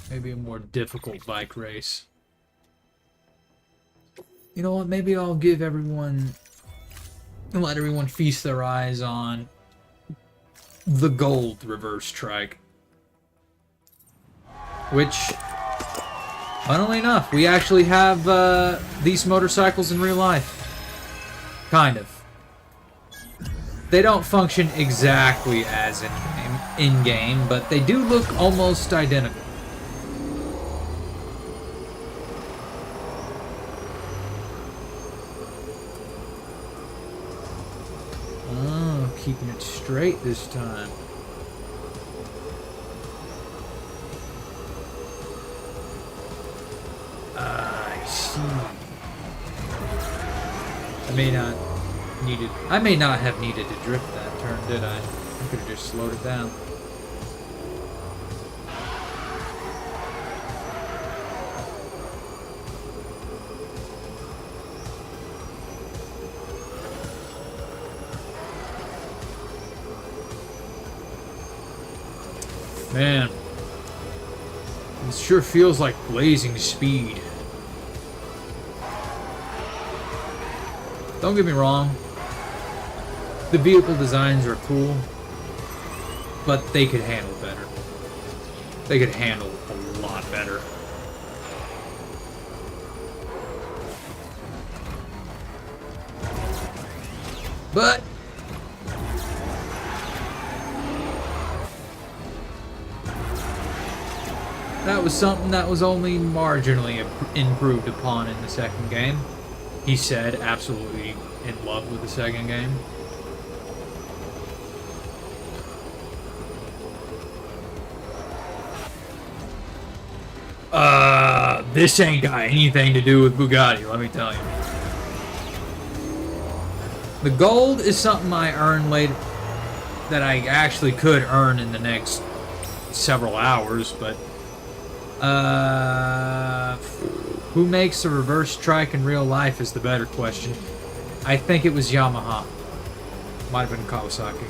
Maybe a more difficult bike race. You know what? Maybe I'll give everyone... let everyone feast their eyes on the gold reverse trike. Which, funnily enough, we actually have these motorcycles in real life. Kind of. They don't function exactly as in-game, but they do look almost identical. Oh, keeping it straight this time. I see. I may not have needed to drift that turn, did I? I could have just slowed it down. Man, it sure feels like blazing speed. Don't get me wrong, the vehicle designs are cool, but they could handle better. They could handle a lot better. But that was something that was only marginally improved upon in the second game. He said absolutely in love with the second game. This ain't got anything to do with Bugatti, let me tell you. The gold is something I earned later that I actually could earn in the next several hours, but who makes a reverse trike in real life is the better question. I think it was Yamaha. Might have been Kawasaki.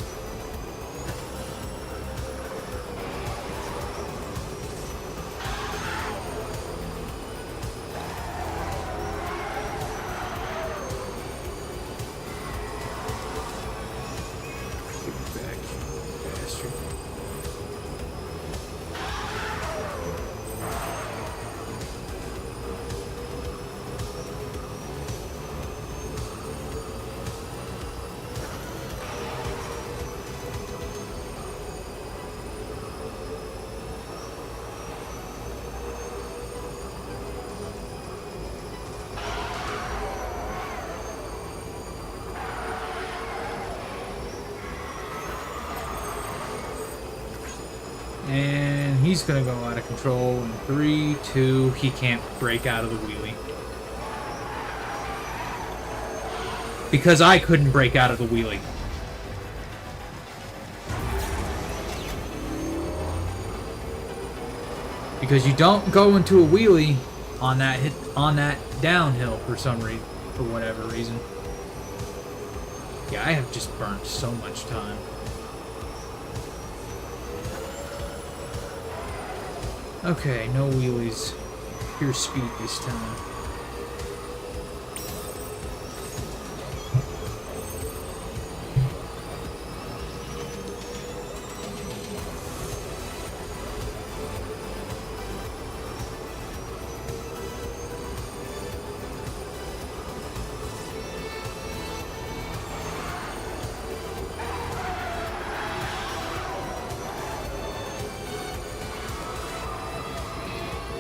And he's gonna go out of control in 3, 2, he can't break out of the wheelie. Because I couldn't break out of the wheelie. Because you don't go into a wheelie on that downhill for some reason, for whatever reason. Yeah, I have just burnt so much time. Okay, no wheelies. Pure speed this time.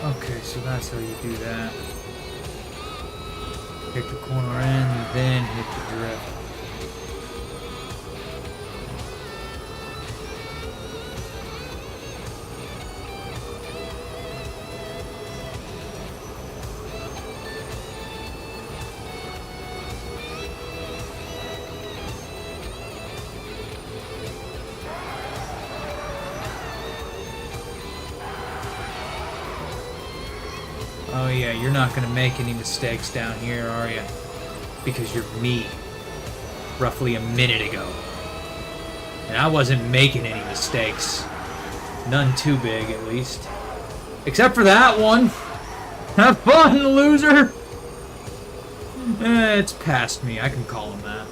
Okay, so that's how you do that. Pick the corner in, then hit the drift. Oh yeah, you're not gonna make any mistakes down here, are you? Because you're me. Roughly a minute ago. And I wasn't making any mistakes. None too big, at least. Except for that one! Have fun, loser! It's past me, I can call him that.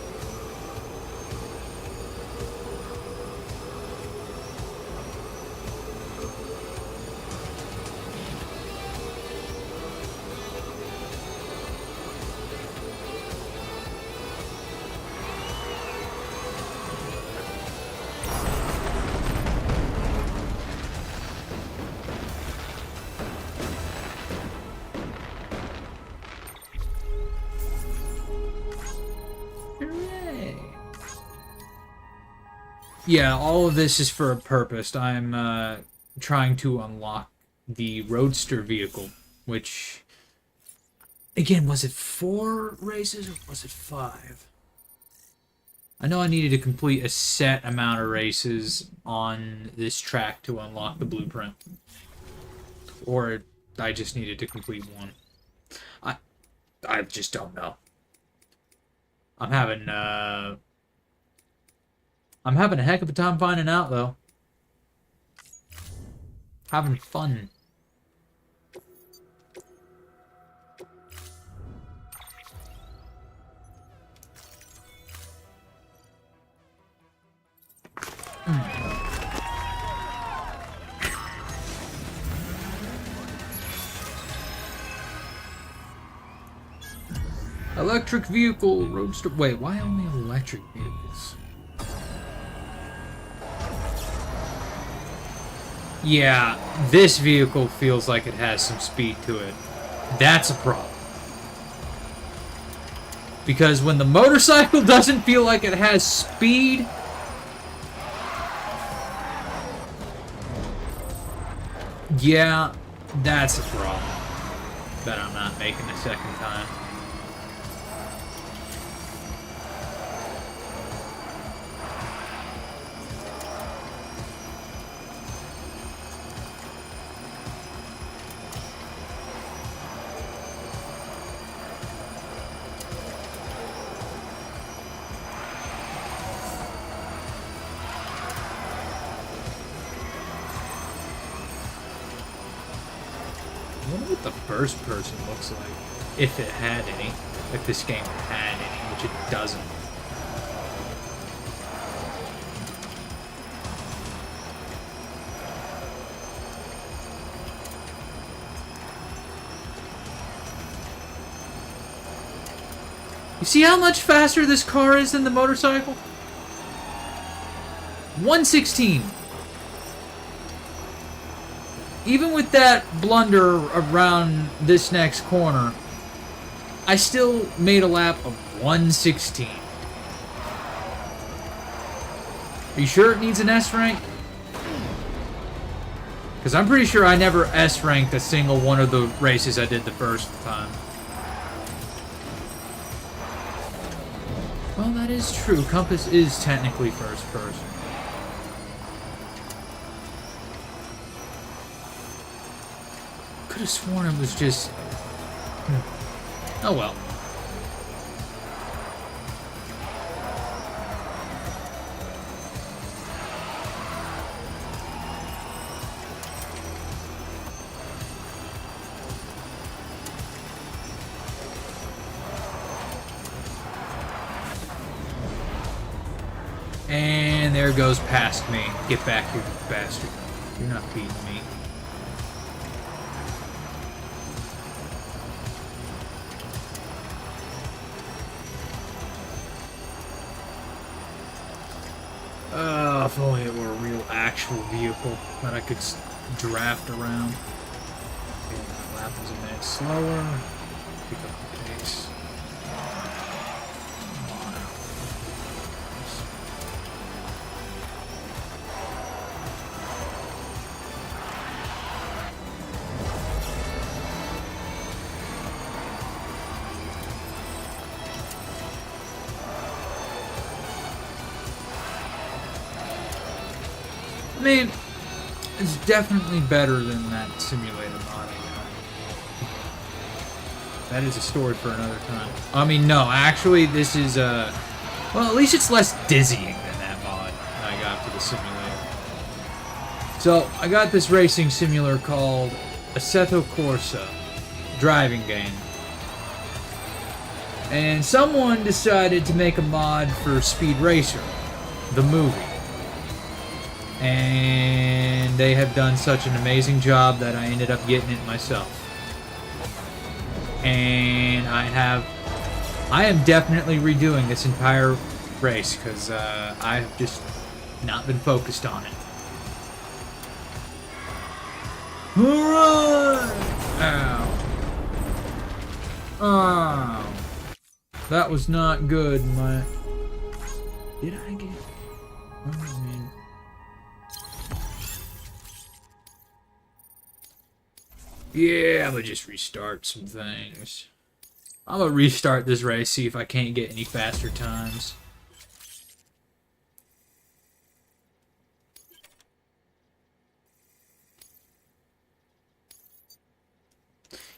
Yeah, all of this is for a purpose. I'm trying to unlock the Roadster vehicle, which, again, was it 4 races or was it 5? I know I needed to complete a set amount of races on this track to unlock the blueprint. Or I just needed to complete one. I just don't know. I'm having a heck of a time finding out, though. Having fun. Electric vehicle, roadster. Wait, why only electric vehicles? Yeah, this vehicle feels like it has some speed to it. That's a problem. Because when the motorcycle doesn't feel like it has speed, yeah, that's a problem. Bet I'm not making a second time. I wonder what the first person looks like, if it had any. If this game had any, which it doesn't. You see how much faster this car is than the motorcycle? 116. Even with that blunder around this next corner, I still made a lap of 116. Are you sure it needs an S rank? Because I'm pretty sure I never S ranked a single one of the races I did the first time. Well, that is true. Compass is technically first person. Could have sworn it was just... Oh well. And there goes past me. Get back here, you bastard. You're not beating me. If only it were a real actual vehicle that I could draft around. Okay, my lap was a minute slower. Pick up the pace. I mean, it's definitely better than that simulator mod I got. That is a story for another time. I mean, no, actually, this is, well, at least it's less dizzying than that mod I got for the simulator. So, I got this racing simulator called Assetto Corsa driving game. And someone decided to make a mod for Speed Racer, the movie. And they have done such an amazing job that I ended up getting it myself. And I am definitely redoing this entire race because I have just not been focused on it. Alright! Ow. Oh. That was not good, Did I get... Oh, man. Yeah, I'm gonna just restart some things. I'm gonna restart this race, see if I can't get any faster times.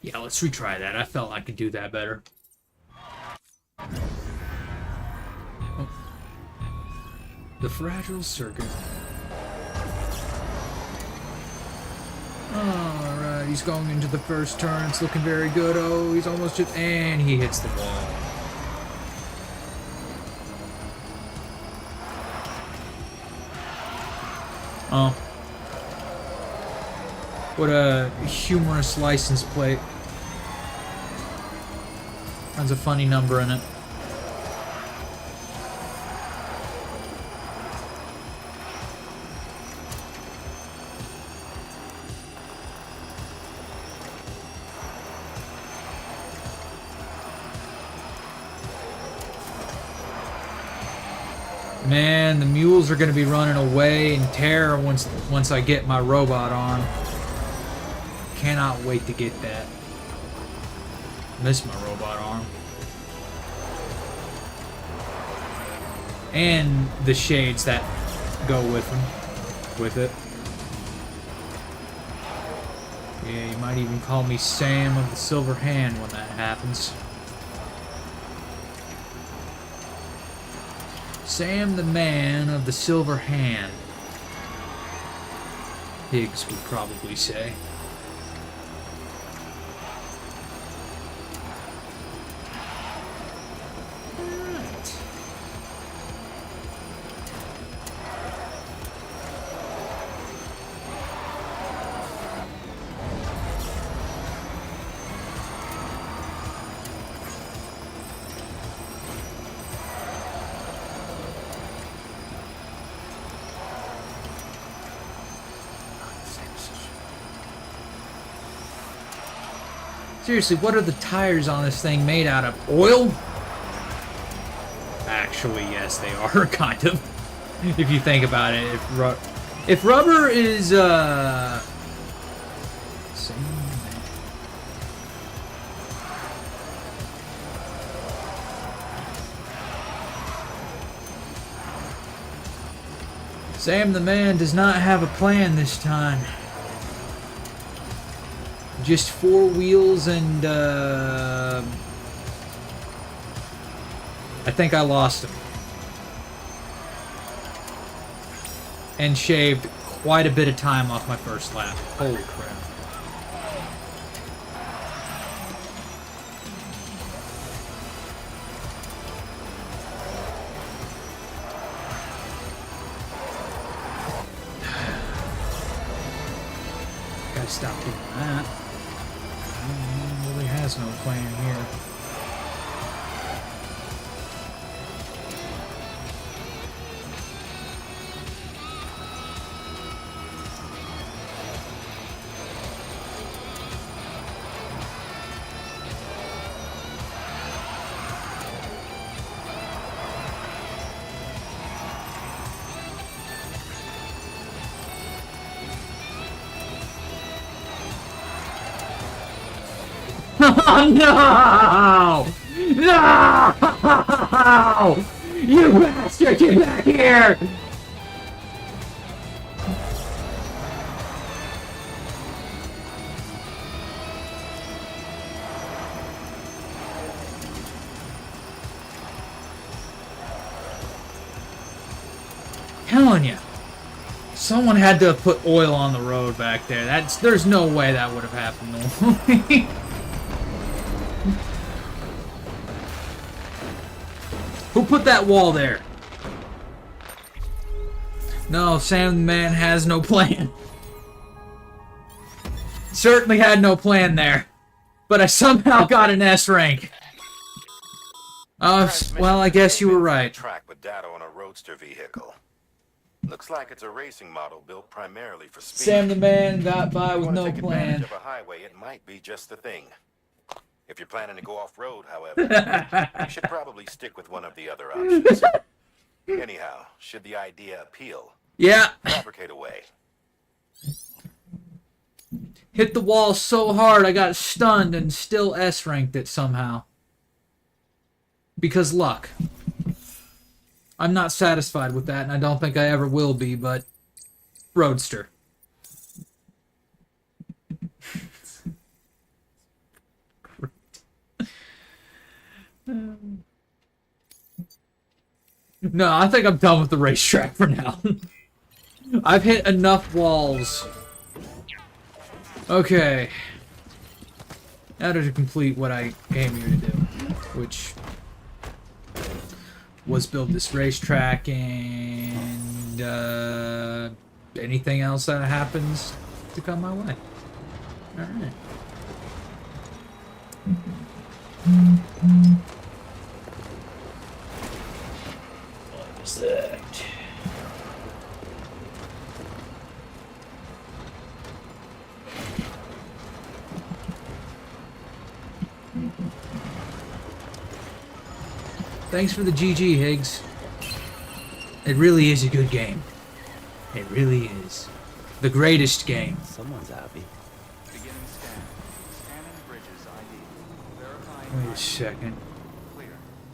Yeah, let's retry that. I felt I could do that better. Oh. The fragile circuit. Alright, he's going into the first turn. It's looking very good. Oh, he's almost just... And he hits the wall. Oh. What a humorous license plate. Has a funny number in it. Man, the mules are going to be running away in terror once I get my robot arm. Cannot wait to get that. Miss my robot arm. And the shades that go with them. With it. Yeah, you might even call me Sam of the Silver Hand when that happens. Sam the Man of the Silver Hand. Pigs would probably say. Alright. Seriously, what are the tires on this thing made out of? Oil? Actually, yes, they are, kind of. If you think about it. If rubber is, Sam the Man does not have a plan this time. Just 4 wheels and, I think I lost him. And shaved quite a bit of time off my first lap. Holy crap. Gotta stop doing that. Really has no plan here. Oh no! No! You bastard, get back here! Telling you, someone had to have put oil on the road back there. There's no way that would have happened normally. Who put that wall there? No, Sam the Man has no plan. Certainly had no plan there. But I somehow got an S rank. Well, I guess you were right. Track with data on a roadster vehicle. Looks like it's a racing model built primarily for speed. Sam the Man got by with If you no wanna take advantage plan. of a highway, it might be just the thing. If you're planning to go off-road, however, you should probably stick with one of the other options. Anyhow, should the idea appeal, Yeah. fabricate away. Hit the wall so hard I got stunned and still S ranked it somehow. Because luck. I'm not satisfied with that, and I don't think I ever will be, but Roadster. No, I think I'm done with the racetrack for now. I've hit enough walls. Okay. Now to complete what I came here to do, which was build this racetrack and anything else that happens to come my way. Alright. What was that? Thanks for the GG, Higgs. It really is a good game. It really is. The greatest game. Someone's happy. Beginning scan. Scanning bridges ID. Verifying Wait a second. clear.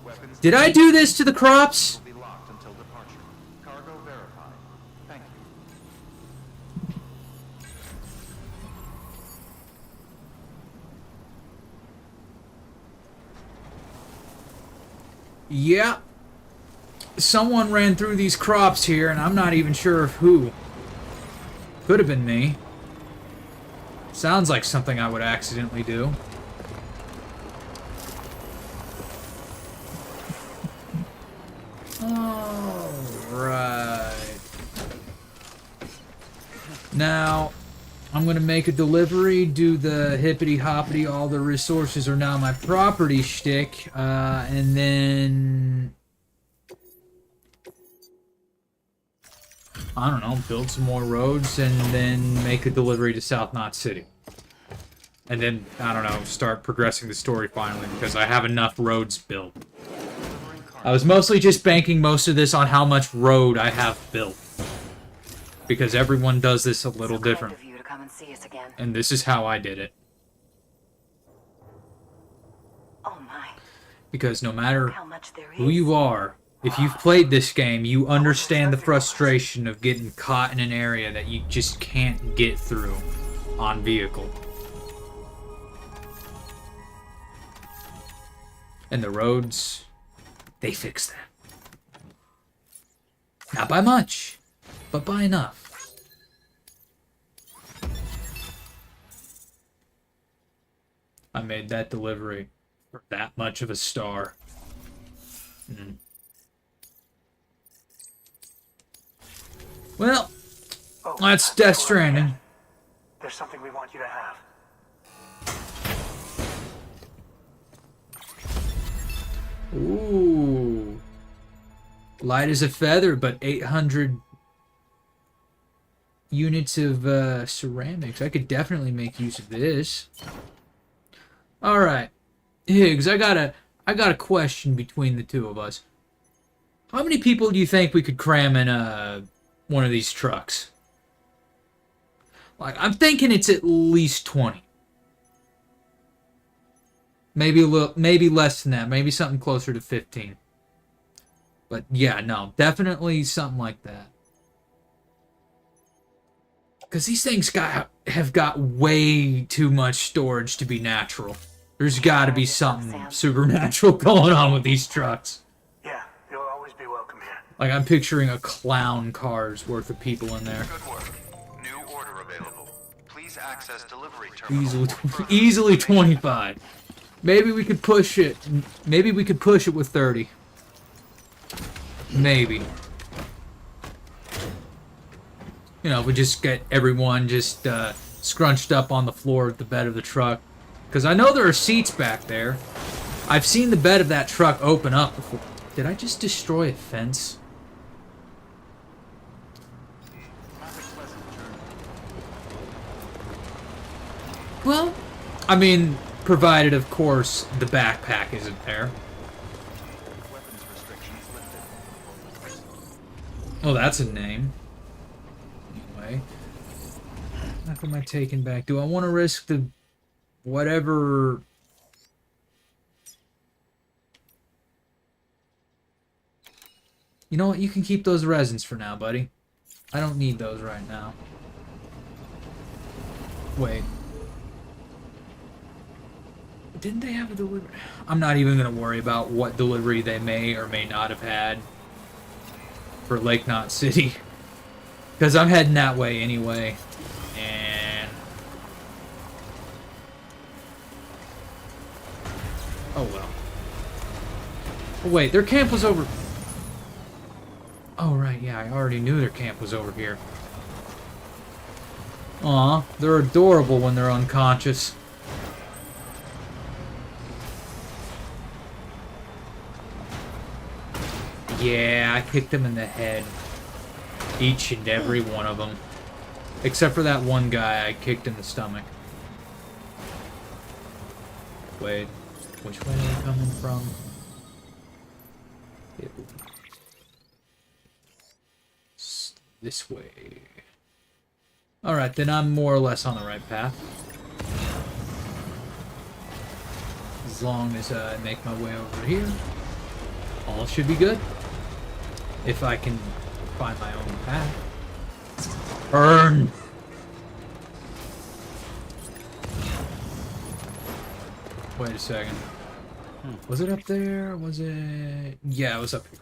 Weapons Did I do this to the crops? will be locked until departure. Cargo verified. Thank you. Yeah. Someone ran through these crops here, and I'm not even sure of who. Could have been me. Sounds like something I would accidentally do. Alright. Now, I'm gonna make a delivery, do the hippity hoppity, all the resources are now my property shtick, and then I don't know, build some more roads and then make a delivery to South Knot City. And then, I don't know, start progressing the story finally because I have enough roads built. I was mostly just banking most of this on how much road I have built. Because everyone does this a little So different. kind of you to come and see us again. And this is how I did it. Oh my, Because no matter how much there is. who you are, if you've played this game, you understand the frustration of getting caught in an area that you just can't get through on vehicle. And the roads, they fix that. Not by much, but by enough. I made that delivery for that much of a star. Well, Oh, that's Death Stranding. There's there's something we want you to have. Ooh. Light as a feather, but 800 units of ceramics. I could definitely make use of this. Alright. Higgs, I got a question between the two of us. How many people do you think we could cram in one of these trucks? Like, I'm thinking it's at least 20. Maybe a little, maybe less than that. Maybe something closer to 15. But yeah, no, definitely something like that. Because these things have got way too much storage to be natural. There's got to be something supernatural going on with these trucks. Yeah, you'll always be welcome here. Like, I'm picturing a clown car's worth of people in there. Good work. New order available. Please access delivery terminal. Easily, for further easily information. 25. Maybe we could push it. Maybe we could push it with 30. Maybe. You know, if we just get everyone just scrunched up on the floor at the bed of the truck. Because I know there are seats back there. I've seen the bed of that truck open up before. Did I just destroy a fence? Well, I mean, provided, of course, the backpack isn't there. Oh, that's a name. Anyway. How am I taking back? Do I want to risk the... whatever... You know what? You can keep those resins for now, buddy. I don't need those right now. Wait. Didn't they have a delivery? I'm not even going to worry about what delivery they may or may not have had for Lake Knot City. Because I'm heading that way anyway. And... oh well. Oh wait, their camp was over... oh right, yeah, I already knew their camp was over here. Aw, they're adorable when they're unconscious. Yeah, I kicked them in the head. Each and every one of them. Except for that one guy I kicked in the stomach. Wait, which way are they coming from? This way. Alright, then I'm more or less on the right path. As long as I make my way over here, all should be good. If I can find my own path. Burn! Wait a second. Was it up there? Was it... yeah, it was up here.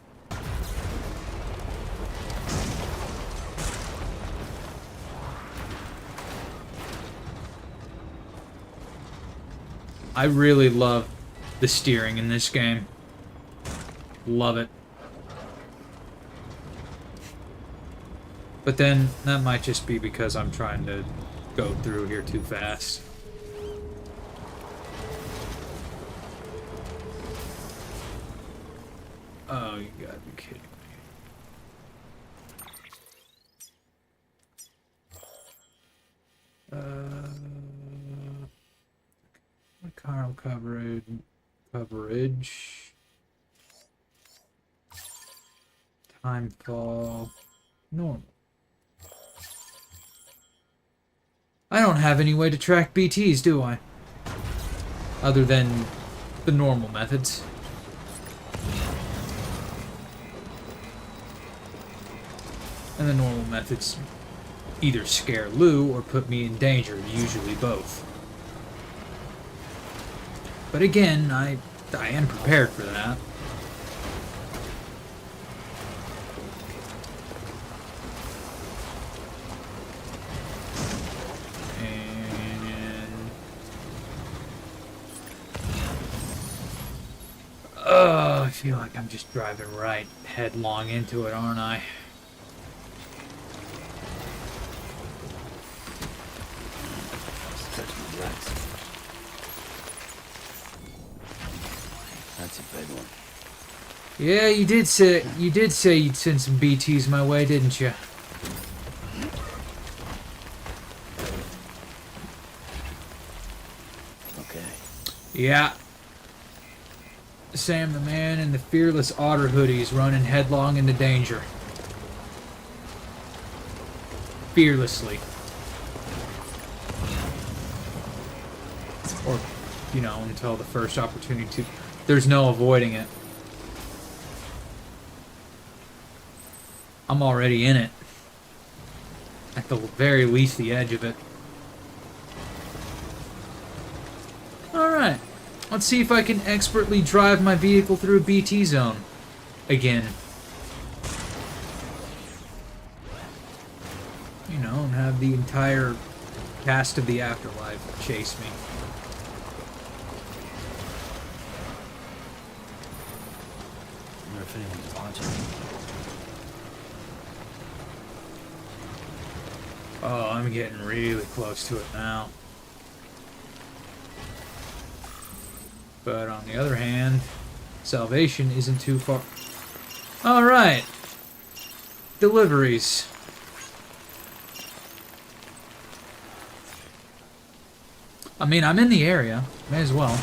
I really love the steering in this game. Love it. But then, that might just be because I'm trying to go through here too fast. Oh, you gotta be kidding me. Car coverage. Timefall. Normal. I don't have any way to track BTs, do I? Other than the normal methods. And the normal methods either scare Lou or put me in danger, usually both. But again, I am prepared for that. And... oh, I feel like I'm just driving right headlong into it, aren't I? Yeah, you did say you'd send some BTs my way, didn't you? Okay. Yeah. Sam the man and the fearless otter hoodies running headlong into danger. Fearlessly. Or, you know, until the first opportunity to. There's no avoiding it. I'm already in it. At the very least, the edge of it. Alright. Let's see if I can expertly drive my vehicle through a BT zone. Again. You know, and have the entire cast of the Afterlife chase me. I wonder if anyone's watching. Oh, I'm getting really close to it now. But on the other hand, salvation isn't too far. Alright. Deliveries. I mean, I'm in the area. May as well.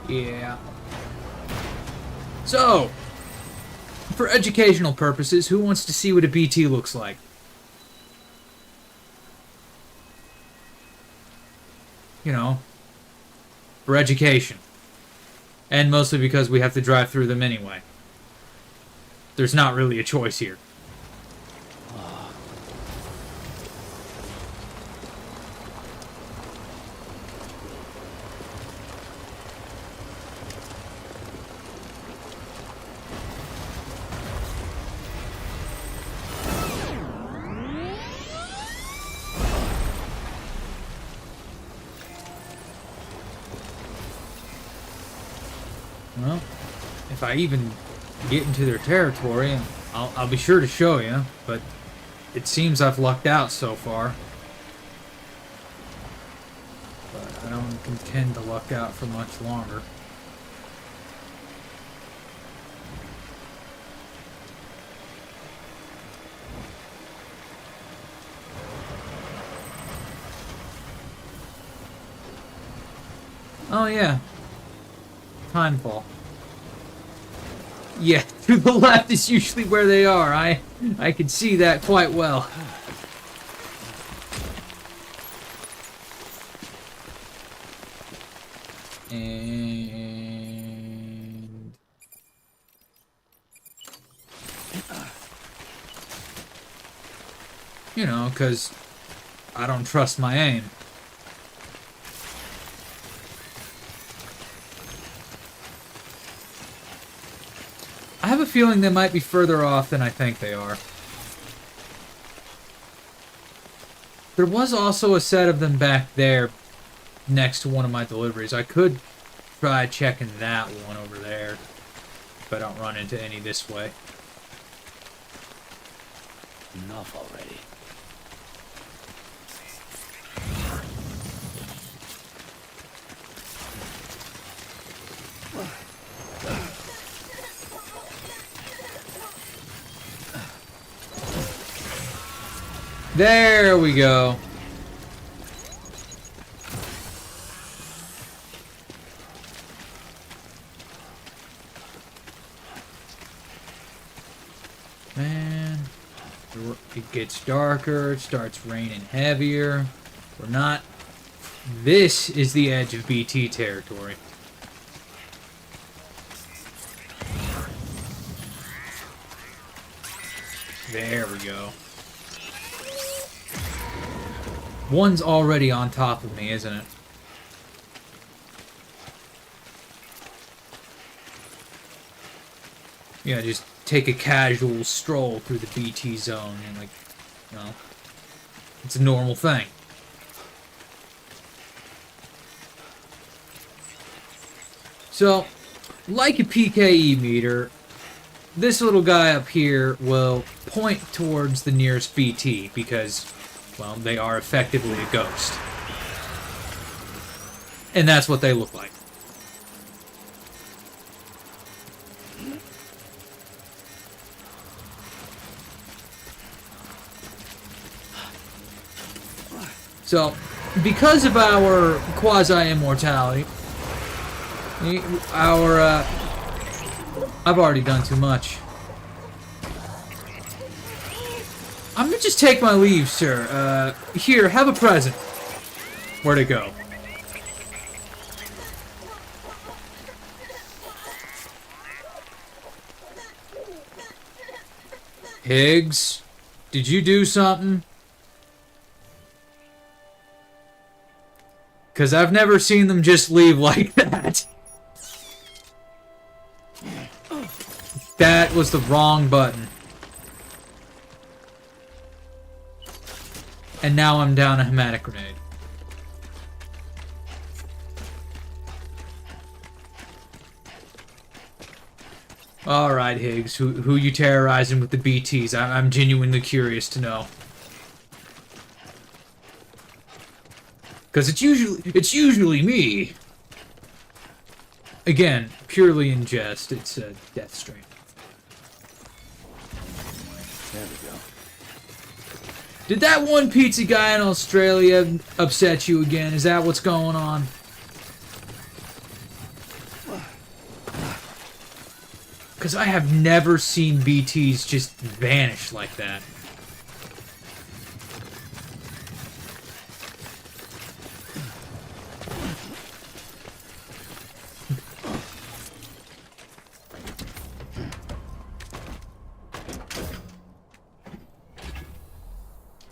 Yeah. So, for educational purposes, who wants to see what a BT looks like? You know, for education. And mostly because we have to drive through them anyway. There's not really a choice here. Well, if I even get into their territory, I'll be sure to show you, but it seems I've lucked out so far. But I don't intend to luck out for much longer. Oh yeah. Timefall. Yeah, to the left is usually where they are. I can see that quite well. And you know, 'cause I don't trust my aim. I have a feeling they might be further off than I think they are. There was also a set of them back there next to one of my deliveries. I could try checking that one over there if I don't run into any this way. Enough already. There we go. Man, it gets darker, it starts raining heavier. We're not... This is the edge of BT territory. There we go. One's already on top of me, isn't it? Yeah, just take a casual stroll through the BT zone and, like, you know, it's a normal thing. So, like a PKE meter, this little guy up here will point towards the nearest BT because, well, they are effectively a ghost. And that's what they look like. So, because of our quasi-immortality, I've already done too much. I'm gonna just take my leave, sir. Here, have a present. Where'd it go? Higgs, did you do something? Because I've never seen them just leave like that. That was the wrong button. And now I'm down a hematic grenade. Alright, Higgs. Who you terrorizing with the BTs? I'm genuinely curious to know. Because it's usually me. Again, purely in jest. It's a Death Stranding. There we go. Did that one pizza guy in Australia upset you again? Is that what's going on? Because I have never seen BTs just vanish like that.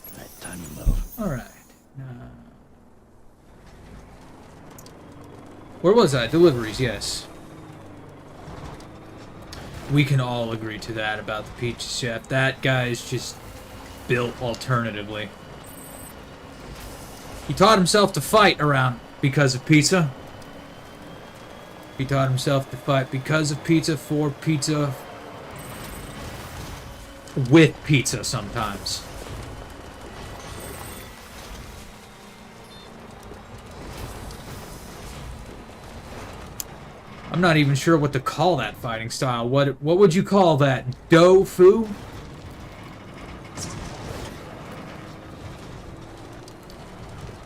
Alright, time to move. Alright. Where was I? Deliveries, yes. We can all agree to that about the Pizza Chef. That guy is just built alternatively. He taught himself to fight around because of pizza. He taught himself to fight because of pizza, for pizza, with pizza sometimes. I'm not even sure what to call that fighting style. What would you call that? Do-fu?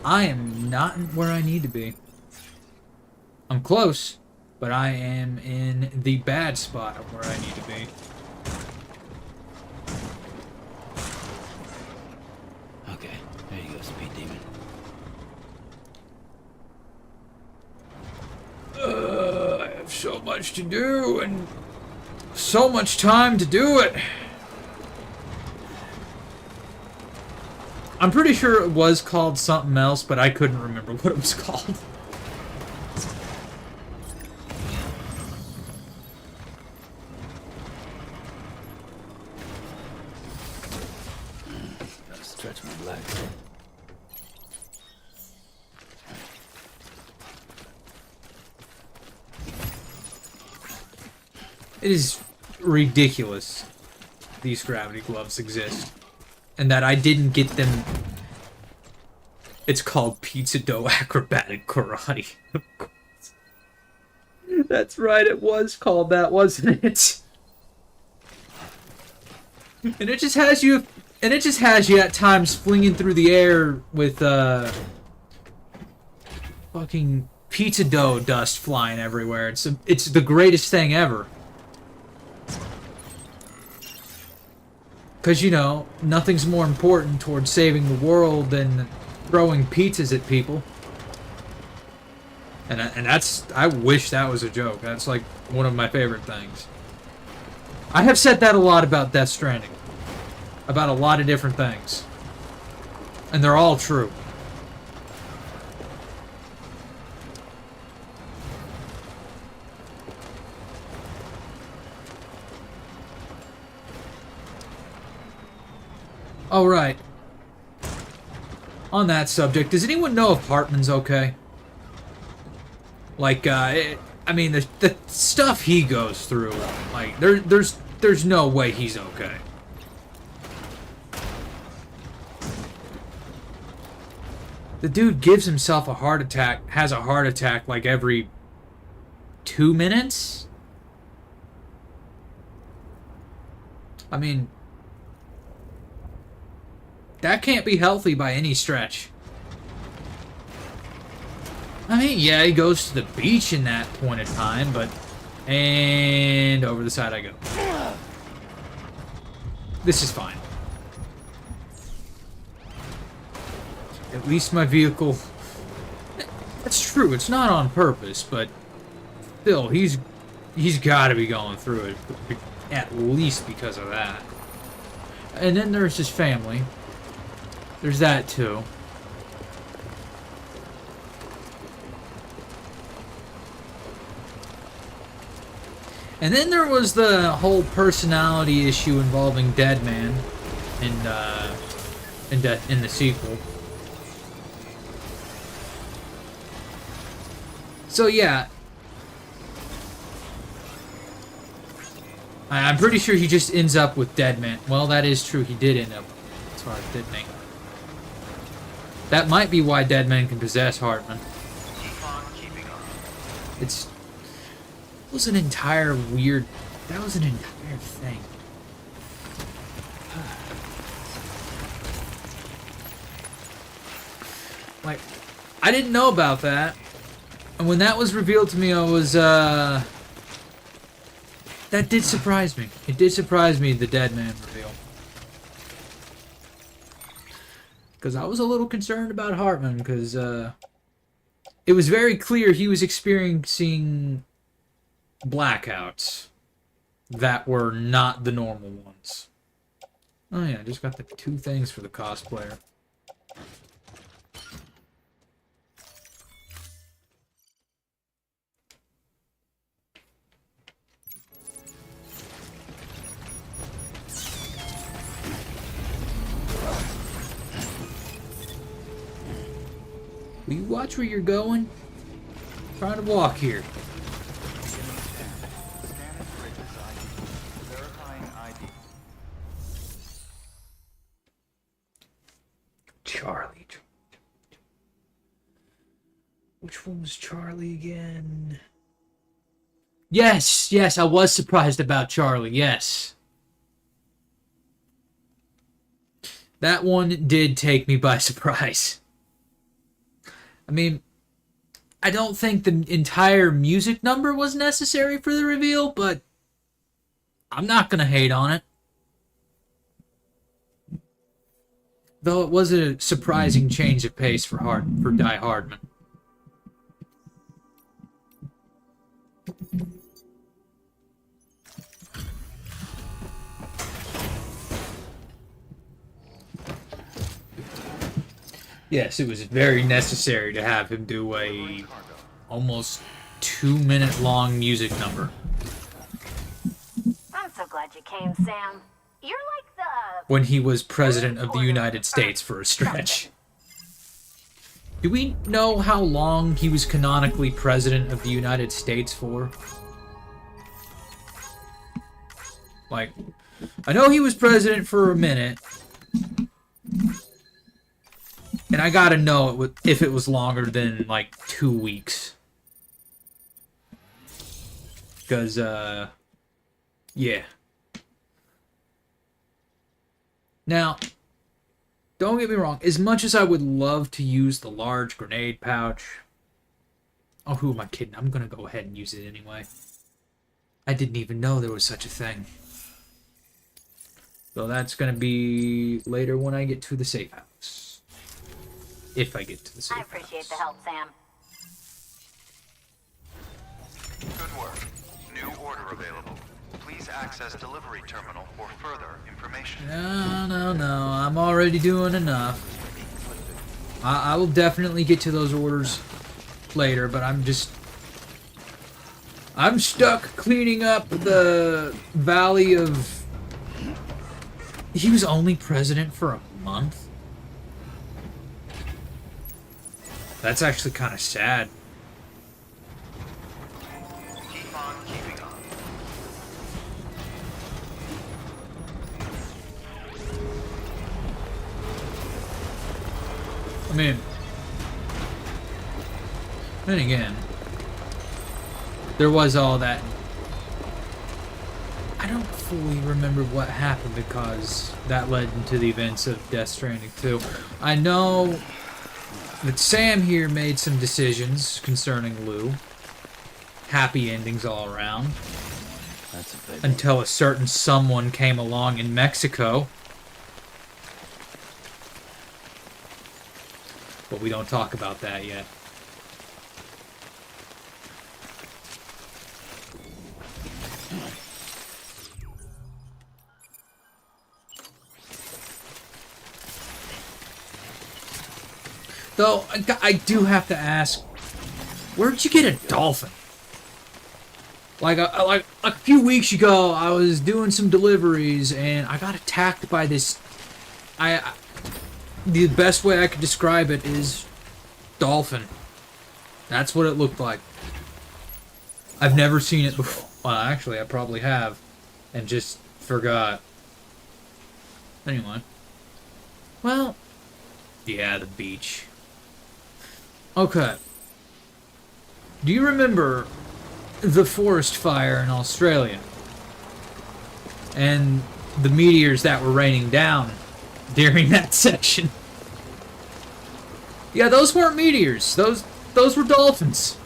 I am not where I need to be. I'm close, but I am in the bad spot of where I need to be. Okay, there you go, Speed Demon. I have so much to do and so much time to do it. I'm pretty sure it was called something else, but I couldn't remember what it was called. Gotta stretch my legs. It is ridiculous these gravity gloves exist. And that I didn't get them. It's called Pizza Dough Acrobatic Karate. Of course. That's right, it was called that, wasn't it? And it just has you at times flinging through the air with fucking pizza dough dust flying everywhere. It's the greatest thing ever. Because, you know, nothing's more important towards saving the world than throwing pizzas at people. And that's... I wish that was a joke. That's, like, one of my favorite things. I have said that a lot about Death Stranding. About a lot of different things. And they're all true. Oh, right. On that subject, does anyone know if Hartman's okay? Like, I I mean, the stuff he goes through, like, there's no way he's okay. The dude gives himself a heart attack, has a heart attack like every 2 minutes? I mean, that can't be healthy by any stretch. I mean, yeah, he goes to the beach in that point in time, but... And over the side I go. This is fine. At least my vehicle... That's true, it's not on purpose, but... Still, he's got to be going through it. At least because of that. And then there's his family. There's that, too. And then there was the whole personality issue involving Deadman in the sequel. So yeah, I'm pretty sure he just ends up with Deadman. Well, that is true. He did end up as far as didn't he? That might be why Deadman can possess Hartman. Keep on keeping on. It was an entire weird... That was an entire thing. Like, I didn't know about that. And when that was revealed to me, I was, that did surprise me. It did surprise me, the Deadman reveal. Because I was a little concerned about Hartman, because, it was very clear he was experiencing blackouts that were not the normal ones. Oh yeah, I just got the 2 things for the cosplayer. Will you watch where you're going? I'm trying to walk here. Charlie. Which one was Charlie again? Yes, yes, I was surprised about Charlie, yes. That one did take me by surprise. I mean, I don't think the entire music number was necessary for the reveal, but I'm not gonna hate on it. Though it was a surprising change of pace for Die Hardman. Yes, it was very necessary to have him do a almost 2-minute long music number. I'm so glad you came, Sam. You're like the... When he was president of the United States for a stretch. Do we know how long he was canonically president of the United States for? Like, I know he was president for a minute. And I gotta know if it was longer than, like, 2 weeks. Because, yeah. Now, don't get me wrong. As much as I would love to use the large grenade pouch... Oh, who am I kidding? I'm gonna go ahead and use it anyway. I didn't even know there was such a thing. So that's gonna be later when I get to the safe house. If I get to the safe house. I appreciate the help, Sam. Good work. New order available. Please access delivery terminal for further information. No. I'm already doing enough. I will definitely get to those orders later, but I'm stuck cleaning up the Valley of... He was only president for a month? That's actually kind of sad. I mean, then again, there was all that. I don't fully remember what happened because that led into the events of Death Stranding 2. I know that Sam here made some decisions concerning Lou. Happy endings all around. That's a big Until a certain someone came along in Mexico. But we don't talk about that yet. Though, I do have to ask, where'd you get a dolphin? Like a few weeks ago, I was doing some deliveries, and I got attacked by this... The best way I could describe it is dolphin. That's what it looked like. I've never seen it before. Well, actually, I probably have, and just forgot. Anyway. Well, yeah, the beach. Okay. Do you remember the forest fire in Australia? And the meteors that were raining down during that section? Yeah, those weren't meteors. Those were dolphins.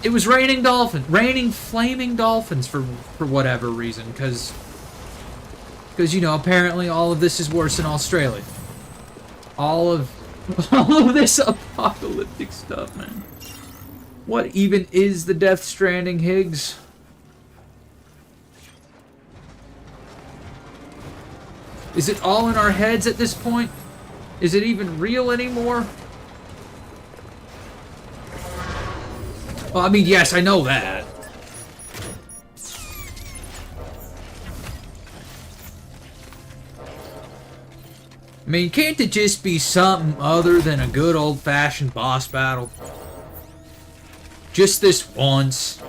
It was raining flaming dolphins for whatever reason, because you know, apparently all of this is worse in Australia. All of this apocalyptic stuff, man. What even is the Death Stranding, Higgs? Is it all in our heads at this point? Is it even real anymore? Well, I mean, yes, I know that. I mean, can't it just be something other than a good old-fashioned boss battle? Just this once.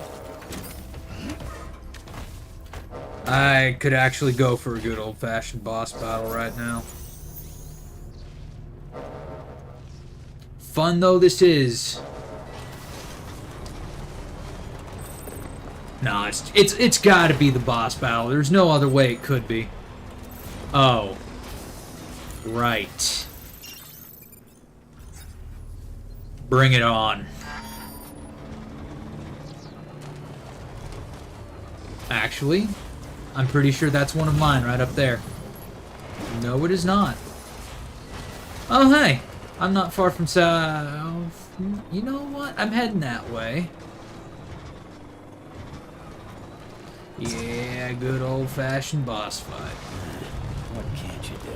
I could actually go for a good old-fashioned boss battle right now. Fun though this is. Nah, it's gotta be the boss battle. There's no other way it could be. Oh. Right. Bring it on. Actually, I'm pretty sure that's one of mine right up there. No, it is not. Oh, hey. I'm not far from south. You know what? I'm heading that way. Yeah, good old-fashioned boss fight. What can't you do?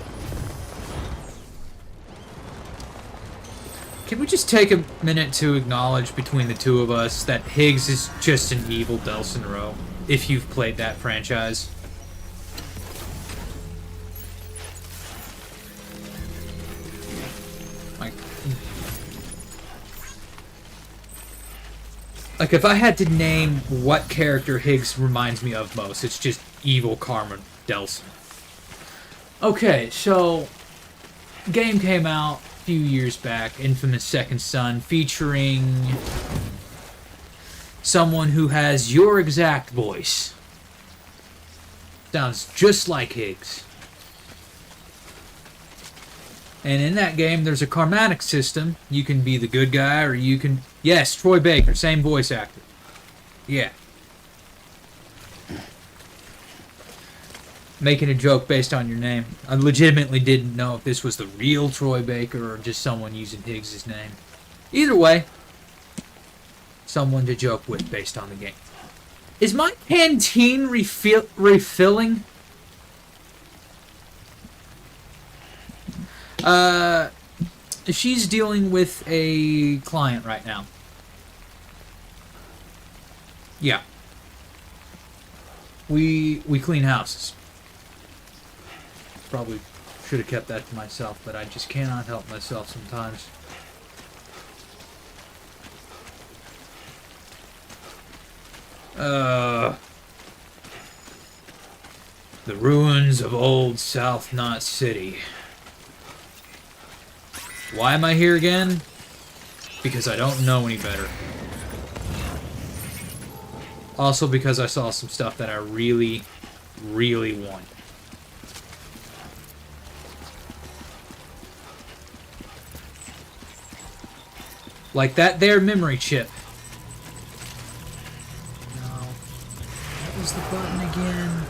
Can we just take a minute to acknowledge between the two of us that Higgs is just an evil Delsin Rowe, if you've played that franchise? Like, if I had to name what character Higgs reminds me of most, it's just evil Karma Delsin. Okay, so game came out a few years back, Infamous Second Son, featuring someone who has your exact voice. Sounds just like Higgs. And in that game, there's a karmatic system. You can be the good guy, or you can... Yes, Troy Baker, same voice actor. Yeah. Making a joke based on your name. I legitimately didn't know if this was the real Troy Baker or just someone using Higgs' name. Either way, someone to joke with based on the game. Is my canteen refilling? She's dealing with a client right now. Yeah. We clean houses. Probably should have kept that to myself, but I just cannot help myself sometimes. The ruins of old South Knot City. Why am I here again? Because I don't know any better. Also because I saw some stuff that I really, really want. Like that there memory chip. No. What was the button again?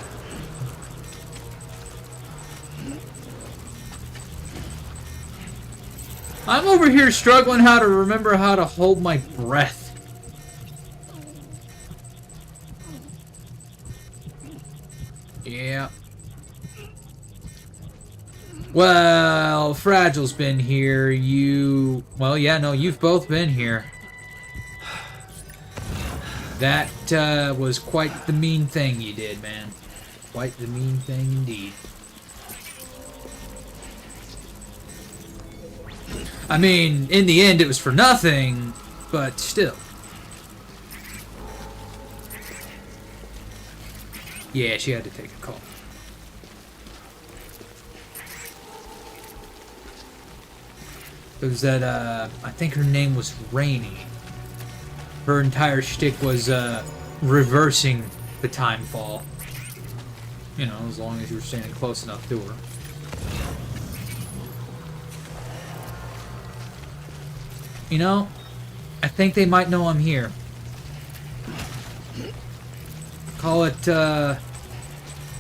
I'm over here struggling how to remember how to hold my breath. Yeah. Well, Fragile's been here. Well, yeah, no, you've both been here. That was quite the mean thing you did, man. Quite the mean thing indeed. I mean, in the end, it was for nothing, but still. Yeah, she had to take a call. It was that, I think her name was Rainey. Her entire shtick was, reversing the time fall. You know, as long as you were standing close enough to her. You know, I think they might know I'm here. Call it a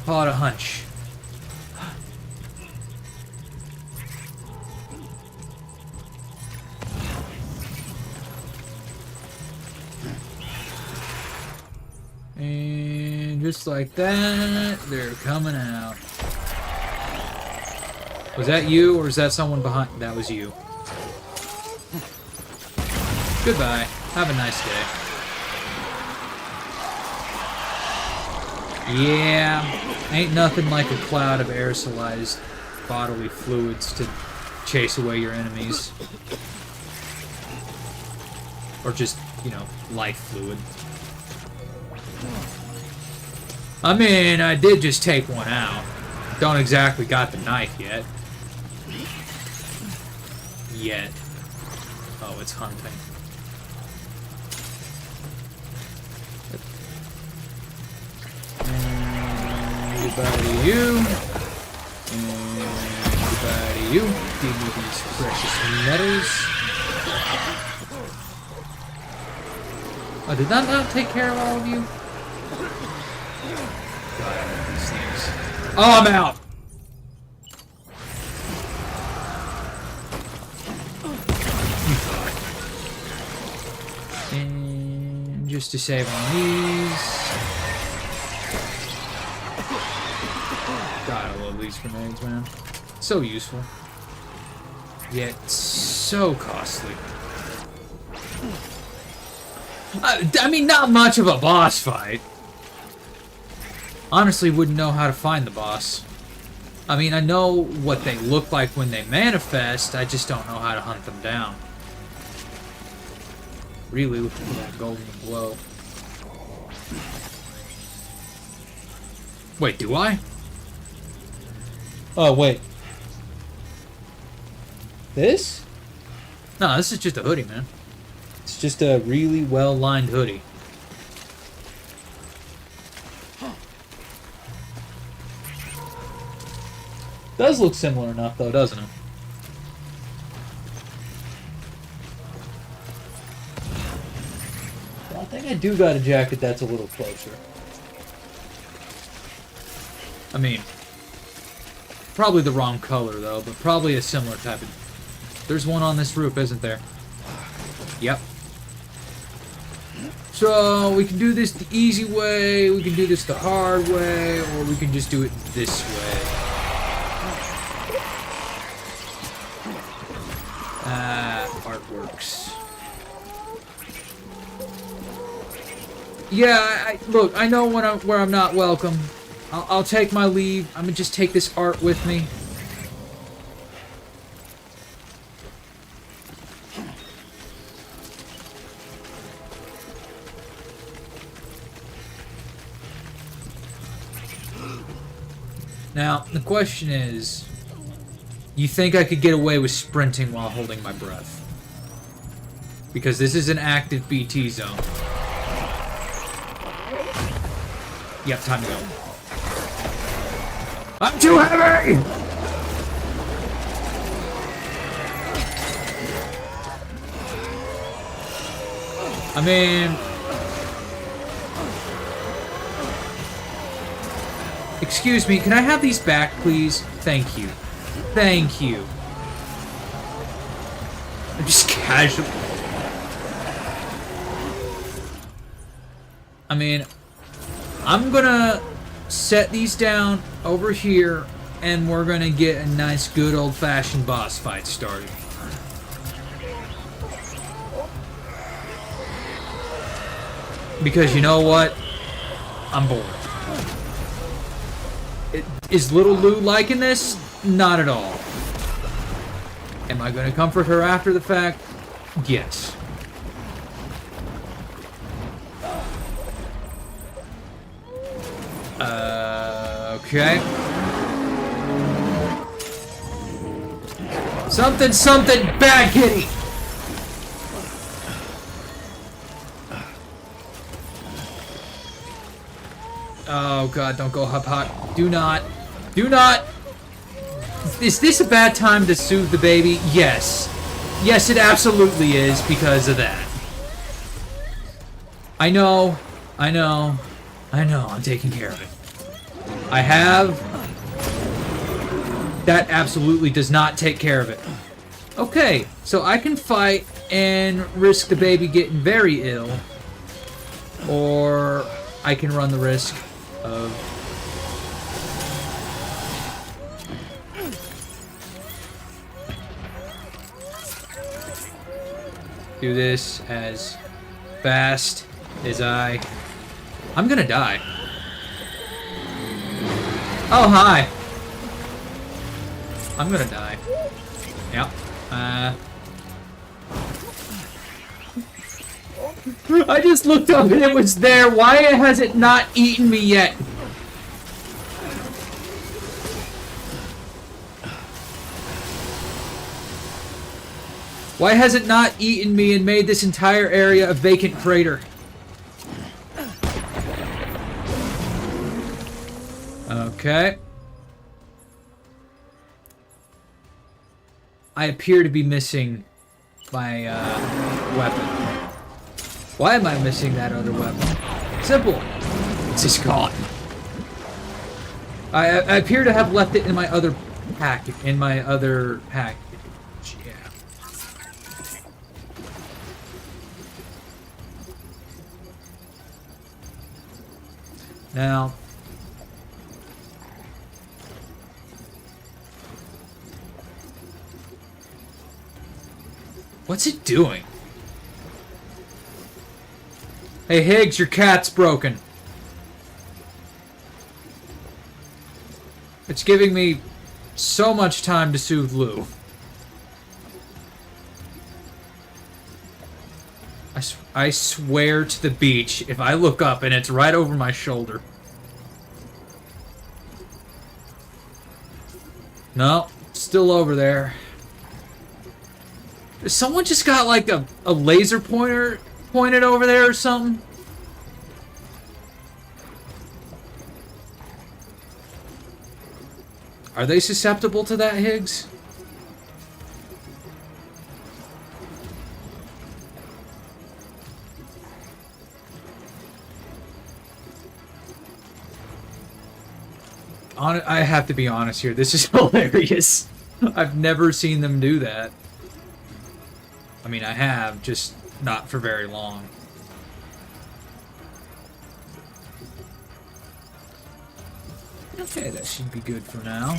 hunch. And just like that, they're coming out. Was that you, or is that someone behind? That was you. Goodbye. Have a nice day. Yeah, ain't nothing like a cloud of aerosolized bodily fluids to chase away your enemies. Or just, you know, life fluid. I mean, I did just take one out. Don't exactly got the knife yet. Yet. Oh, it's hunting. Everybody you. Everybody you. Give me these precious metals. Oh, did that not take care of all of you? God, I love these things. Oh, I'm out! And just to save on these. God, I love these grenades, man. So useful. Yet so costly. I mean, not much of a boss fight. Honestly, wouldn't know how to find the boss. I mean, I know what they look like when they manifest, I just don't know how to hunt them down. Really looking for that golden glow. Wait, do I? Oh, wait. This? No, this is just a hoodie, man. It's just a really well-lined hoodie. Does look similar enough, though, doesn't it? Well, I think I do got a jacket that's a little closer. I mean, probably the wrong color, though, but probably a similar type of... There's one on this roof, isn't there? Yep. So, we can do this the easy way, we can do this the hard way, or we can just do it this way. Artworks. Yeah, look, I know where I'm not welcome. I'll take my leave. I'm gonna just take this art with me. Now, the question is, You think I could get away with sprinting while holding my breath? Because this is an active BT zone. Yep, time to go. I'm too heavy! I mean... Excuse me, can I have these back, please? Thank you. Thank you. I'm just casual. I mean, I'm gonna set these down over here, and we're gonna get a nice, good old-fashioned boss fight started. Because you know what? I'm bored. Is little Lou liking this? Not at all. Am I gonna comfort her after the fact? Yes. Okay. Something bad, kitty! Oh god, don't go hot. Do not. Do not! Is this a bad time to soothe the baby? Yes. Yes, it absolutely is because of that. I know. I'm taking care of it. I have. That absolutely does not take care of it. Okay, so I can fight and risk the baby getting very ill. Or I can run the risk of... do this as fast as I'm gonna die. Oh, hi. I'm gonna die. Yep. I just looked up and it was there. Why has it not eaten me yet? Why has it not eaten me and made this entire area a vacant crater? Okay. I appear to be missing my weapon. Why am I missing that other weapon? Simple. It's just gone. I appear to have left it in my other package. Yeah. Now, what's it doing? Hey Higgs, your cat's broken. It's giving me so much time to soothe Lou. I swear to the beach, if I look up and it's right over my shoulder. No, it's still over there. Someone just got like a laser pointer pointed over there or something? Are they susceptible to that, Higgs? I have to be honest here. This is hilarious. I've never seen them do that. I mean, I have, just not for very long. Okay, that should be good for now.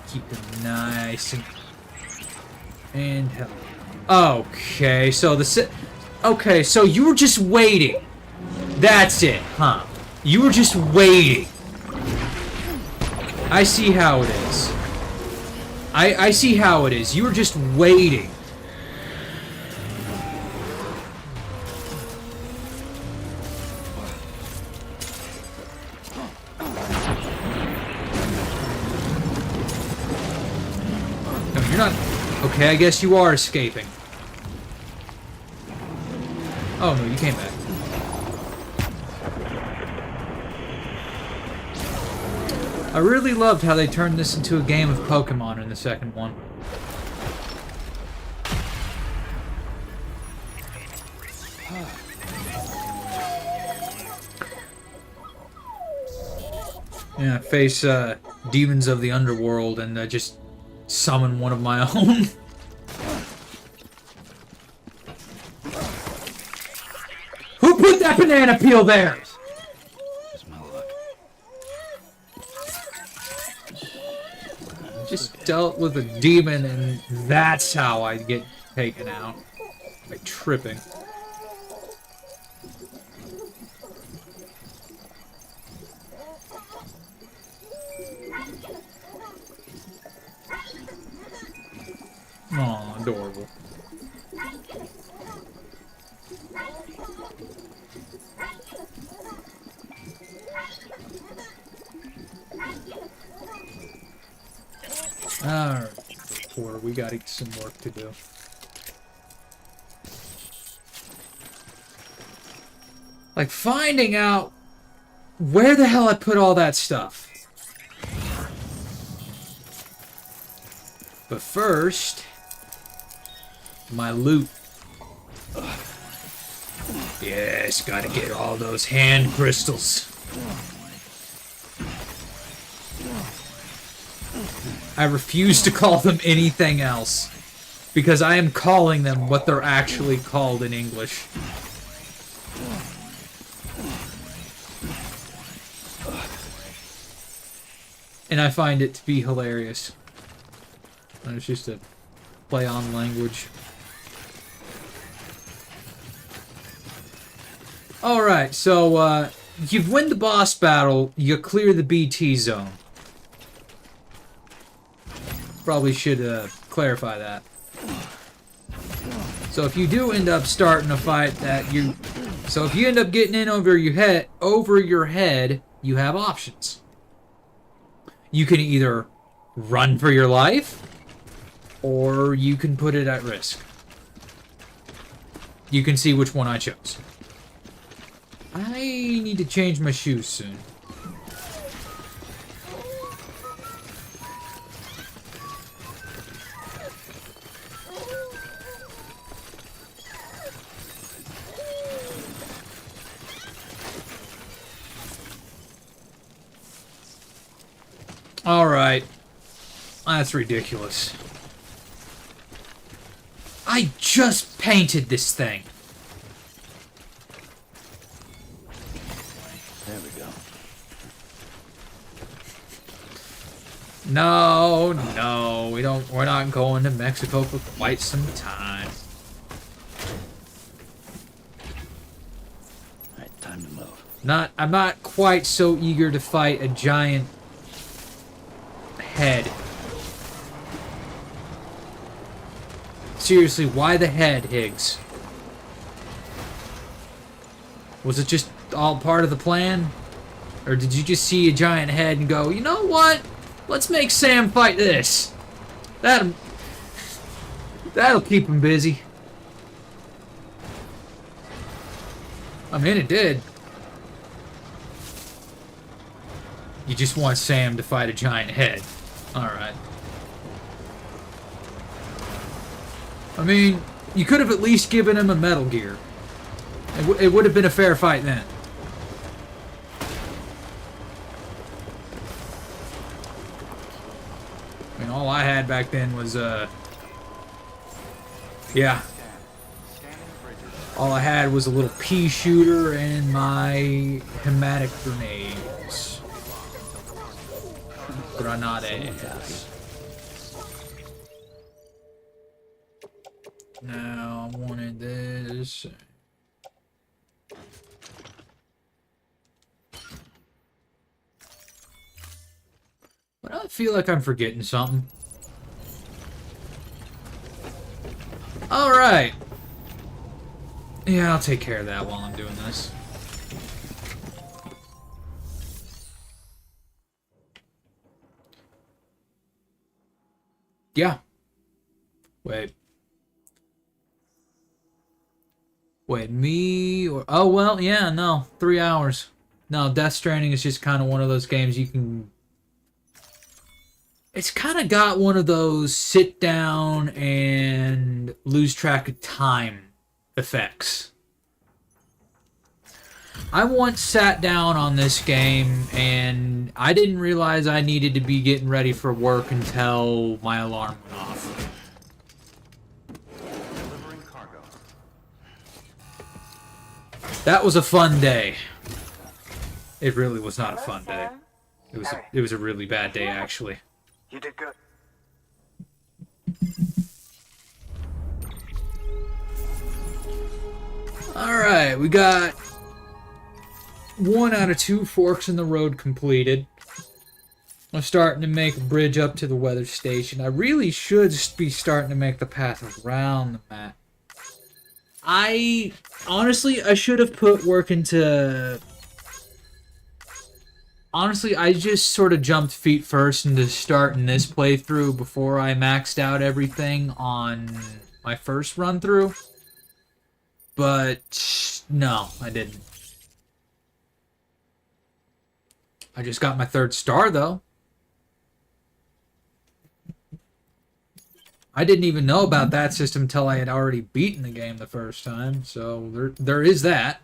Keep them nice and healthy. Okay, so okay, so you were just waiting. That's it, huh? You were just waiting. I see how it is. I see how it is. You were just waiting. You're not... Okay, I guess you are escaping. Oh, no, you came back. I really loved how they turned this into a game of Pokemon in the second one. Yeah, face demons of the underworld and just summon one of my own. Who put that banana peel there? Smell luck. Just dealt with a demon and that's how I get taken out. By tripping. Aw, adorable. Alright, reporter, we got some work to do. Like, finding out where the hell I put all that stuff. But first, my loot. Yes, gotta get all those hand crystals. I refuse to call them anything else, because I am calling them what they're actually called in English. And I find it to be hilarious. And it's just a play on language. Alright, so, you've won the boss battle, you clear the BT zone. Probably should, clarify that. So if you do end up starting a fight that you... So if you end up getting in over your head, you have options. You can either run for your life, or you can put it at risk. You can see which one I chose. I need to change my shoes soon. Alright. That's ridiculous. I just painted this thing. There we go. No, we're not going to Mexico for quite some time. Alright, time to move. I'm not quite so eager to fight a giant head. Seriously, why the head, Higgs? Was it just all part of the plan? Or did you just see a giant head and go, you know what? Let's make Sam fight this. That'll keep him busy. I mean, it did. You just want Sam to fight a giant head. Alright. I mean, you could have at least given him a Metal Gear. It would have been a fair fight then. I mean, all I had back then was, yeah. All I had was a little pea shooter and my hematic grenades. Grenades. Now, I wanted this. But I feel like I'm forgetting something. Alright. Yeah, I'll take care of that while I'm doing this. Yeah. Wait. Wait, me or... Oh, well, yeah, no. 3 hours. No, Death Stranding is just kind of one of those games you can... It's kind of got one of those sit down and lose track of time effects. I once sat down on this game and I didn't realize I needed to be getting ready for work until my alarm went off. Delivering cargo. That was a fun day. It really was not a fun day. Sam? It was a really bad day, actually. You did good. Alright, we got 1 out of 2 forks in the road completed. I'm starting to make a bridge up to the weather station. I really should be starting to make the path around the map. Honestly, I should have put work into... Honestly, I just sort of jumped feet first into starting this playthrough before I maxed out everything on my first run through. But no, I didn't. I just got my 3rd star though. I didn't even know about that system until I had already beaten the game the first time, so there is that.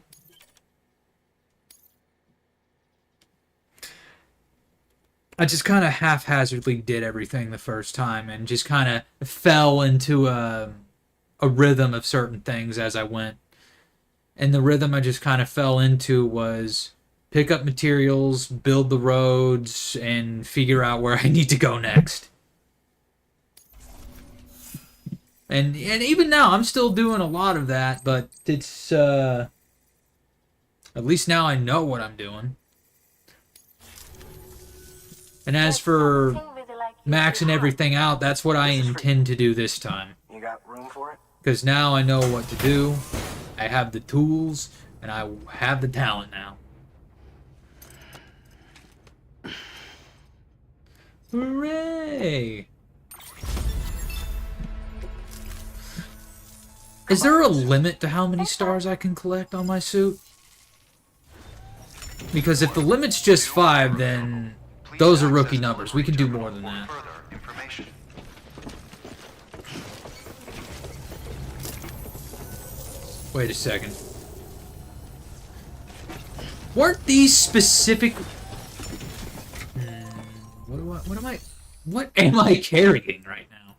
I just kind of haphazardly did everything the first time and just kind of fell into a rhythm of certain things as I went. And the rhythm I just kind of fell into was pick up materials, build the roads, and figure out where I need to go next. And even now, I'm still doing a lot of that, but it's, at least now I know what I'm doing. And as for maxing everything out, that's what I intend to do this time. You got room for it? Because now I know what to do, I have the tools, and I have the talent now. Hooray! Is there a limit to how many stars I can collect on my suit? Because if the limit's just 5, then those are rookie numbers. We can do more than that. Further information. Wait a second. Weren't these specific... What am I carrying right now?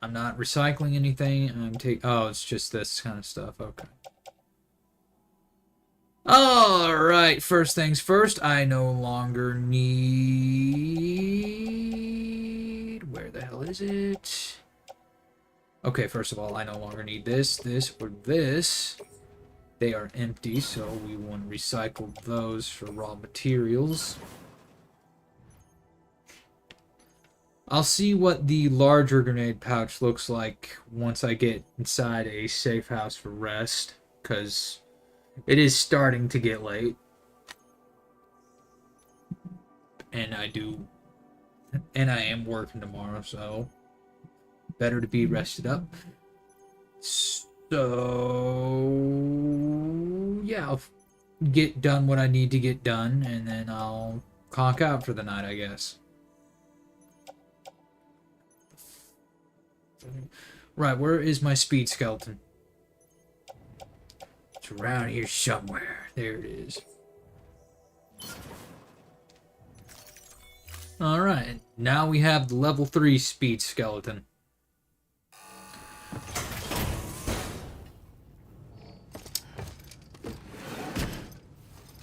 I'm not recycling anything. Oh, it's just this kind of stuff. Okay. Alright, first things first, I no longer need... Where the hell is it? Okay, first of all, I no longer need this, or this. They are empty, so we want to recycle those for raw materials. I'll see what the larger grenade pouch looks like once I get inside a safe house for rest, because it is starting to get late. And I am working tomorrow, so better to be rested up. So yeah, I'll get done what I need to get done, and then I'll conk out for the night, I guess. Right, where is my speed skeleton? It's around here somewhere. There it is. Alright, now we have the level 3 speed skeleton.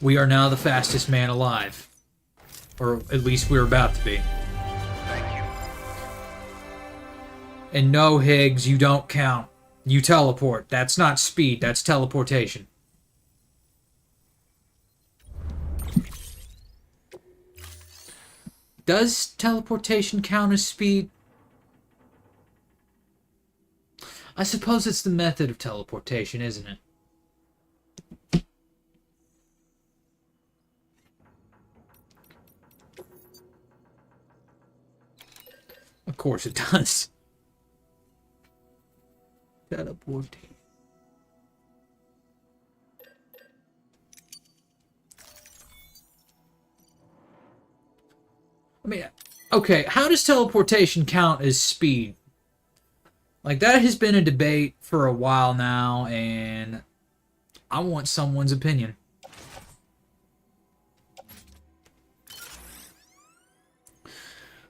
We are now the fastest man alive. Or at least we're about to be. Thank you. And no, Higgs, you don't count. You teleport. That's not speed, that's teleportation. Does teleportation count as speed? I suppose it's the method of teleportation, isn't it? course it does. Teleporting. I mean, okay, how does teleportation count as speed? Like, that has been a debate for a while now, and I want someone's opinion.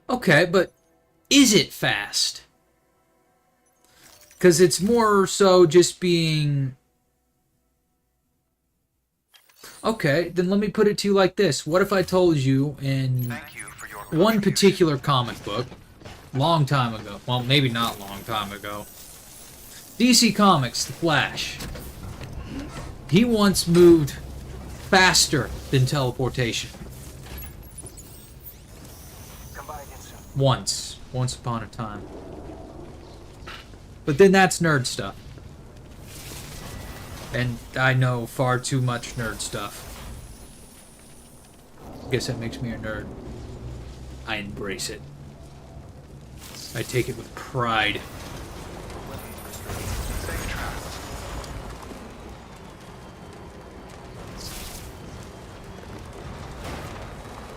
Okay, but is it fast? Because it's more so just being... Okay, then let me put it to you like this. What if I told you in Thank you for your one contribution. particular comic book, long time ago, well, maybe not long time ago, DC Comics, The Flash, he once moved faster than teleportation. Come by again soon. Once upon a time. But then that's nerd stuff. And I know far too much nerd stuff. Guess that makes me a nerd. I embrace it. I take it with pride. Safe travels.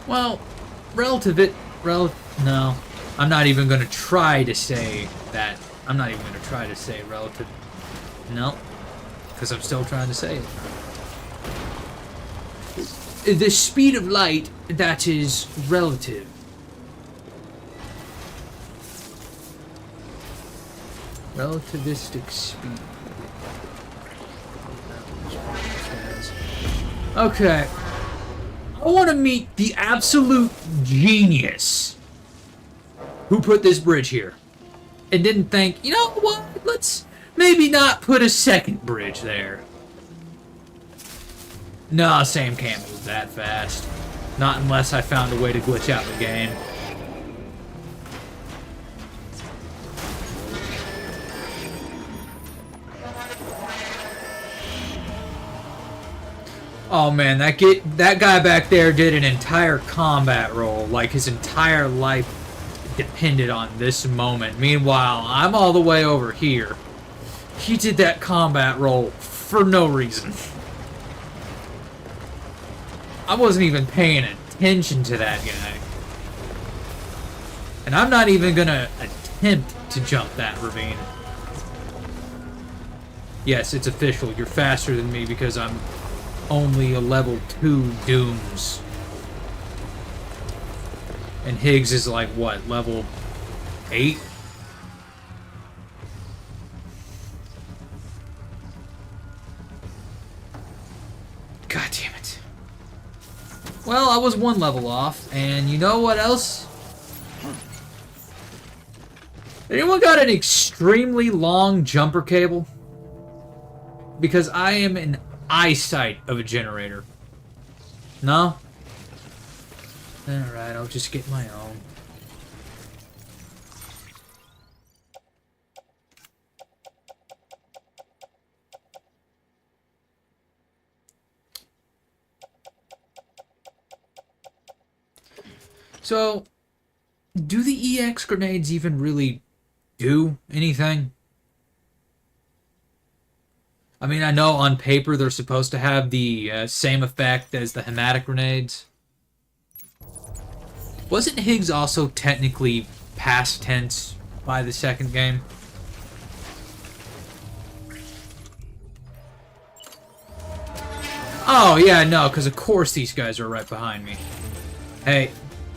Well, no. I'm not even gonna try to say that. I'm not even gonna try to say relative. No. Because I'm still trying to say it. The speed of light, that is relative. Relativistic speed. Okay. I want to meet the absolute genius who put this bridge here. And didn't think, you know what, let's maybe not put a second bridge there. Nah, Sam can't move that fast. Not unless I found a way to glitch out the game. Oh man, that guy back there did an entire combat roll, like his entire life depended on this moment. Meanwhile, I'm all the way over here. He did that combat roll for no reason. I wasn't even paying attention to that guy. And I'm not even gonna attempt to jump that ravine. Yes, it's official. You're faster than me because I'm only a level 2 Dooms. And Higgs is like, what, level 8? God damn it. Well, I was 1 level off, and you know what else? Anyone got an extremely long jumper cable? Because I am an eyesight of a generator. No? Alright, I'll just get my own. So, do the EX grenades even really do anything? I mean, I know on paper they're supposed to have the same effect as the hematic grenades. Wasn't Higgs also technically past tense by the second game? Oh, yeah, no, because of course these guys are right behind me. Hey,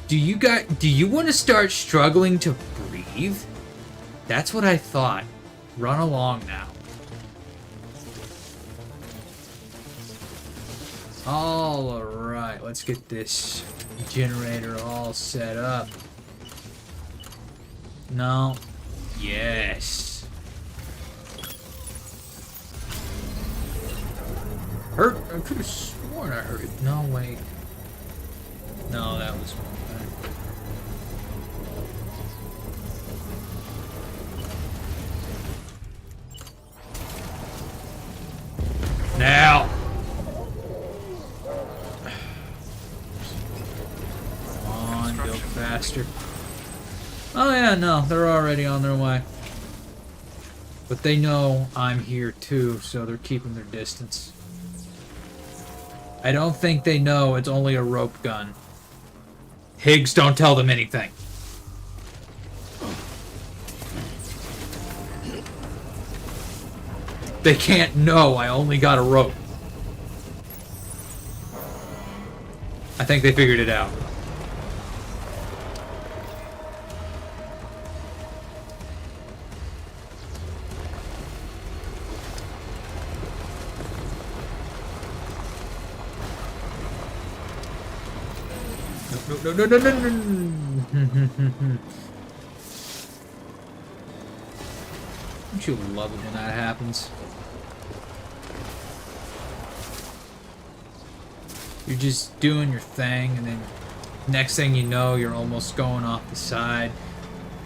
do you want to start struggling to breathe? That's what I thought. Run along now. Alright, let's get this generator all set up. No. Yes. Hurt? I could have sworn I heard it. No, wait. No, that was one thing. Now! Come on, go faster. Oh yeah, no, they're already on their way. But they know I'm here too, so they're keeping their distance. I don't think they know it's only a rope gun. Higgs, don't tell them anything. They can't know I only got a rope. I think they figured it out. No, no, no, no, no, no. Don't you love it when that happens? You're just doing your thing, and then next thing you know, you're almost going off the side.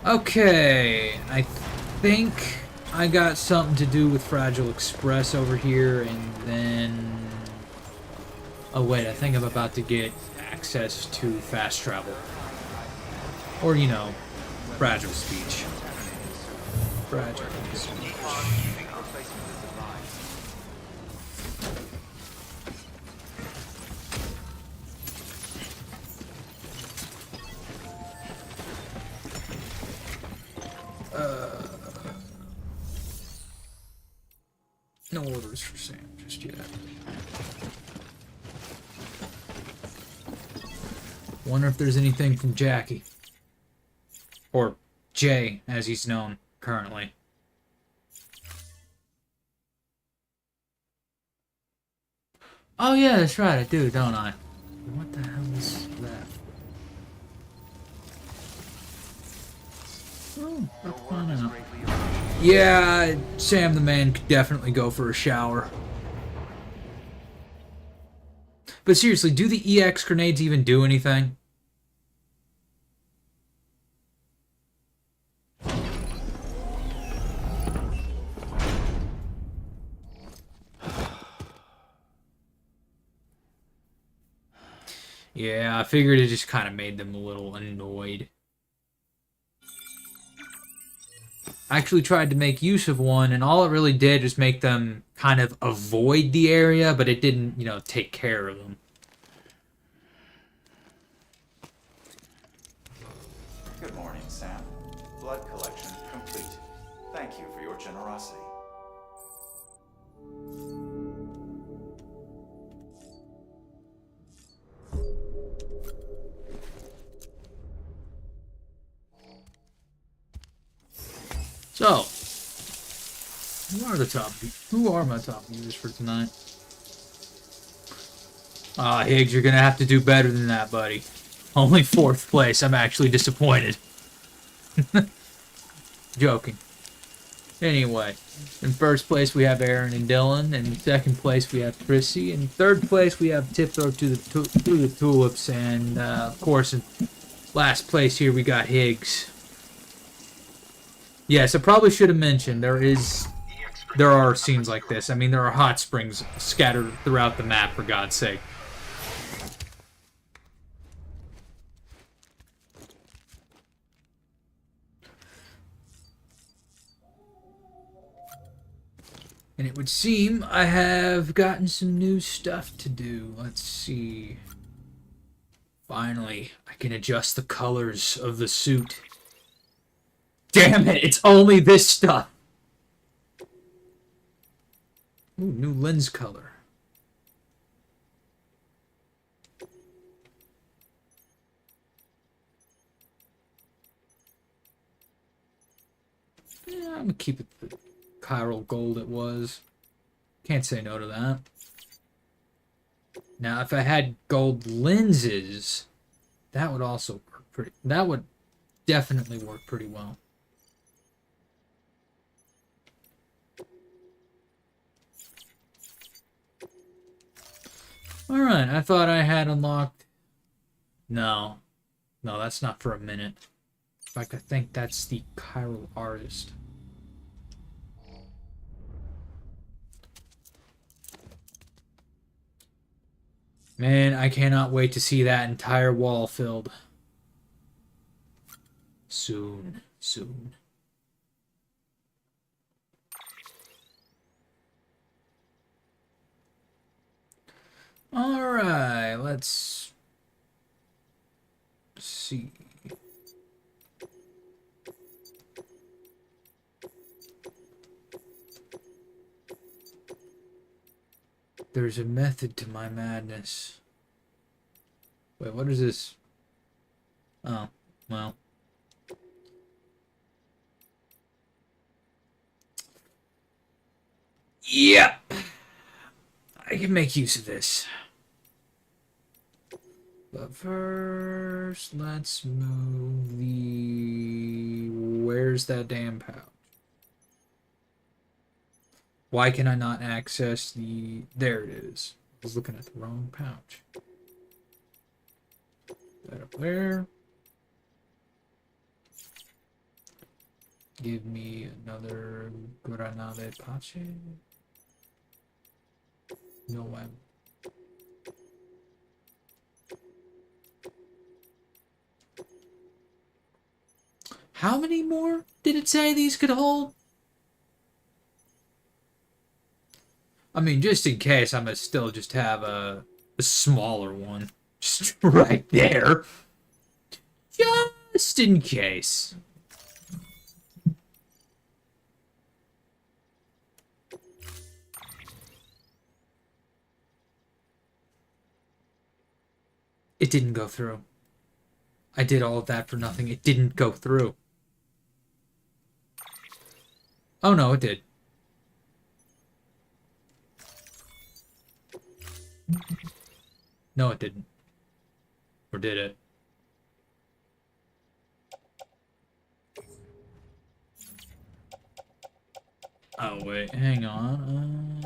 Okay, I think I got something to do with Fragile Express over here, and then... Oh wait, I think I'm about to get access to fast travel. Or, you know, Fragile Speech. Fragile Speech. No orders for Sam just yet. Wonder if there's anything from Jackie. Or Jay, as he's known currently. Oh yeah, that's right, I do, don't I? What the hell is that? Oh, let's find out. Yeah, Sam the man could definitely go for a shower. But seriously, do the EX grenades even do anything? Yeah, I figured it just kind of made them a little annoyed. I actually tried to make use of one, and all it really did was make them kind of avoid the area, but it didn't, you know, take care of them. Good morning, Sam. Blood collection complete. Thank you for your generosity. So, who are my top viewers for tonight? Ah, Higgs, you're gonna have to do better than that, buddy. Only 4th place. I'm actually disappointed. Joking. Anyway, in 1st place we have Aaron and Dylan, and in 2nd place we have Chrissy, and in 3rd place we have Tiptoe to the Tulips, and of course in last place here we got Higgs. Yes, I probably should have mentioned there are scenes like this. I mean, there are hot springs scattered throughout the map, for God's sake. And it would seem I have gotten some new stuff to do. Let's see. Finally, I can adjust the colors of the suit. Damn it, it's only this stuff. Ooh, new lens color. Yeah, I'm gonna keep it the chiral gold it was. Can't say no to that. Now, if I had gold lenses, that would also work pretty. That would definitely work pretty well. Alright, I thought I had unlocked... No. No, that's not for a minute. In fact, I think that's the chiral artist. Man, I cannot wait to see that entire wall filled. Soon. Soon. Alright, let's see. There's a method to my madness. Wait, what is this? Oh, well. Yep. I can make use of this. But first, let's move the... Where's that damn pouch? Why can I not access the... There it is. I was looking at the wrong pouch. That up there. Give me another Granade Pache. No way. How many more did it say these could hold? I mean, just in case, I'm gonna still just have a smaller one. Just right there. Just in case. It didn't go through. I did all of that for nothing. It didn't go through. Oh no, it did. No, it didn't. Or did it? Oh wait, hang on.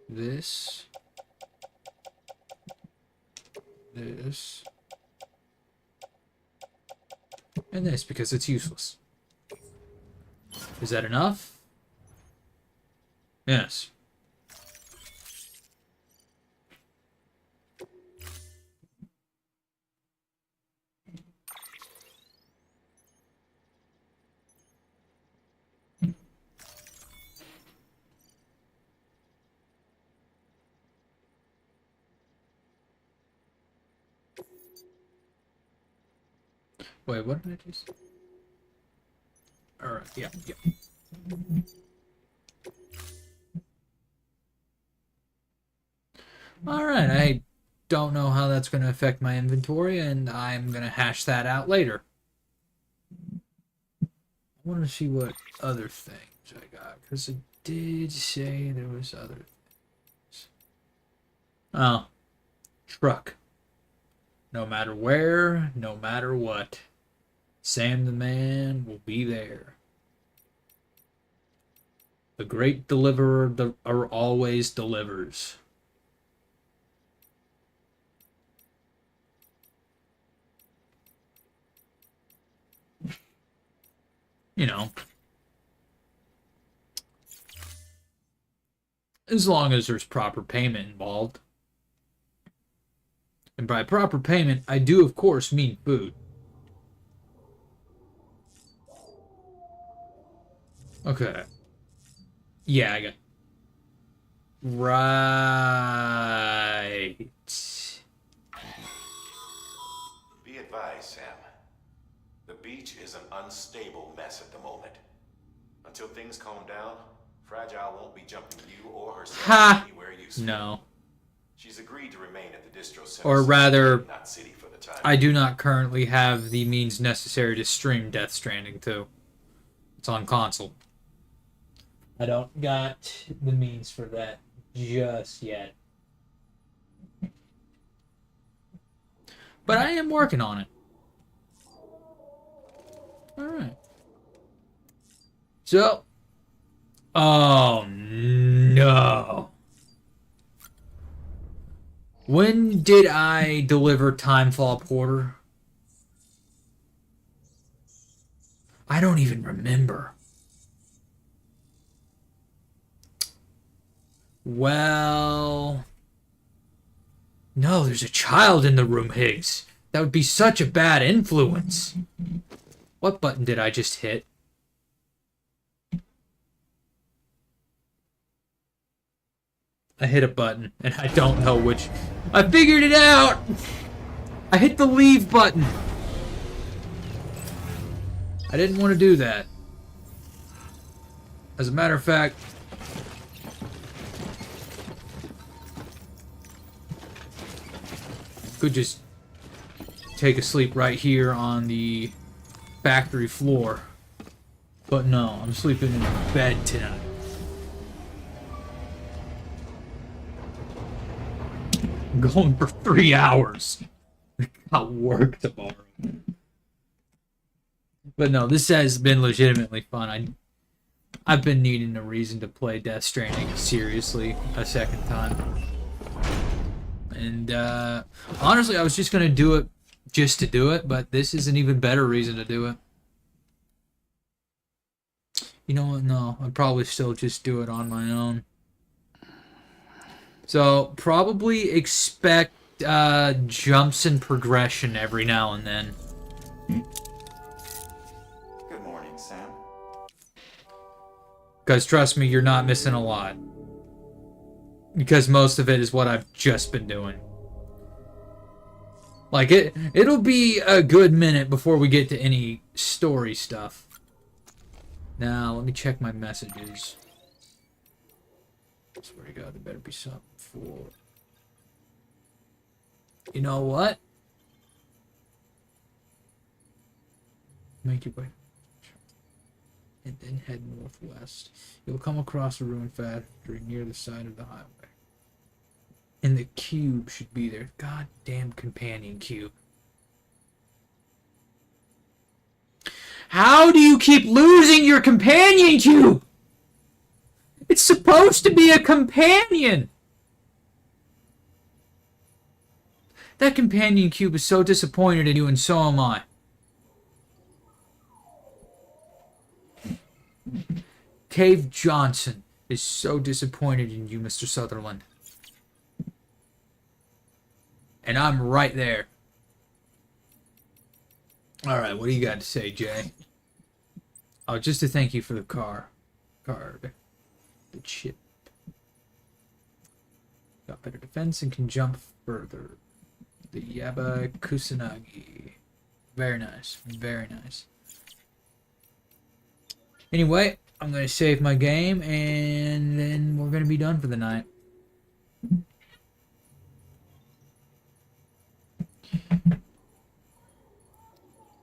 This. And this, because it's useless. Is that enough? Yes. Wait, what did I just... Alright, yeah. Alright, I don't know how that's going to affect my inventory, and I'm going to hash that out later. I want to see what other things I got, because it did say there was other things. Oh. Truck. No matter where, no matter what. Sam the man will be there. The great deliverer always delivers. You know. As long as there's proper payment involved. And by proper payment, I do, of course, mean food. Okay. Yeah, I got... Right. Be advised, Sam. The beach is an unstable mess at the moment. Until things calm down, Fragile won't be jumping you or herself anywhere useful. No. She's agreed to remain at the distro center. Or rather, not city for the time. I do not currently have the means necessary to stream Death Stranding 2. It's on console. I don't got the means for that just yet. But I am working on it. Alright. So. Oh, no. When did I deliver Timefall Porter? I don't even remember. Well, No, there's a child in the room, Higgs. That would be such a bad influence. What button did I just hit? I hit a button, and I don't know which. I figured it out! I hit the leave button. I didn't want to do that. As a matter of fact, could just take a sleep right here on the factory floor. But no, I'm sleeping in bed tonight. I'm going for 3 hours. I got work tomorrow. But no, this has been legitimately fun. I've been needing a reason to play Death Stranding seriously a second time. And honestly, I was just going to do it just to do it, but this is an even better reason to do it. You know what? No, I'd probably still just do it on my own. So, probably expect jumps in progression every now and then. Good morning, Sam. Because trust me, you're not missing a lot. Because most of it is what I've just been doing. Like, it'll be a good minute before we get to any story stuff. Now, let me check my messages. I swear to God, there better be something for... You know what? Make your way. And then head northwest. You'll come across a ruined factory near the side of the highway. And the cube should be there. Goddamn companion cube. How do you keep losing your companion cube? It's supposed to be a companion. That companion cube is so disappointed in you, and so am I. Cave Johnson is so disappointed in you, Mr. Sutherland. And I'm right there. Alright, what do you got to say, Jay? Oh, just to thank you for the card. The chip. Got better defense and can jump further. The Yaba Kusanagi. Very nice. Very nice. Anyway, I'm going to save my game, and then we're going to be done for the night.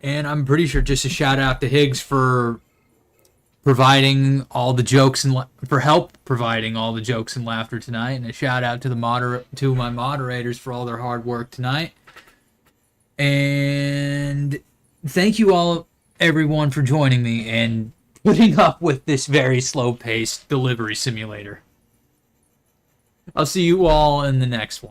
And I'm pretty sure just a shout out to Higgs for providing all the jokes and for help providing all the jokes and laughter tonight, and a shout out to my moderators for all their hard work tonight. And thank you all, everyone, for joining me and putting up with this very slow-paced delivery simulator. I'll see you all in the next one.